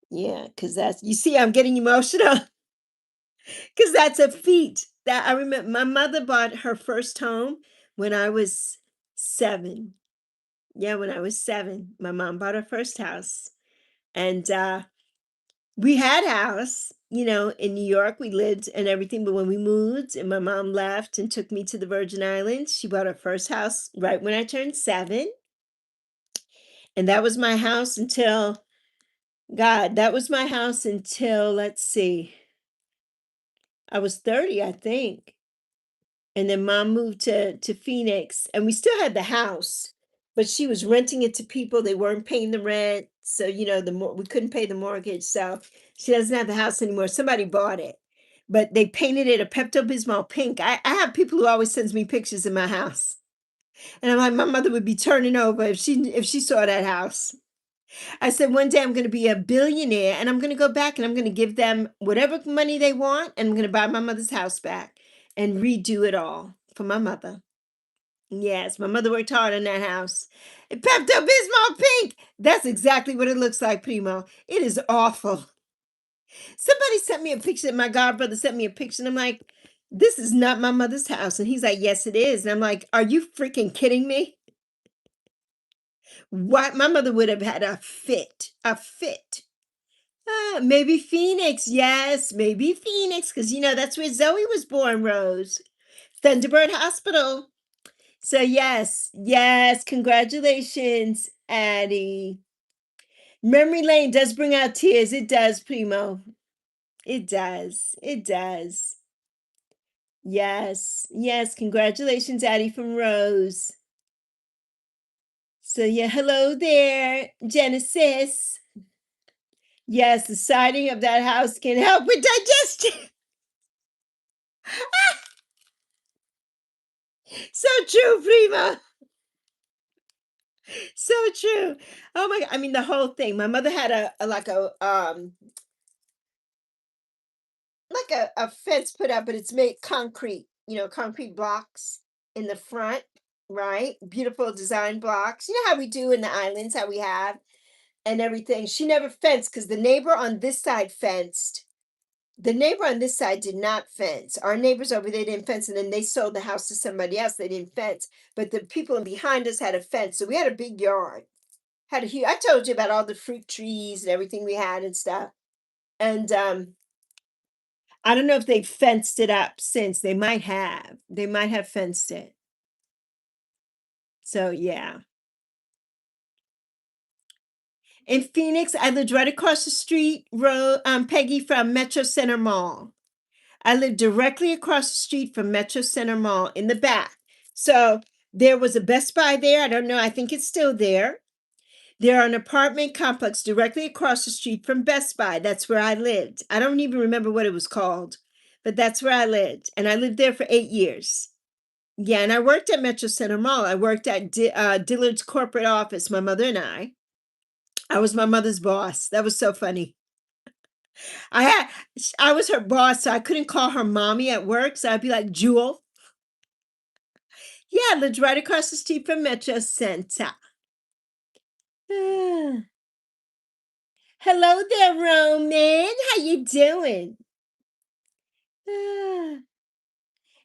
Speaker 1: Yeah, because that's, you see, I'm getting emotional. Because that's a feat. That I remember my mother bought her first home when I was 7. Yeah, when I was 7, my mom bought her first house. And we had a house, in New York. We lived and everything, but when we moved and my mom left and took me to the Virgin Islands, she bought her first house right when I turned 7. And that was my house until, God, that was my house until, let's see, I was 30, I think. And then mom moved to Phoenix, and we still had the house, but she was renting it to people. They weren't paying the rent. So, we couldn't pay the mortgage. So she doesn't have the house anymore. Somebody bought it, but they painted it a Pepto-Bismol pink. I have people who always sends me pictures of my house. And I'm like, my mother would be turning over if she saw that house. I said, one day I'm going to be a billionaire and I'm going to go back and I'm going to give them whatever money they want. And I'm going to buy my mother's house back and redo it all for my mother. Yes, my mother worked hard on that house. Pepto-Bismol pink. That's exactly what it looks like, Primo. It is awful. Somebody sent me a picture. My godbrother sent me a picture. And I'm like, this is not my mother's house. And he's like, yes, it is. And I'm like, are you freaking kidding me? What? My mother would have had a fit. A fit. Maybe Phoenix. Yes, maybe Phoenix. Because, that's where Zoe was born, Rose. Thunderbird Hospital. So, yes, yes. Congratulations, Addie. Memory lane does bring out tears. It does, Primo. It does. It does. Yes, yes. Congratulations, Addie from Rose. So, yeah, hello there, Genesis. Yes, the siding of that house can help with digestion. So true, Prima. So true. Oh my God. I mean, the whole thing. My mother had a fence put up, but it's made concrete, concrete blocks in the front, right? Beautiful design blocks. You know how we do in the islands, how we have and everything. She never fenced because the neighbor on this side fenced. The neighbor on this side did not fence. Our neighbors over there didn't fence, and then they sold the house to somebody else. They didn't fence, but the people behind us had a fence, so we had a big yard. Had a huge. I told you about all the fruit trees and everything we had and stuff. And I don't know if they've fenced it up since. They might have. They might have fenced it. So yeah. In Phoenix, I lived right across the street, Peggy, from Metro Center Mall. I lived directly across the street from Metro Center Mall in the back. So there was a Best Buy there. I don't know. I think it's still there. There are an apartment complex directly across the street from Best Buy. That's where I lived. I don't even remember what it was called, but that's where I lived. And I lived there for 8 years. Yeah, and I worked at Metro Center Mall. I worked at Dillard's corporate office, my mother and I. I was my mother's boss. That was so funny. I was her boss, so I couldn't call her mommy at work, so I'd be like, Jewel. Yeah, lives right across the street from Metro Center. Ah. Hello there, Roman. How you doing? Ah.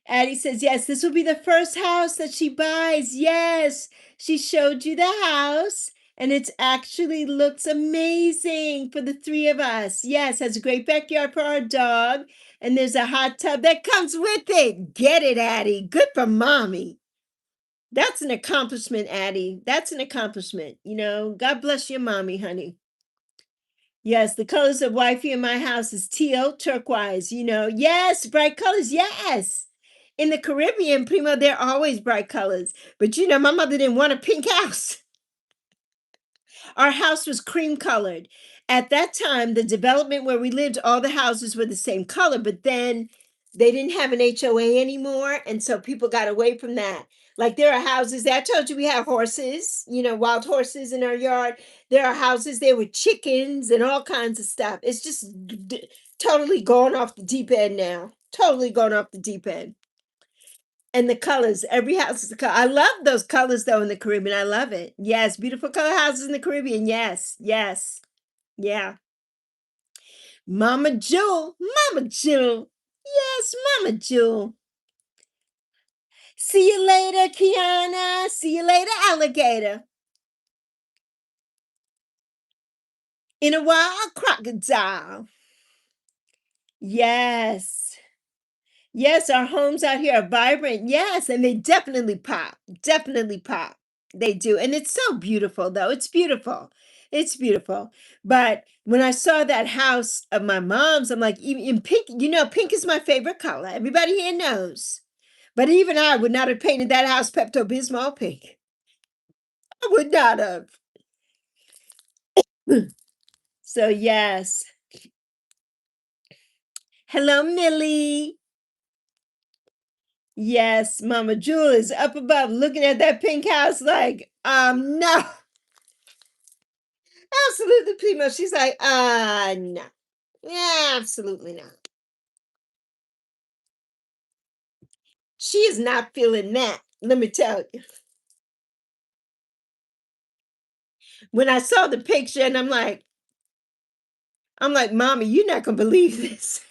Speaker 1: Addie says, yes, this will be the first house that she buys. Yes, she showed you the house, and it actually looks amazing for the three of us. Yes, has a great backyard for our dog, and there's a hot tub that comes with it. Get it, Addie. Good for mommy. That's an accomplishment, Addie. That's an accomplishment. God bless your mommy, honey. Yes, the colors of wifey in my house is teal, turquoise, Yes, bright colors, yes. In the Caribbean, Primo, they're always bright colors. But my mother didn't want a pink house. Our house was cream colored. At that time, the development where we lived, all the houses were the same color, but then they didn't have an HOA anymore. And so people got away from that. Like there are houses that I told you we have horses, wild horses in our yard. There are houses there with chickens and all kinds of stuff. It's just totally going off the deep end now. Totally going off the deep end. And the colors, every house is a color. I love those colors though in the Caribbean. I love it. Yes, beautiful color houses in the Caribbean. Yes, yes, yeah. Mama Jewel, Mama Jewel. Yes, Mama Jewel. See you later, Kiana. See you later, alligator. In a wild crocodile. Yes. Yes, our homes out here are vibrant. Yes, and they definitely pop. Definitely pop. They do. And it's so beautiful, though. It's beautiful. It's beautiful. But when I saw that house of my mom's, I'm like, even in pink, pink is my favorite color. Everybody here knows. But even I would not have painted that house Pepto-Bismol pink. I would not have. So, yes. Hello, Millie. Yes, Mama Jewel is up above looking at that pink house like, no. Absolutely, primo. She's like, no. Yeah, absolutely not. She is not feeling that. Let me tell you. When I saw the picture and I'm like, Mommy, you're not gonna believe this.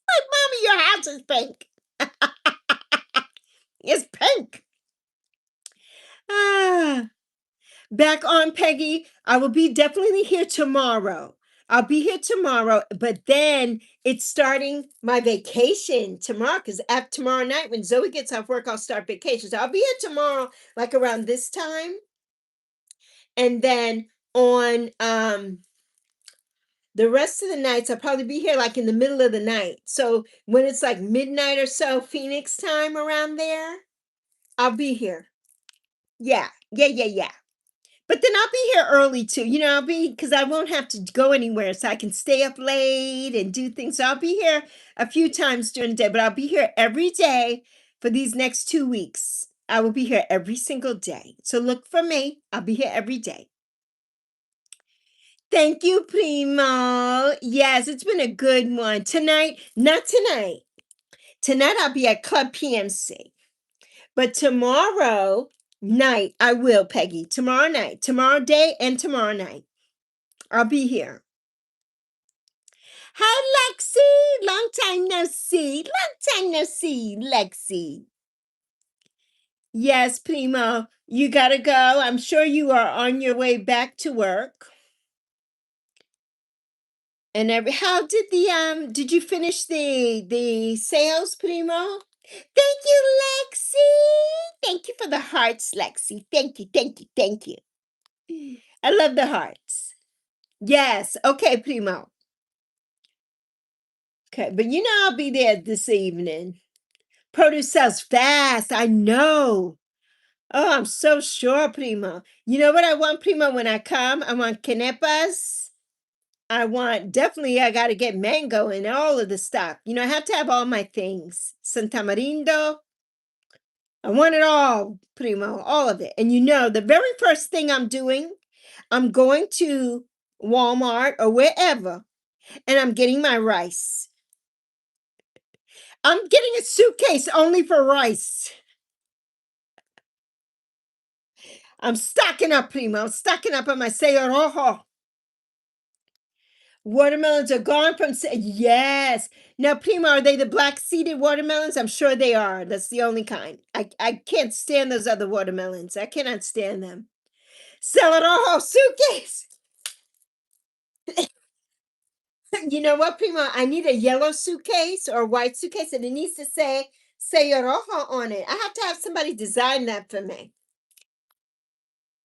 Speaker 1: Like, Mommy, your house is pink. It's pink. Ah. Back on, Peggy. I will be definitely here tomorrow. I'll be here tomorrow, but then it's starting my vacation tomorrow because after tomorrow night, when Zoe gets off work, I'll start vacation. So I'll be here tomorrow, like around this time. And then on the rest of the nights, I'll probably be here like in the middle of the night. So when it's like midnight or so, Phoenix time around there, I'll be here. Yeah, yeah, yeah, yeah. But then I'll be here early too. I'll be because I won't have to go anywhere, so I can stay up late and do things. So I'll be here a few times during the day, but I'll be here every day for these next 2 weeks. I will be here every single day. So look for me. I'll be here every day. Thank you, Primo. Yes, it's been a good one. Tonight, not tonight. Tonight I'll be at Club PMC. But tomorrow night, I will, Peggy. Tomorrow night, tomorrow day, and tomorrow night. I'll be here. Hi, Lexi. Long time no see. Long time no see, Lexi. Yes, Primo. You gotta go. I'm sure you are on your way back to work. And how did you finish the sales, Primo? Thank you, Lexi. Thank you for the hearts, Lexi. Thank you, thank you, thank you. I love the hearts. Yes. Okay, Primo. Okay, but I'll be there this evening. Produce sells fast. I know. Oh, I'm so sure, Primo. You know what I want, Primo, when I come? I want canepas. I got to get mango and all of the stuff. I have to have all my things. San Tamarindo. I want it all, Primo, all of it. And the very first thing I'm doing, I'm going to Walmart or wherever, And I'm getting my rice. I'm getting a suitcase only for rice. I'm stocking up, primo. I'm stocking up on my Sayo Rojo. Watermelons are gone from yes. Now, primo, are they the black seeded watermelons? I'm sure they are. That's the only kind. I can't stand those other watermelons. I cannot stand them. Sell it all suitcase. You know what, primo? I need a yellow suitcase or a white suitcase, and it needs to say Rojo on it. I have to have somebody design that for me.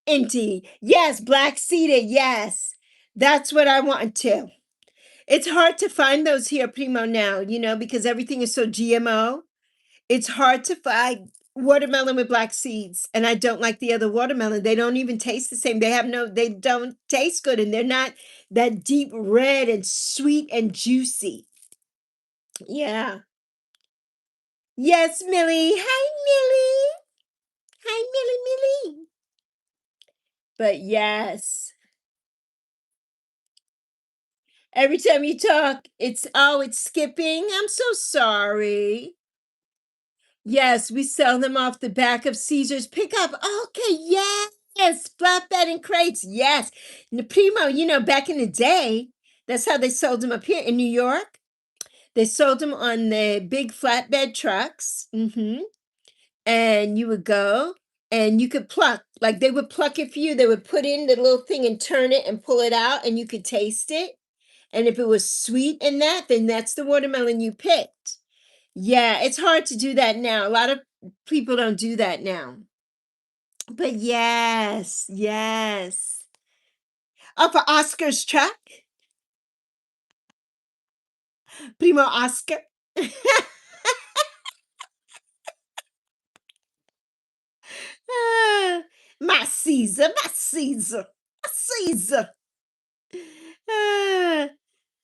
Speaker 1: Indeed. Yes, black seeded. Yes. That's what I want too. It's hard to find those here, primo, now, because everything is so GMO. It's hard to find watermelon with black seeds. And I don't like the other watermelon. They don't even taste the same. They don't taste good. And they're not that deep red and sweet and juicy. Yeah. Yes, Millie. Hi, Millie. Hi, Millie, Millie. But yes. Every time you talk, it's skipping. I'm so sorry. Yes, we sell them off the back of Caesar's pickup. Okay, yes, flatbed and crates. Yes. Primo, back in the day, that's how they sold them up here in New York. They sold them on the big flatbed trucks. And you would go and you could pluck, like they would pluck it for you. They would put in the little thing and turn it and pull it out, and you could taste it. And if it was sweet in that, then that's the watermelon you picked. Yeah, it's hard to do that now. A lot of people don't do that now. But yes, yes. Oh, for Oscar's truck? Primo Oscar. Ah, my Caesar, my Caesar, my Caesar. Ah,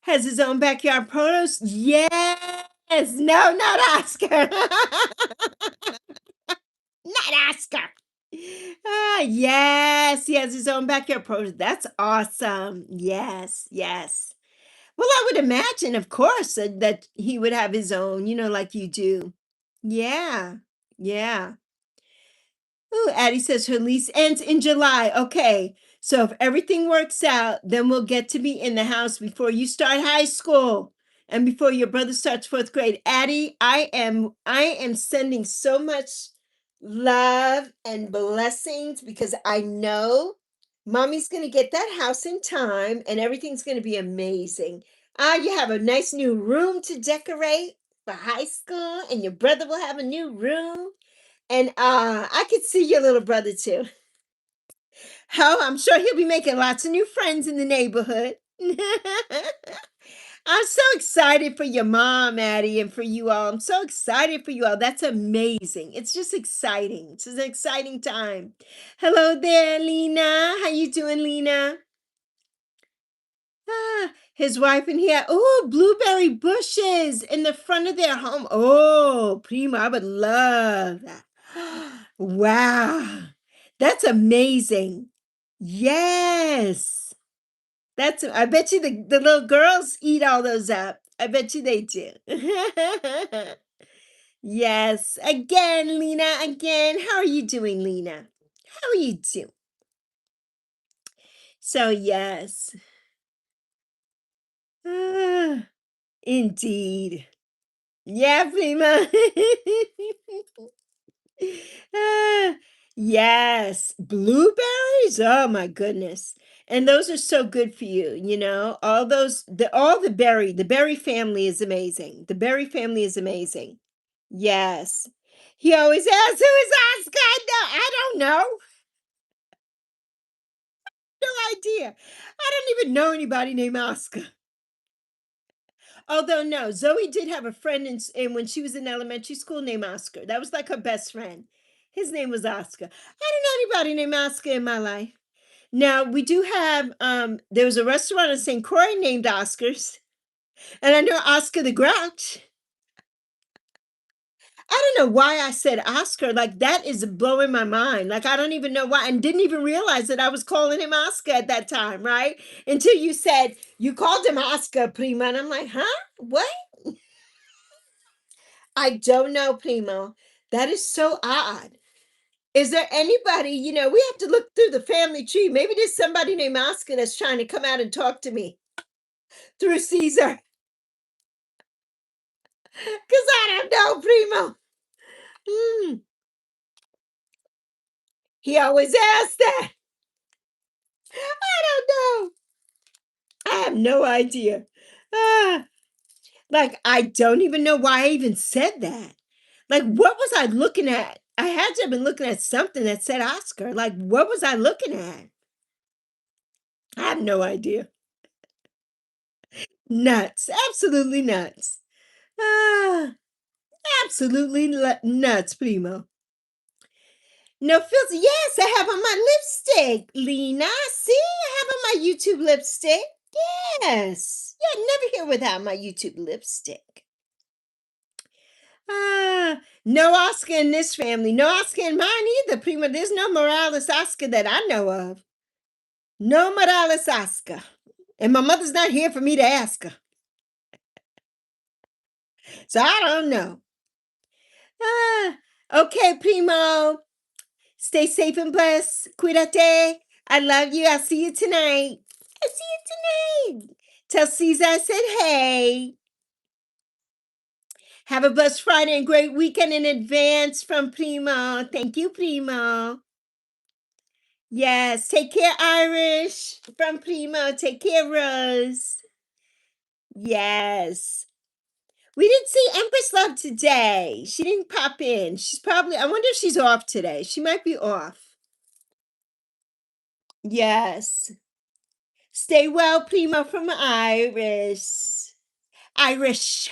Speaker 1: has his own backyard produce? Yes. No, not Oscar. Not Oscar. Ah, yes, he has his own backyard produce. That's awesome. Yes, yes. Well, I would imagine, of course, that he would have his own, like you do. Yeah, yeah. Ooh, Addie says her lease ends in July. Okay. So if everything works out, then we'll get to be in the house before you start high school and before your brother starts fourth grade. Addie, I am sending so much love and blessings because I know mommy's going to get that house in time and everything's going to be amazing. You have a nice new room to decorate for high school, and your brother will have a new room. And I could see your little brother too. Oh, I'm sure he'll be making lots of new friends in the neighborhood. I'm so excited for your mom, Addie, and for you all. I'm so excited for you all. That's amazing. It's just exciting. It's an exciting time. Hello there, Lena. How you doing, Lena? His wife and he had, blueberry bushes in the front of their home. Oh, Prima, I would love that. Wow. That's amazing. Yes. I bet you the little girls eat all those up. I bet you they do. Yes. Again, Lena, again. How are you doing, Lena? How are you doing? So, yes. Ah, indeed. Yeah, prima. Ah, yes, blueberries. Oh my goodness. And those are so good for you, the berry family is amazing. The berry family is amazing. Yes. He always asks, who is Oscar? I don't know. No idea. I don't even know anybody named Oscar. Although no, Zoe did have a friend in when she was in elementary school named Oscar. That was like her best friend. His name was Oscar. I didn't know anybody named Oscar in my life. Now we do have there was a restaurant in St. Croix named Oscar's. And I know Oscar the Grouch. I don't know why I said Oscar. Like, that is blowing my mind. Like, I don't even know why, and didn't even realize that I was calling him Oscar at that time, right? Until you said you called him Oscar, Prima. And I'm like, huh? What? I don't know, Primo. That is so odd. Is there anybody, we have to look through the family tree. Maybe there's somebody named Oscar that's trying to come out and talk to me through Caesar. Because I don't know, Primo. Hmm. He always asks that. I don't know. I have no idea. Ah, like, I don't even know why I even said that. Like, what was I looking at? I had to have been looking at something that said Oscar. Like, what was I looking at? I have no idea. Nuts. Absolutely nuts. Ah, absolutely nuts, Primo. No filter. Yes, I have on my lipstick, Lena. See, I have on my YouTube lipstick. Yes. Yeah, never here without my YouTube lipstick. Ah, no Oscar in this family. No Oscar in mine either, Prima. There's no Morales Oscar that I know of. No Morales Oscar. And my mother's not here for me to ask her. So I don't know. Ah, okay, Primo. Stay safe and blessed. Cuídate. I love you. I'll see you tonight. I'll see you tonight. Tell Caesar I said hey. Have a blessed Friday and great weekend in advance from Primo. Thank you, Primo. Yes, take care, Irish. From Primo. Take care, Rose. Yes. We didn't see Empress Love today. She didn't pop in. She's probably, I wonder if she's off today. She might be off. Yes. Stay well, Primo from Irish. Irish.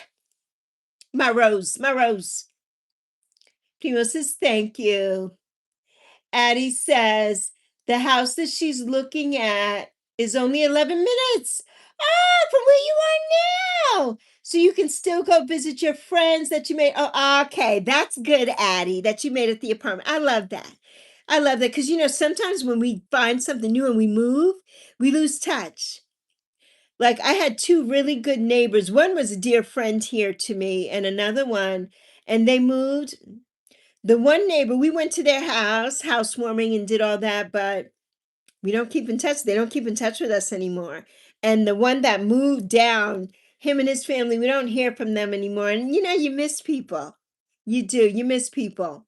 Speaker 1: My Rose, my Rose. Primo says thank you. Addie says the house that she's looking at is only 11 minutes. Ah, from where you are now. So you can still go visit your friends that you made. Oh, okay. That's good, Addie, that you made at the apartment. I love that. I love that because, sometimes when we find something new and we move, we lose touch. Like, I had two really good neighbors. One was a dear friend here to me, and another one, and they moved. The one neighbor, we went to their housewarming and did all that, but we don't keep in touch. They don't keep in touch with us anymore. And the one that moved down, him and his family, we don't hear from them anymore. And you miss people. You do. You miss people.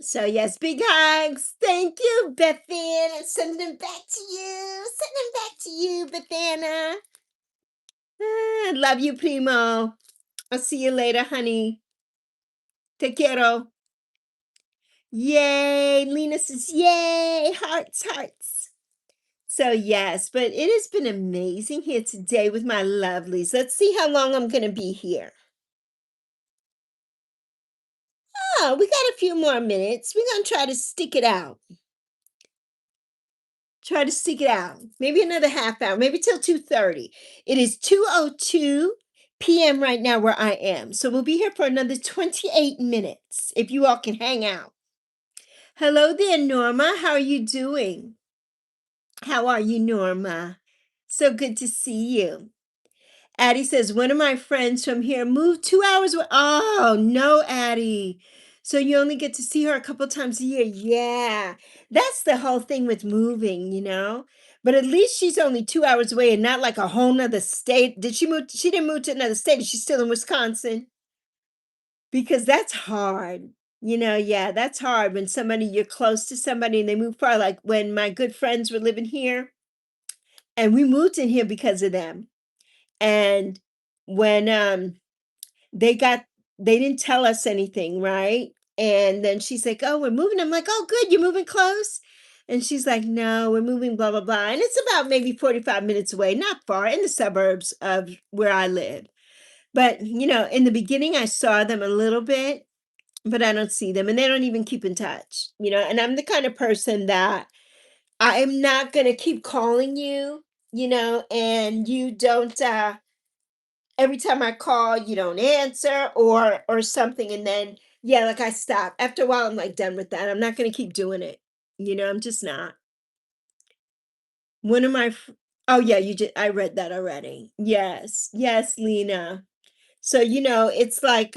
Speaker 1: So yes, big hugs. Thank you, Bethan. I'm sending them back to you. Sending them back to you, Bethana. Ah, love you, Primo. I'll see you later, honey. Te quiero. Yay. Lena says, yay. Hearts, hearts. So, yes, but it has been amazing here today with my lovelies. Let's see how long I'm going to be here. Oh, we got a few more minutes. We're going to try to stick it out. Try to stick it out. Maybe another half hour, maybe till 2:30. It is 2:02 p.m. right now where I am. So we'll be here for another 28 minutes if you all can hang out. Hello there, Norma. How are you doing? How are you, Norma? So good to see you. Addie says, one of my friends from here moved 2 hours away. Oh, no, Addie. So you only get to see her a couple times a year. Yeah, that's the whole thing with moving. But at least she's only 2 hours away and not like a whole nother state. Did she move? She didn't move to another state. Is she still in Wisconsin? Because that's hard. Yeah, that's hard when you're close to somebody and they move far. Like when my good friends were living here and we moved in here because of them. And when they didn't tell us anything, right? And then she's like, "Oh, we're moving." I'm like, "Oh, good, you're moving close." And she's like, "No, we're moving blah blah blah." And it's about maybe 45 minutes away, not far, in the suburbs of where I live. But, in the beginning I saw them a little bit, but I don't see them and they don't even keep in touch. And I'm the kind of person that I am not going to keep calling you, and you don't every time I call, you don't answer or something, and then yeah, like I stop. After a while, I'm like done with that. I'm not gonna keep doing it. I'm just not. One of my oh yeah, you just I read that already. Yes, yes, Lena. So it's like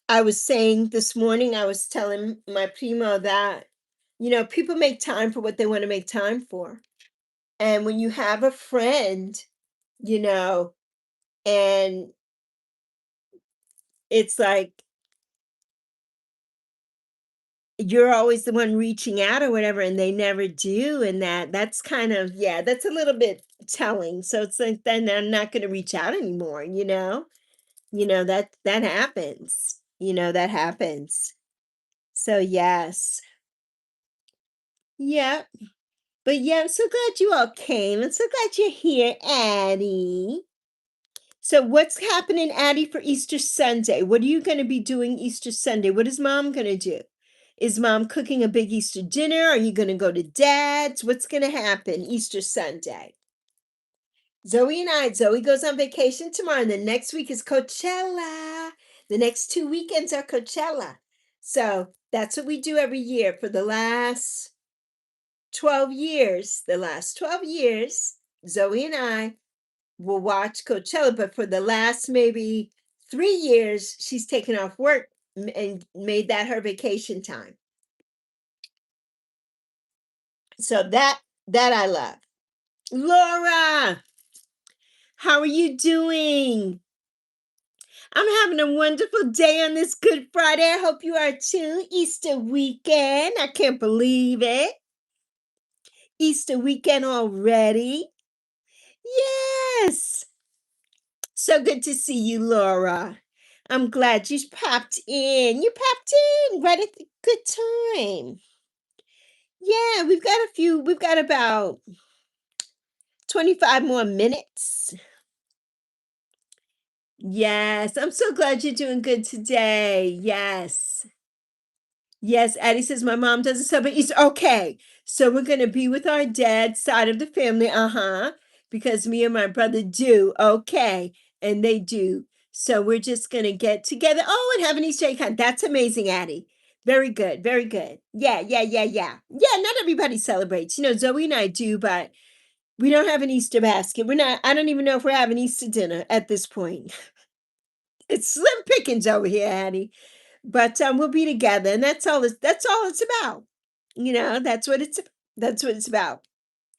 Speaker 1: I was saying this morning, I was telling my primo that people make time for what they want to make time for. And when you have a friend, you know, and it's like you're always the one reaching out or whatever, and they never do, and that's kind of, yeah, that's a little bit telling. So it's like then I'm not going to reach out anymore, that happens. That happens. So yes. Yeah. But yeah, I'm so glad you all came. I'm so glad you're here, Addie. So what's happening, Addie, for Easter Sunday? What are you going to be doing Easter Sunday? What is mom going to do? Is mom cooking a big Easter dinner? Are you going to go to dad's? What's going to happen Easter Sunday? Zoe goes on vacation tomorrow, and the next week is Coachella. The next 2 weekends are Coachella. So that's what we do every year for the last 12 years. The last 12 years, Zoe and I will watch Coachella, but for the last maybe 3 years, she's taken off work and made that her vacation time. So that I love. Laura, how are you doing? I'm having a wonderful day on this Good Friday. I hope you are too. Easter weekend. I can't believe it. Easter weekend already. Yes. So good to see you, Laura. I'm glad you popped in. You popped in right at the good time. Yeah, we've got about 25 more minutes. Yes, I'm so glad you're doing good today. Yes. Yes, Addie says my mom doesn't celebrate Easter. Okay, so we're gonna be with our dad's side of the family, because me and my brother do. Okay, and they do. So we're just gonna get together. Oh, and have an Easter egg hunt. That's amazing, Addie. Very good, very good. Yeah, yeah, yeah, yeah. Yeah, not everybody celebrates. Zoe and I do, but we don't have an Easter basket. We're not, I don't even know if we're having Easter dinner at this point. It's slim pickings over here, Addie. But we'll be together, and that's all it's about. That's what it's about.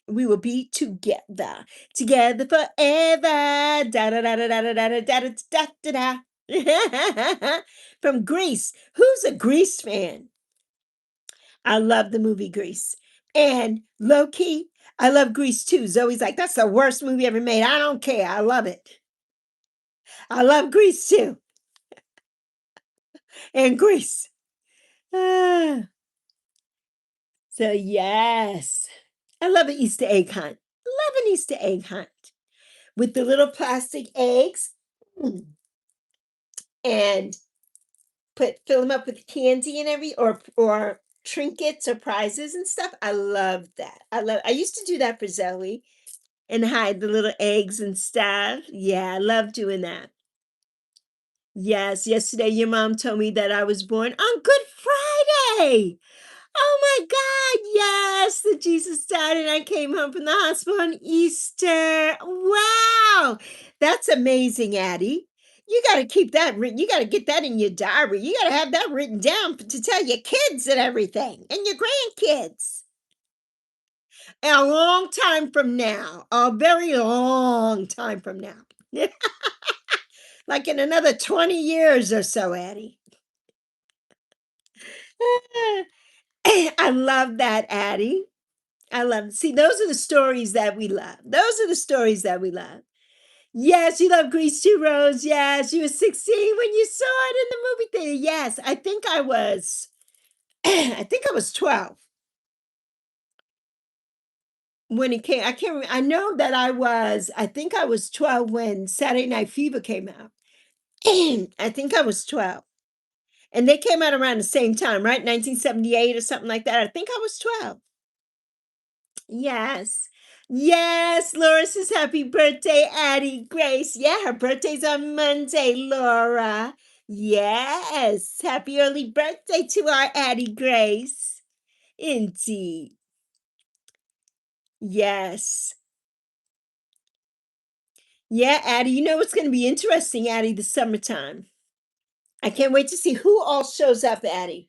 Speaker 1: We will be together, together forever. Da da da da da da da da da da da. From Greece. Who's a Grease fan? I love the movie Grease, and low key, I love Grease too. Zoe's like, that's the worst movie ever made. I don't care. I love it. I love Grease too, and Grease. Ah, so yes. I love an Easter egg hunt. Love an Easter egg hunt with the little plastic eggs, and fill them up with candy and or trinkets or prizes and stuff. I love that. I used to do that for Zoe and hide the little eggs and stuff. Yeah, I love doing that. Yes, yesterday your mom told me that I was born on Good Friday. Oh my God, yes, that Jesus died and I came home from the hospital on Easter. Wow, that's amazing, Addie. You got to keep that written. You got to get that in your diary. You got to have that written down to tell your kids and everything and your grandkids. A long time from now, a very long time from now. Like in another 20 years or so, Addie. I love that, Addie. See, those are the stories that we love. Those are the stories that we love. Yes, you love Grease too, Rose. Yes, you were 16 when you saw it in the movie theater. Yes, I think I was, I think I was 12 when it came. I can't remember. I know that I think I was 12 when Saturday Night Fever came out. I think I was 12. And they came out around the same time, right? 1978 or something like that. I think I was 12. Yes. Yes, Laura says happy birthday, Addie Grace. Yeah, her birthday's on Monday, Laura. Yes, happy early birthday to our Addie Grace. Indeed. Yes. Yeah, Addie, you know what's going to be interesting, Addie, the summertime. I can't wait to see who all shows up, Addie.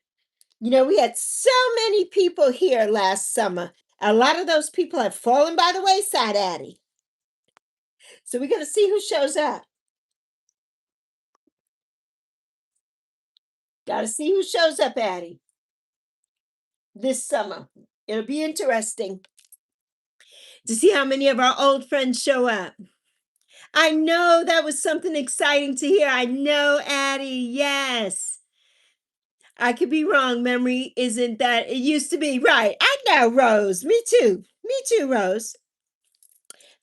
Speaker 1: You know, we had so many people here last summer. A lot of those people have fallen by the wayside, Addie. So we're going to see who shows up. Got to see who shows up, Addie, this summer. It'll be interesting to see how many of our old friends show up. I know that was something exciting to hear. I know, Addie. Yes. I could be wrong. Memory isn't that it used to be. Right. I know, Rose. Me too. Me too, Rose.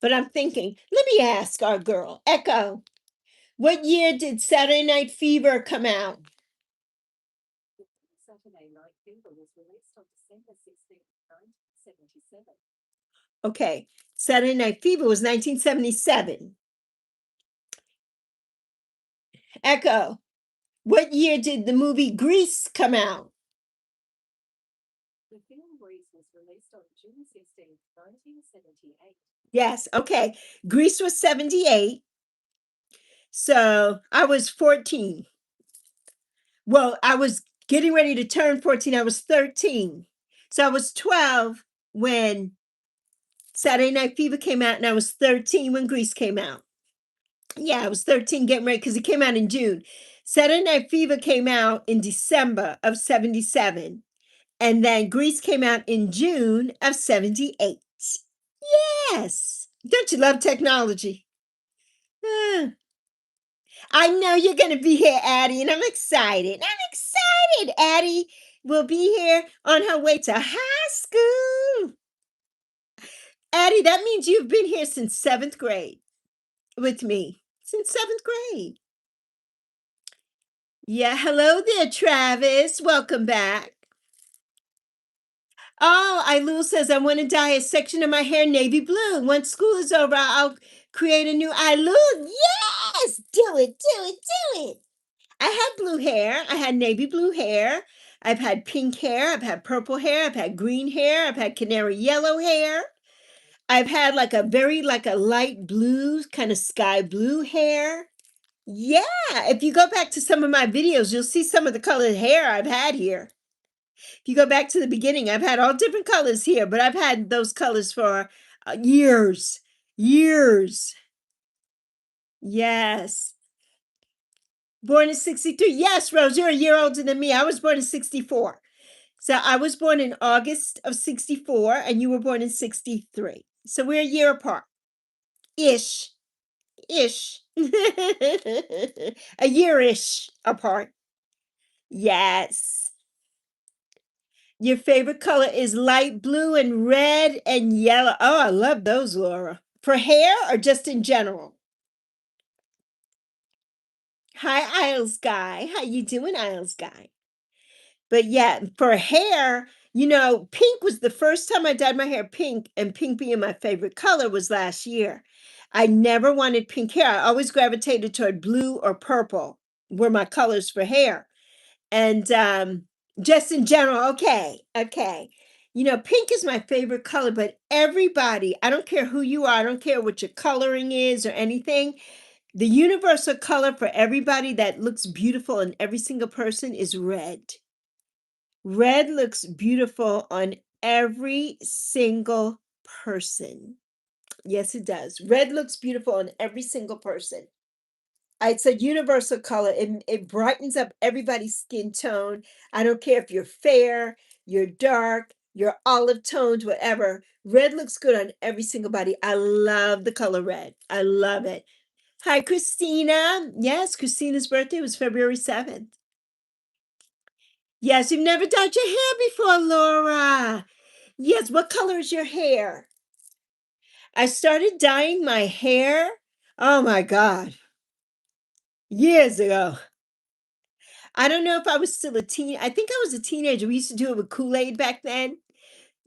Speaker 1: But I'm thinking, let me ask our girl, Echo, what year did Saturday Night Fever come out? Saturday Night Fever was released on December 16th, 1977. Okay. Saturday Night Fever was 1977. Echo, what year did the movie Grease come out? The film Grease was released on June 16th, 1978. Yes, okay. Grease was 78. So I was 14. Well, I was getting ready to turn 14. I was 13. So I was 12 when Saturday Night Fever came out, and I was 13 when Grease came out. Yeah, I was 13 getting ready because it came out in June. Saturday Night Fever came out in December of 77. And then Grease came out in June of 78. Yes. Don't you love technology? Ah, I know you're going to be here, Addie, and I'm excited. I'm excited. Addie will be here on her way to high school. Addie, that means you've been here since 7th grade with me. Since 7th grade. Yeah, hello there, Travis. Welcome back. Oh, Ilul says, I want to dye a section of my hair navy blue. Once school is over, I'll create a new Ilul. Yes, do it, do it, do it. I had blue hair. I had navy blue hair. I've had pink hair. I've had purple hair. I've had green hair. I've had canary yellow hair. I've had like a very like a light blue, kind of sky blue hair. Yeah, if you go back to some of my videos, you'll see some of the colored hair I've had here. If you go back to the beginning, I've had all different colors here, but I've had those colors for years. Years. Yes. Born in 63. Yes, Rose, you're a year older than me. I was born in 64. So I was born in August of 64, and you were born in 63. So we're a year apart. Ish. Ish. A year-ish apart. Yes. Your favorite color is light blue and red and yellow. Oh, I love those, Laura. For hair or just in general? Hi, Isles Guy. How you doing, Isles Guy? But yeah, for hair, you know, pink was the first time I dyed my hair pink, and pink being my favorite color was last year. I never wanted pink hair. I always gravitated toward blue or purple were my colors for hair. And just in general, okay, okay. You know, pink is my favorite color, but everybody, I don't care who you are, I don't care what your coloring is or anything. The universal color for everybody that looks beautiful in every single person is red. Red looks beautiful on every single person. Yes, it does. Red looks beautiful on every single person. It's a universal color. It brightens up everybody's skin tone. I don't care if you're fair, you're dark, you're olive toned, whatever. Red looks good on every single body. I love the color red. I love it. Hi, Christina. Yes, Christina's birthday was February 7th. Yes, you've never dyed your hair before, Laura. Yes, what color is your hair? I started dyeing my hair, oh my God, years ago. I don't know if I was still a teen. I think I was a teenager. We used to do it with Kool-Aid back then.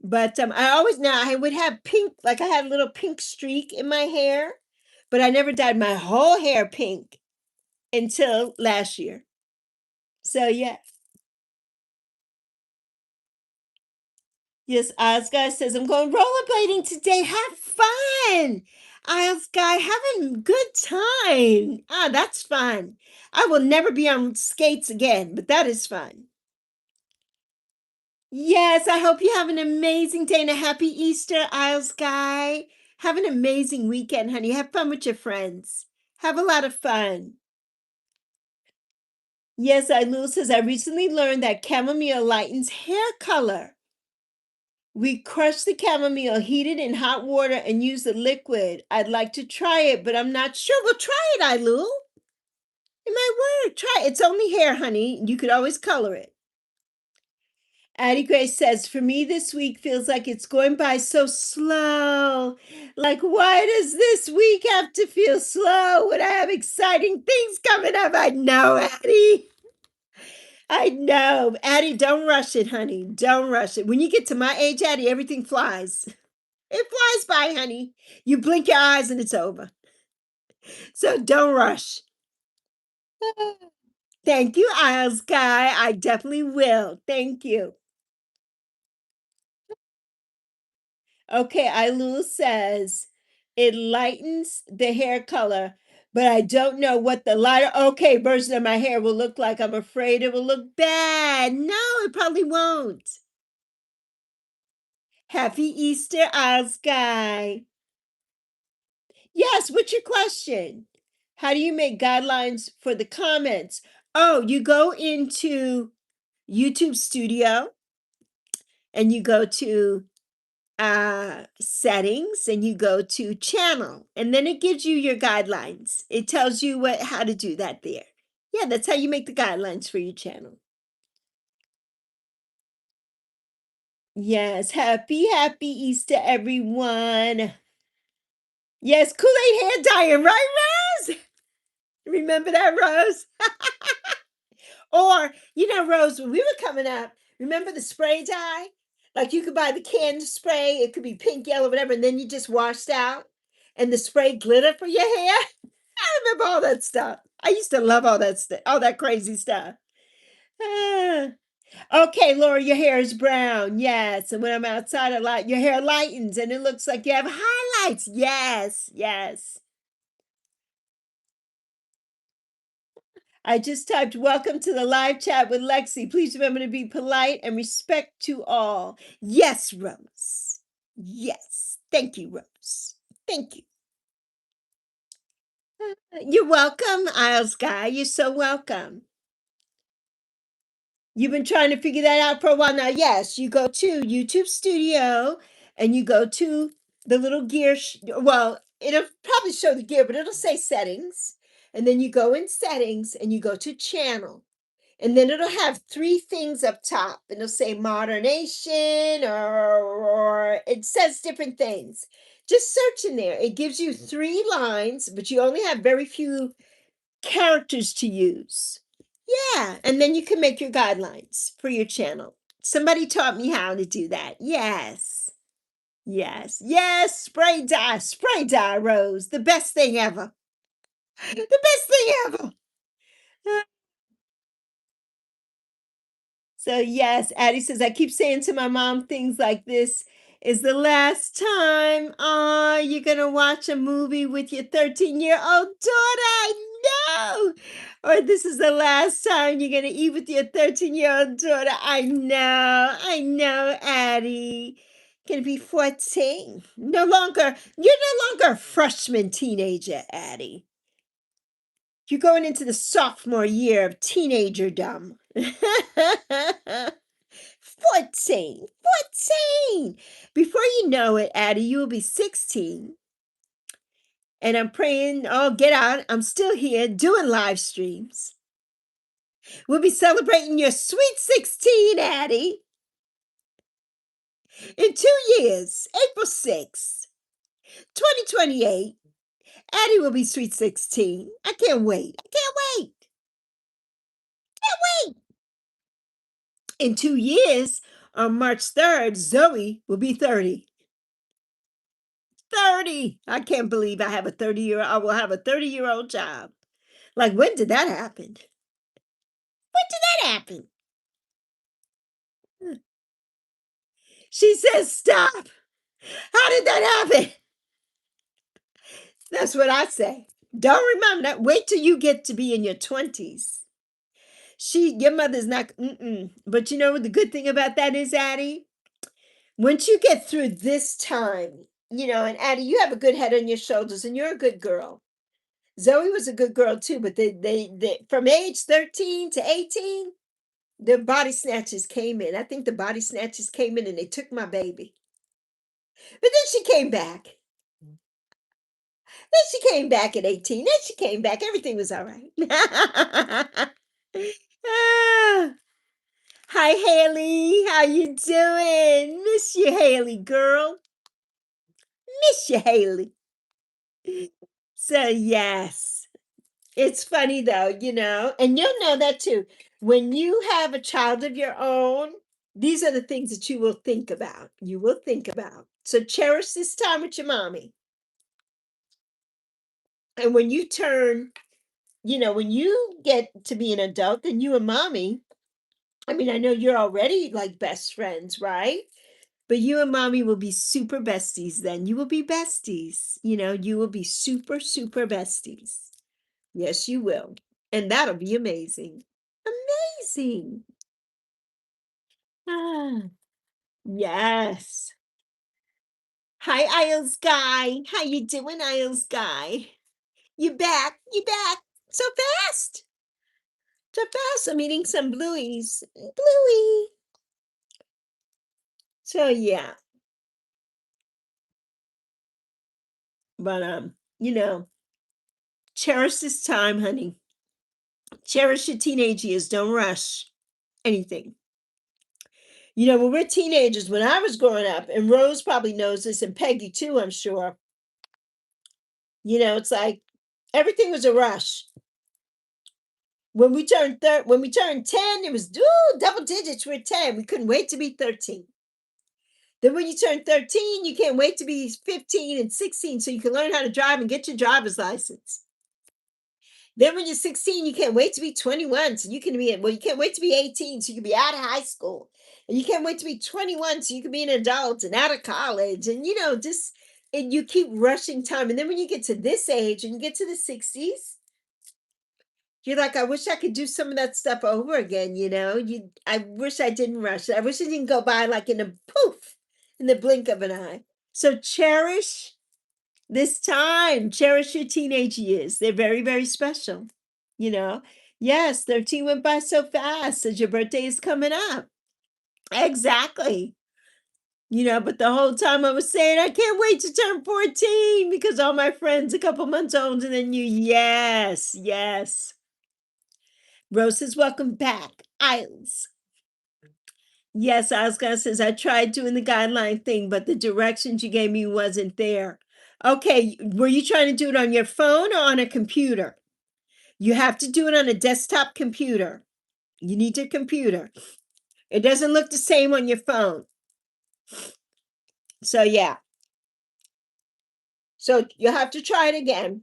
Speaker 1: But I would have pink, like I had a little pink streak in my hair, but I never dyed my whole hair pink until last year. So yeah. Yes, Oscar says I'm going rollerblading today. Have fun. Oscar, have a good time. Ah, that's fun. I will never be on skates again, but that is fun. Yes, I hope you have an amazing day and a happy Easter, Isles Guy. Have an amazing weekend, honey. Have fun with your friends. Have a lot of fun. Yes, Ilul says, I recently learned that chamomile lightens hair color. We crush the chamomile, heat it in hot water, and use the liquid. I'd like to try it, but I'm not sure. Well, try it, Ilul. It might work. Try it. It's only hair, honey. You could always color it. Addie Grace says, for me, this week feels like it's going by so slow. Like, why does this week have to feel slow when I have exciting things coming up? I know, Addie. I know. Addie, don't rush it, honey. Don't rush it. When you get to my age, Addie, everything flies. It flies by, honey. You blink your eyes and it's over. So don't rush. Thank you, Isles Guy. I definitely will. Thank you. Okay, Ilul says it lightens the hair color, but I don't know what the lighter, okay, version of my hair will look like. I'm afraid it will look bad. No, it probably won't. Happy Easter, Isles Guy. Yes, what's your question? How do you make guidelines for the comments? Oh, you go into YouTube Studio and you go to settings and you go to channel and then it gives you your guidelines. It tells you how to do that there. Yeah, that's how you make the guidelines for your channel. Yes, happy Easter, everyone. Yes, Kool-Aid hair dye, right, Rose? Remember that, Rose? Or, Rose, when we were coming up, remember the spray dye? Like you could buy the canned spray, it could be pink, yellow, whatever, and then you just washed out and the spray glitter for your hair. I remember all that stuff. I used to love all that stuff, all that crazy stuff. Ah. Okay, Laura, your hair is brown. Yes. And when I'm outside a lot, your hair lightens and it looks like you have highlights. Yes, yes. I just typed welcome to the live chat with Lexi. Please remember to be polite and respect to all. Yes, Rose. Yes. Thank you, Rose. Thank you. You're welcome, Isles Guy. You're so welcome. You've been trying to figure that out for a while now. Yes, you go to YouTube Studio and you go to the little gear. Well, it'll probably show the gear, but it'll say settings. And then you go in settings and you go to channel. And then it'll have three things up top. And it'll say modernation or it says different things. Just search in there. It gives you 3 lines, but you only have very few characters to use. Yeah, and then you can make your guidelines for your channel. Somebody taught me how to do that. Yes. Yes. Yes, spray dye, Rose. The best thing ever. The best thing ever. So yes, Addie says, I keep saying to my mom things like this is the last time you're gonna watch a movie with your 13-year-old daughter. I know. Or this is the last time you're gonna eat with your 13-year-old daughter. I know, Addie. Gonna be 14. You're no longer a freshman teenager, Addie. You're going into the sophomore year of teenagerdom. 14. Before you know it, Addie, you will be 16. And I'm praying, oh, get out. I'm still here doing live streams. We'll be celebrating your sweet 16, Addie. In 2 years, April 6th, 2028, Addie will be sweet 16. I can't wait. I can't wait. Can't wait. In 2 years, On March 3rd, Zoe will be 30. 30. I can't believe I have a 30-year-old. I will have a 30-year-old child. Like, when did that happen? When did that happen? She says, stop. How did that happen? That's what I say. Don't remember that. Wait till you get to be in your 20s. Your mother's not, But you know what the good thing about that is, Addie? Once you get through this time, and Addie, you have a good head on your shoulders and you're a good girl. Zoe was a good girl too, but they from age 13 to 18, the body snatchers came in. I think the body snatchers came in and they took my baby. But then she came back. Then she came back at 18. Then she came back. Everything was all right. Ah, hi, Haley. How you doing? Miss you, Haley, girl. Miss you, Haley. So, yes. It's funny though, and you'll know that too. When you have a child of your own, these are the things that you will think about. You will think about. So cherish this time with your mommy. And when you turn, when you get to be an adult, then you and mommy, I mean, I know you're already like best friends, right? But you and mommy will be super besties then. You will be besties. You will be super, super besties. Yes, you will. And that'll be amazing. Amazing. Ah, yes. Hi, Isles guy. How you doing, Isles guy? You back? You back? So fast. So fast. I'm eating some blueies. Bluey. So yeah. But cherish this time, honey. Cherish your teenage years. Don't rush anything. When we're teenagers, when I was growing up, and Rose probably knows this, and Peggy too, I'm sure. It's like everything was a rush. When we turned 10, it was double digits. We're 10. We couldn't wait to be 13. Then when you turn 13, you can't wait to be 15 and 16 so you can learn how to drive and get your driver's license. Then when you're 16, you can't wait to be 21 so you can be, you can't wait to be 18 so you can be out of high school. And you can't wait to be 21 so you can be an adult and out of college. And and you keep rushing time. And then when you get to this age and you get to the 60s, you're like, I wish I could do some of that stuff over again, I wish I didn't rush it. I wish it didn't go by like in a poof, in the blink of an eye. So cherish this time. Cherish your teenage years. They're very, very special. You know, yes, 13 went by so fast as your birthday is coming up. Exactly. But the whole time I was saying, I can't wait to turn 14 because all my friends a couple months older than you. Yes, yes. Rose says, welcome back, Isles. Yes, Oscar says, I tried doing the guideline thing, but the directions you gave me wasn't there. Okay, were you trying to do it on your phone or on a computer? You have to do it on a desktop computer. You need a computer. It doesn't look the same on your phone. So, yeah. So, you have to try it again.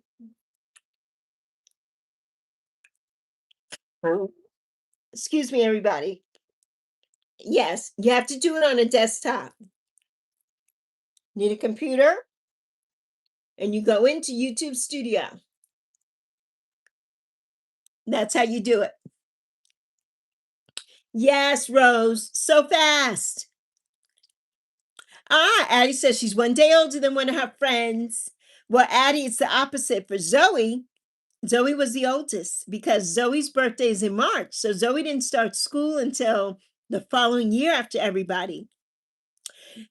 Speaker 1: Excuse me, everybody. Yes, you have to do it on a desktop. Need a computer? And you go into YouTube Studio. That's how you do it. Yes, Rose, so fast. Addie says she's one day older than one of her friends. Well, Addie, it's the opposite for Zoe. Zoe was the oldest because Zoe's birthday is in March. So Zoe didn't start school until the following year after everybody.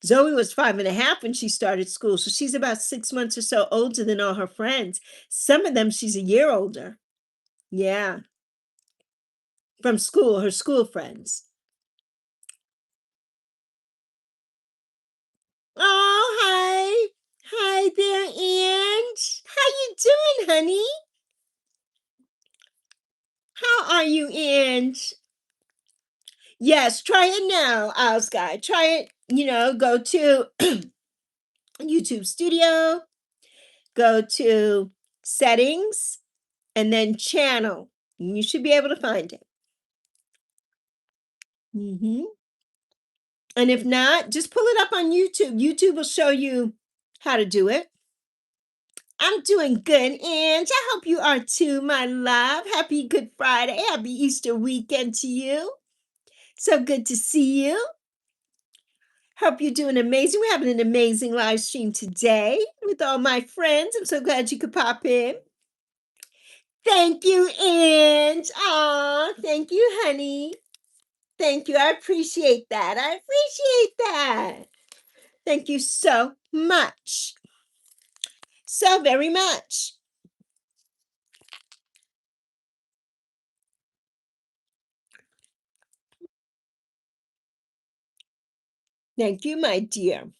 Speaker 1: Zoe was 5.5 when she started school. So she's about 6 months or so older than all her friends. Some of them, she's a year older. Yeah. From school, her school friends. Oh, hi. Hi there, Ange. How you doing, honey? How are you, Ange? Yes, try it now, Owls Guy. Try it, go to YouTube Studio, go to Settings, and then Channel. You should be able to find it. And if not, just pull it up on YouTube. YouTube will show you how to do it. I'm doing good, Ange. I hope you are too, my love. Happy Good Friday. Happy Easter weekend to you. So good to see you. Hope you're doing amazing. We're having an amazing live stream today with all my friends. I'm so glad you could pop in. Thank you, Ange. Aw, thank you, honey. Thank you. I appreciate that. I appreciate that. Thank you so much. So very much. Thank you, my dear.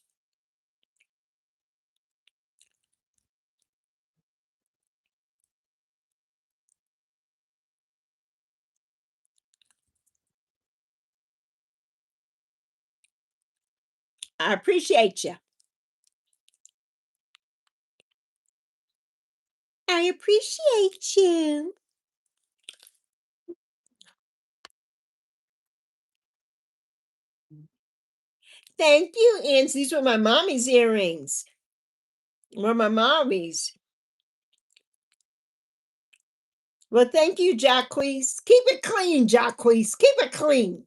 Speaker 1: I appreciate you. I appreciate you. Thank you, Ange. These were my mommy's earrings. Were my mommy's. Well, thank you, Jacques. Keep it clean, Jacques. Keep it clean.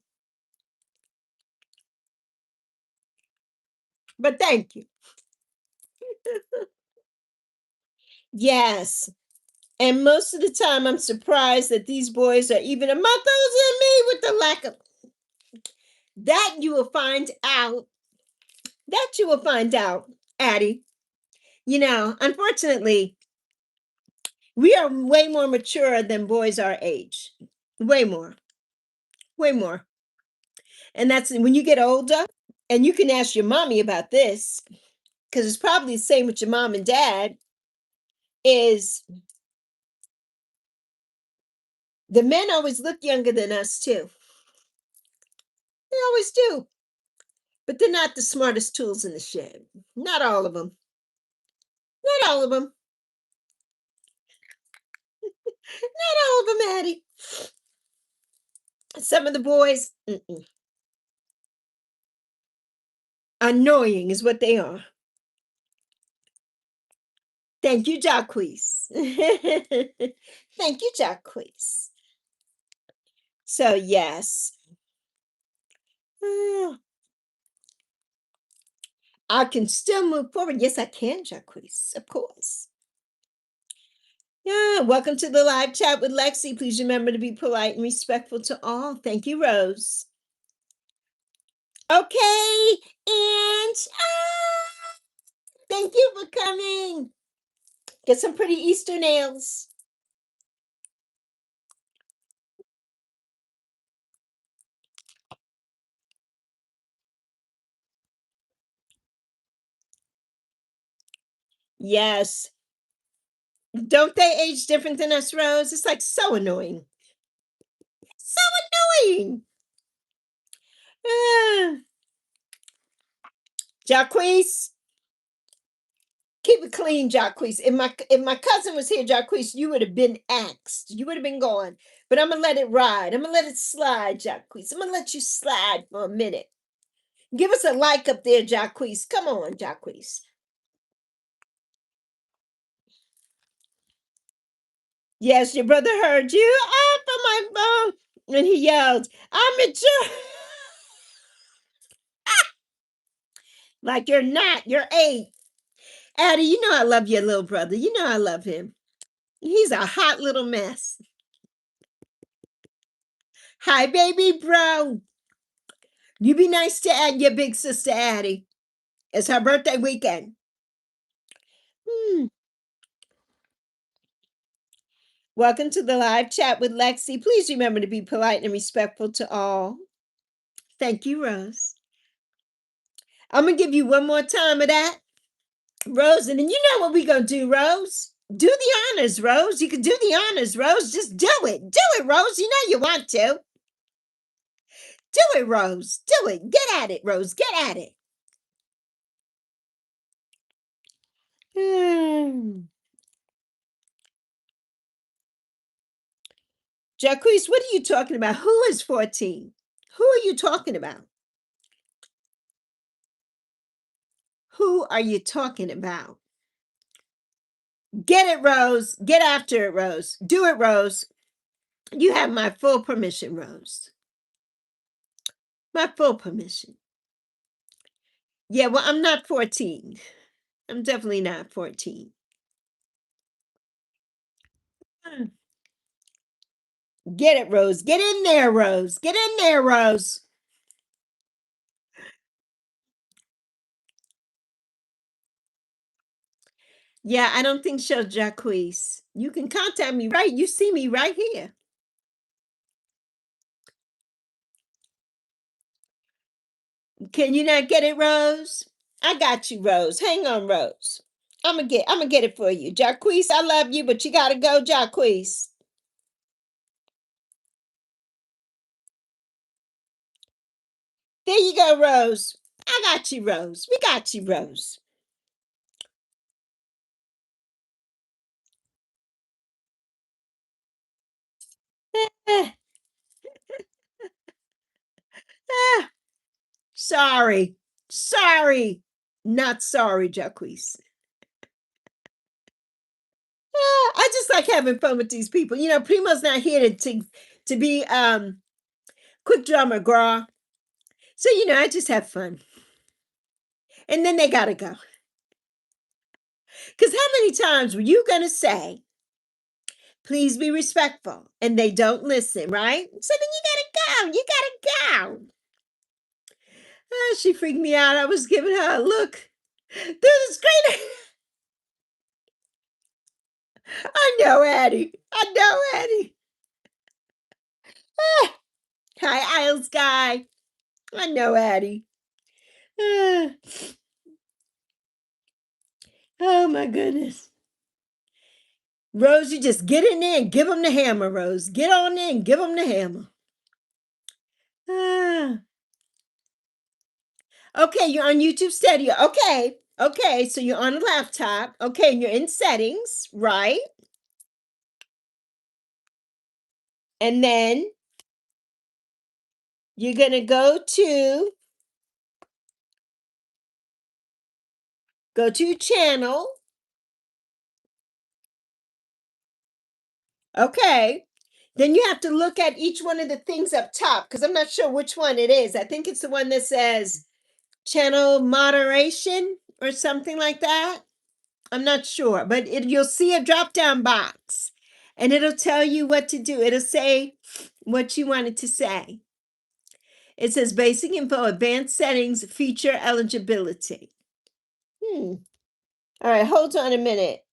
Speaker 1: But thank you. Yes. And most of the time, I'm surprised that these boys are even a month older than me with the lack of. That you will find out. That you will find out, Addie. Unfortunately, we are way more mature than boys our age. Way more. Way more. And that's when you get older, and you can ask your mommy about this, because it's probably the same with your mom and dad, is the men always look younger than us too. They always do. But they're not the smartest tools in the shed. Not all of them. Not all of them. Not all of them, Addie. Some of the boys, annoying is what they are. Thank you, Jacques. Thank you, Jacques. So, yes. I can still move forward. Yes, I can, Jacques, of course. Yeah, welcome to the live chat with Lexi. Please remember to be polite and respectful to all. Thank you, Rose. Okay, and thank you for coming. Get some pretty Easter nails. Yes. Don't they age different than us, Rose? It's like so annoying. So annoying. Jacques, keep it clean, Jacques. If my cousin was here, Jacques, you would have been axed. You would have been gone. But I'm gonna let it ride. I'm gonna let it slide, Jacques. I'm gonna let you slide for a minute. Give us a like up there, Jacques. Come on, Jacques. Yes, your brother heard you off of my phone. And he yelled, I'm mature. Like you're not, you're 8. Addie, you know I love your little brother. You know I love him. He's a hot little mess. Hi, baby bro. You be nice to your big sister Addie. It's her birthday weekend. Welcome to the live chat with Lexi. Please remember to be polite and respectful to all. Thank you, Rose. I'm going to give you one more time of that, Rose. And then you know what we're going to do, Rose. Do the honors, Rose. You can do the honors, Rose. Just do it. Do it, Rose. You know you want to. Do it, Rose. Do it. Get at it, Rose. Get at it. Jacquees, what are you talking about? Who is 14? Who are you talking about? Who are you talking about? Get it, Rose. Get after it, Rose. Do it, Rose. You have my full permission, Rose. My full permission. Yeah, well, I'm not 14. I'm definitely not 14. Get it, Rose. Get in there, Rose. Get in there, Rose. Yeah, I don't think so, Jacquees. You can contact me, right? You see me right here. Can you not get it, Rose? I got you, Rose. Hang on, Rose. I'm gonna get it for you. Jacquees, I love you, but you gotta go, Jacquees. There you go, Rose. I got you, Rose. We got you, Rose. Ah, ah, sorry. Sorry. Not sorry, Jacquees. I just like having fun with these people. You know, Primo's not here to be quick draw McGraw. So, you know, I just have fun. And then they gotta go. Because how many times were you gonna say, please be respectful? And they don't listen, right? So then you gotta go. You gotta go. Oh, she freaked me out. I was giving her a look through the screen. I know, Addie. I know, Addie. Ah, hi, Isles guy. I know, Addie. Ah, oh, my goodness. Rose, you just get in there and give them the hammer, Rose. Get on there and give them the hammer. Ah. Okay, you're on YouTube Studio. Okay, okay, so you're on a laptop. Okay, and you're in settings, right? And then you're gonna go to channel. Okay. Then you have to look at each one of the things up top because I'm not sure which one it is. I think it's the one that says channel moderation or something like that. I'm not sure, but you'll see a drop down box and it'll tell you what to do. It'll say what you want it to say. It says basic info, advanced settings, feature eligibility. All right, hold on a minute.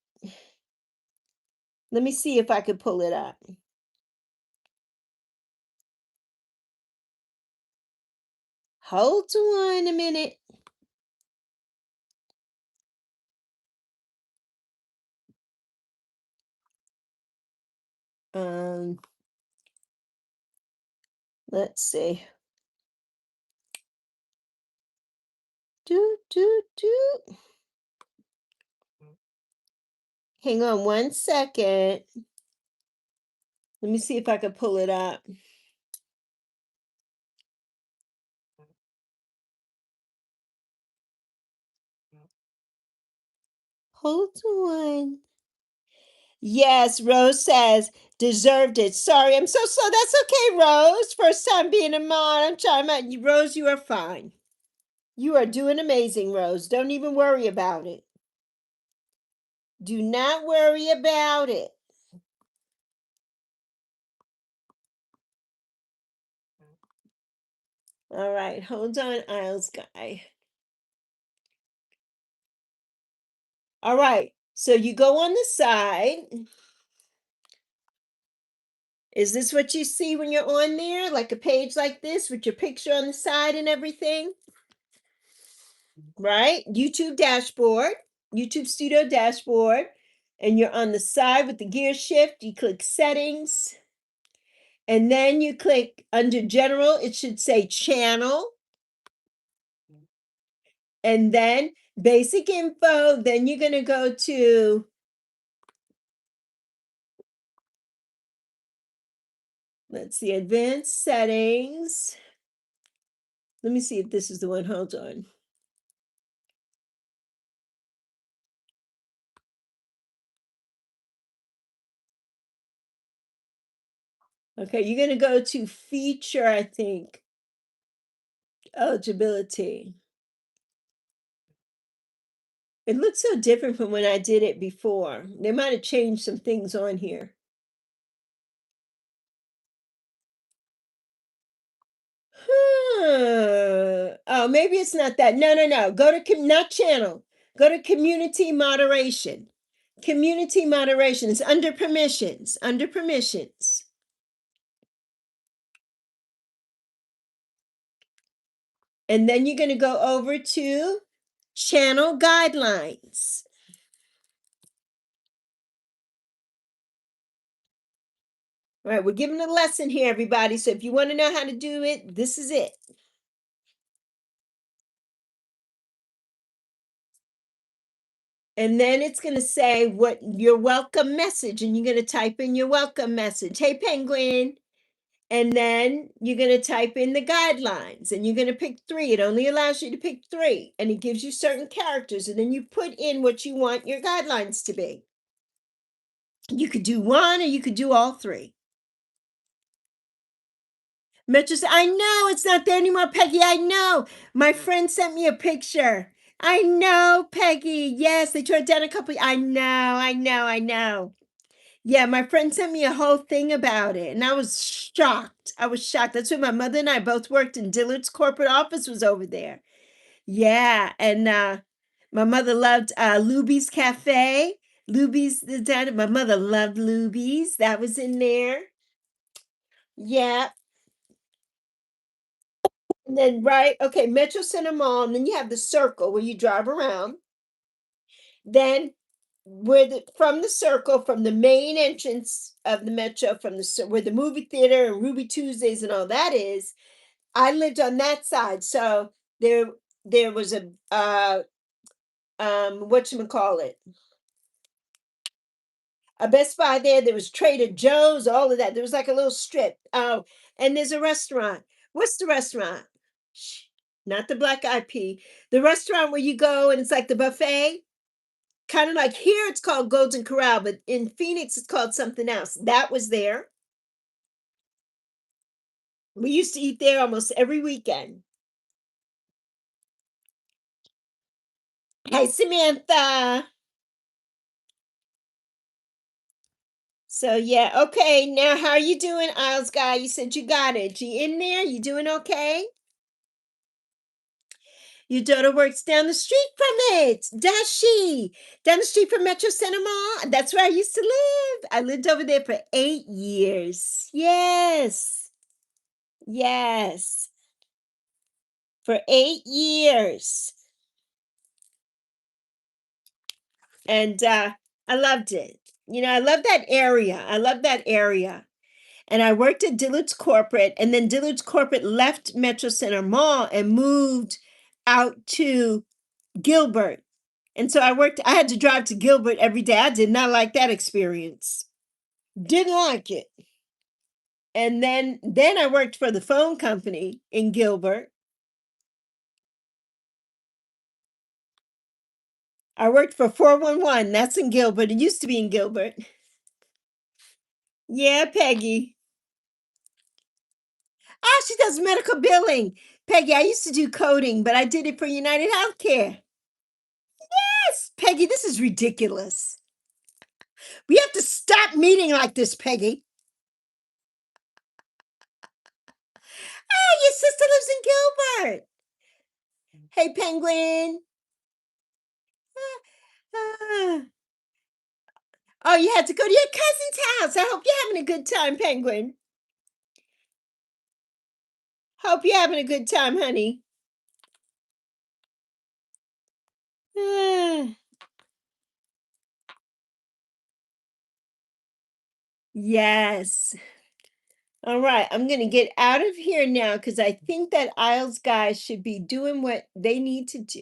Speaker 1: Let me see if I can pull it up. Hold on a minute. Let's see. Do. Hang on one second. Let me see if I can pull it up. Hold on. Yes, Rose says deserved it. Sorry, I'm so slow. That's okay, Rose. First time being a mod. I'm trying my Rose, you are fine. You are doing amazing, Rose. Don't even worry about it. Do not worry about it. All right, hold on, Isles guy. All right, so you go on the side. Is this what you see when you're on there? Like a page like this with your picture on the side and everything? Right? YouTube dashboard, YouTube Studio dashboard. And you're on the side with the gear shift. You click settings. And then you click under general, it should say channel. And then basic info. Then you're going to go to, let's see, advanced settings. Let me see if this is the one. Hold on. Okay, you're going to go to feature, I think, eligibility. It looks so different from when I did it before. They might have changed some things on here. Oh, maybe it's not that. No. Go to not channel. Go to community moderation. Community moderation is under permissions. Under permissions. And then you're going to go over to channel guidelines. All right, we're giving a lesson here, everybody. So if you want to know how to do it, this is it. And then it's going to say what your welcome message, and you're going to type in your welcome message. Hey, Penguin. And then you're going to type in the guidelines, and you're going to pick 3. It only allows you to pick 3, and it gives you certain characters, and then you put in what you want your guidelines to be. You could do 1 or you could do all 3. Metro said, I know it's not there anymore, Peggy. I know. My friend sent me a picture. I know, Peggy. Yes, they tore it down a couple. I know. Yeah, my friend sent me a whole thing about it, and I was shocked. That's when my mother and I both worked, and Dillard's corporate office was over there. Yeah, and my mother loved Luby's Cafe. Luby's the dad. My mother loved Luby's. That was in there. Yeah. And then okay, Metro Center Mall, and then you have the circle where you drive around. Then from the circle, from the main entrance of the Metro, where the movie theater and Ruby Tuesdays and all that is, I lived on that side. So there was a whatchamacallit, a Best Buy there. There was Trader Joe's, all of that. There was like a little strip. Oh, and there's a restaurant. What's the restaurant? Shh, not the Black Eyed Pea. The restaurant where you go and it's like the buffet. Kind of like here, it's called Golden Corral, but in Phoenix, it's called something else. That was there. We used to eat there almost every weekend. Hey, Samantha. So yeah, okay. Now, how are you doing, Isles guy? You said you got it. You in there? You doing okay? Your daughter works down the street from it, does she? Down the street from Metro Center Mall. That's where I used to live. I lived over there for 8 years. Yes. Yes. For 8 years. And I loved it. I love that area. And I worked at Dillard's Corporate, and then Dillard's Corporate left Metro Center Mall and moved out to Gilbert. And so I had to drive to Gilbert every day. I did not like that experience. Didn't like it. And then I worked for the phone company in Gilbert. I worked for 411. That's in Gilbert. It used to be in Gilbert. Yeah, Peggy. Ah, she does medical billing. Peggy, I used to do coding, but I did it for United Healthcare. Yes, Peggy, this is ridiculous. We have to stop meeting like this, Peggy. Oh, your sister lives in Gilbert. Hey, Penguin. Ah. Oh, you had to go to your cousin's house. I hope you're having a good time, Penguin. Hope you're having a good time, honey. Ah. Yes. All right, I'm gonna get out of here now because I think that Isles guys should be doing what they need to do.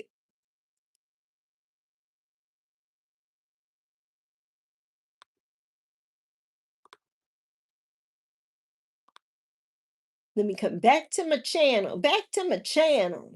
Speaker 1: Let me come back to my channel. Back to my channel.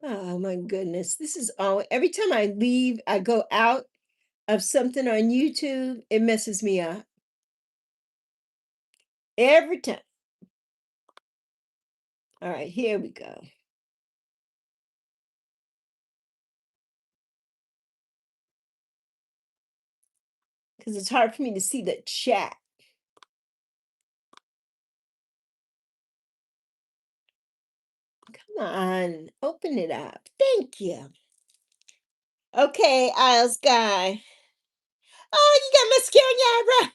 Speaker 1: Oh my goodness. This is all every time I leave, I go out of something on YouTube, it messes me up. Every time. All right, here we go. Because it's hard for me to see the chat. Come on, open it up. Thank you. Okay, Isles guy. Oh, you got mascara on your eyebrow.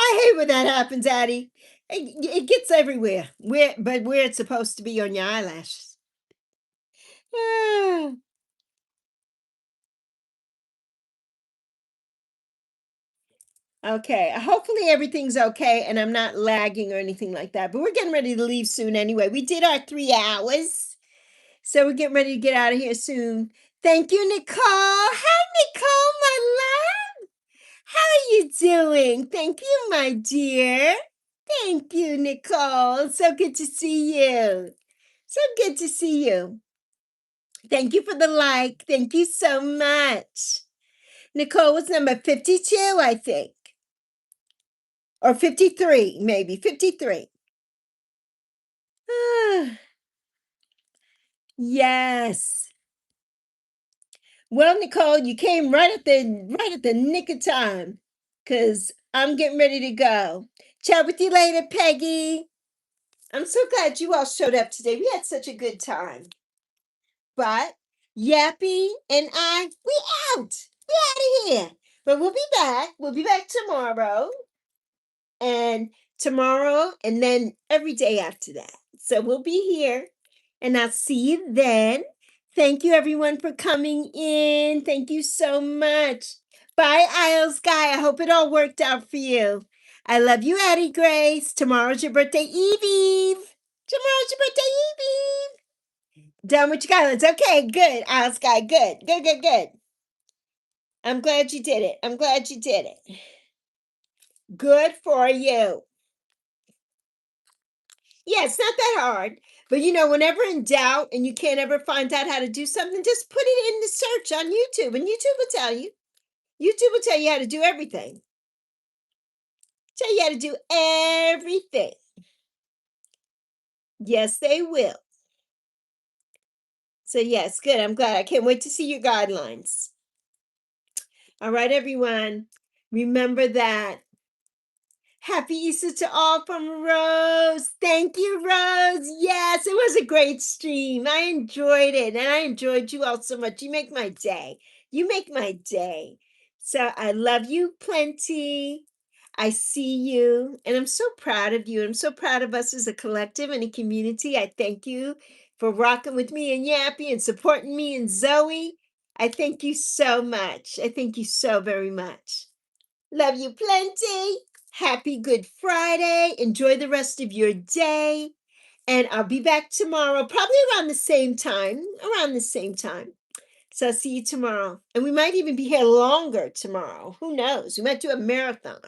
Speaker 1: I hate when that happens, Addie. It gets everywhere. Where it's supposed to be on your eyelashes. Ah. Okay, hopefully everything's okay and I'm not lagging or anything like that. But we're getting ready to leave soon anyway. We did our 3 hours. So we're getting ready to get out of here soon. Thank you, Nicole. Hi, Nicole, my love. How are you doing? Thank you, my dear. Thank you, Nicole. So good to see you. So good to see you. Thank you for the like. Thank you so much. Nicole was number 52, I think. Or 53, maybe. 53. Ah, yes. Well, Nicole, you came right at the nick of time. Cause I'm getting ready to go. Chat with you later, Peggy. I'm so glad you all showed up today. We had such a good time. But Yappy and we out. We out of here. But we'll be back. We'll be back tomorrow. And tomorrow, and then every day after that. So we'll be here, and I'll see you then. Thank you, everyone, for coming in. Thank you so much. Bye, Isles Guy. I hope it all worked out for you. I love you, Addie Grace. Tomorrow's your birthday, Eve Eve. Tomorrow's your birthday, Eve Eve. Done with your guidelines. Okay, good, Isles Guy. Good, good, good, good. I'm glad you did it. I'm glad you did it. Good for you. Yeah, it's not that hard. But whenever in doubt and you can't ever find out how to do something, just put it in the search on YouTube and YouTube will tell you. YouTube will tell you how to do everything. Tell you how to do everything. Yes, they will. So, yes, good. I'm glad. I can't wait to see your guidelines. All right, everyone. Remember that. Happy Easter to all from Rose. Thank you, Rose. Yes, it was a great stream. I enjoyed it, and I enjoyed you all so much. You make my day. You make my day. So I love you plenty. I see you, and I'm so proud of you. I'm so proud of us as a collective and a community. I thank you for rocking with me and Yappy and supporting me and Zoe. I thank you so much. I thank you so very much. Love you plenty. Happy Good Friday. Enjoy the rest of your day. And I'll be back tomorrow, probably around the same time. Around the same time. So I'll see you tomorrow. And we might even be here longer tomorrow. Who knows? We might do a marathon.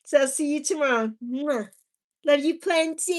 Speaker 1: So I'll see you tomorrow. Mwah. Love you plenty.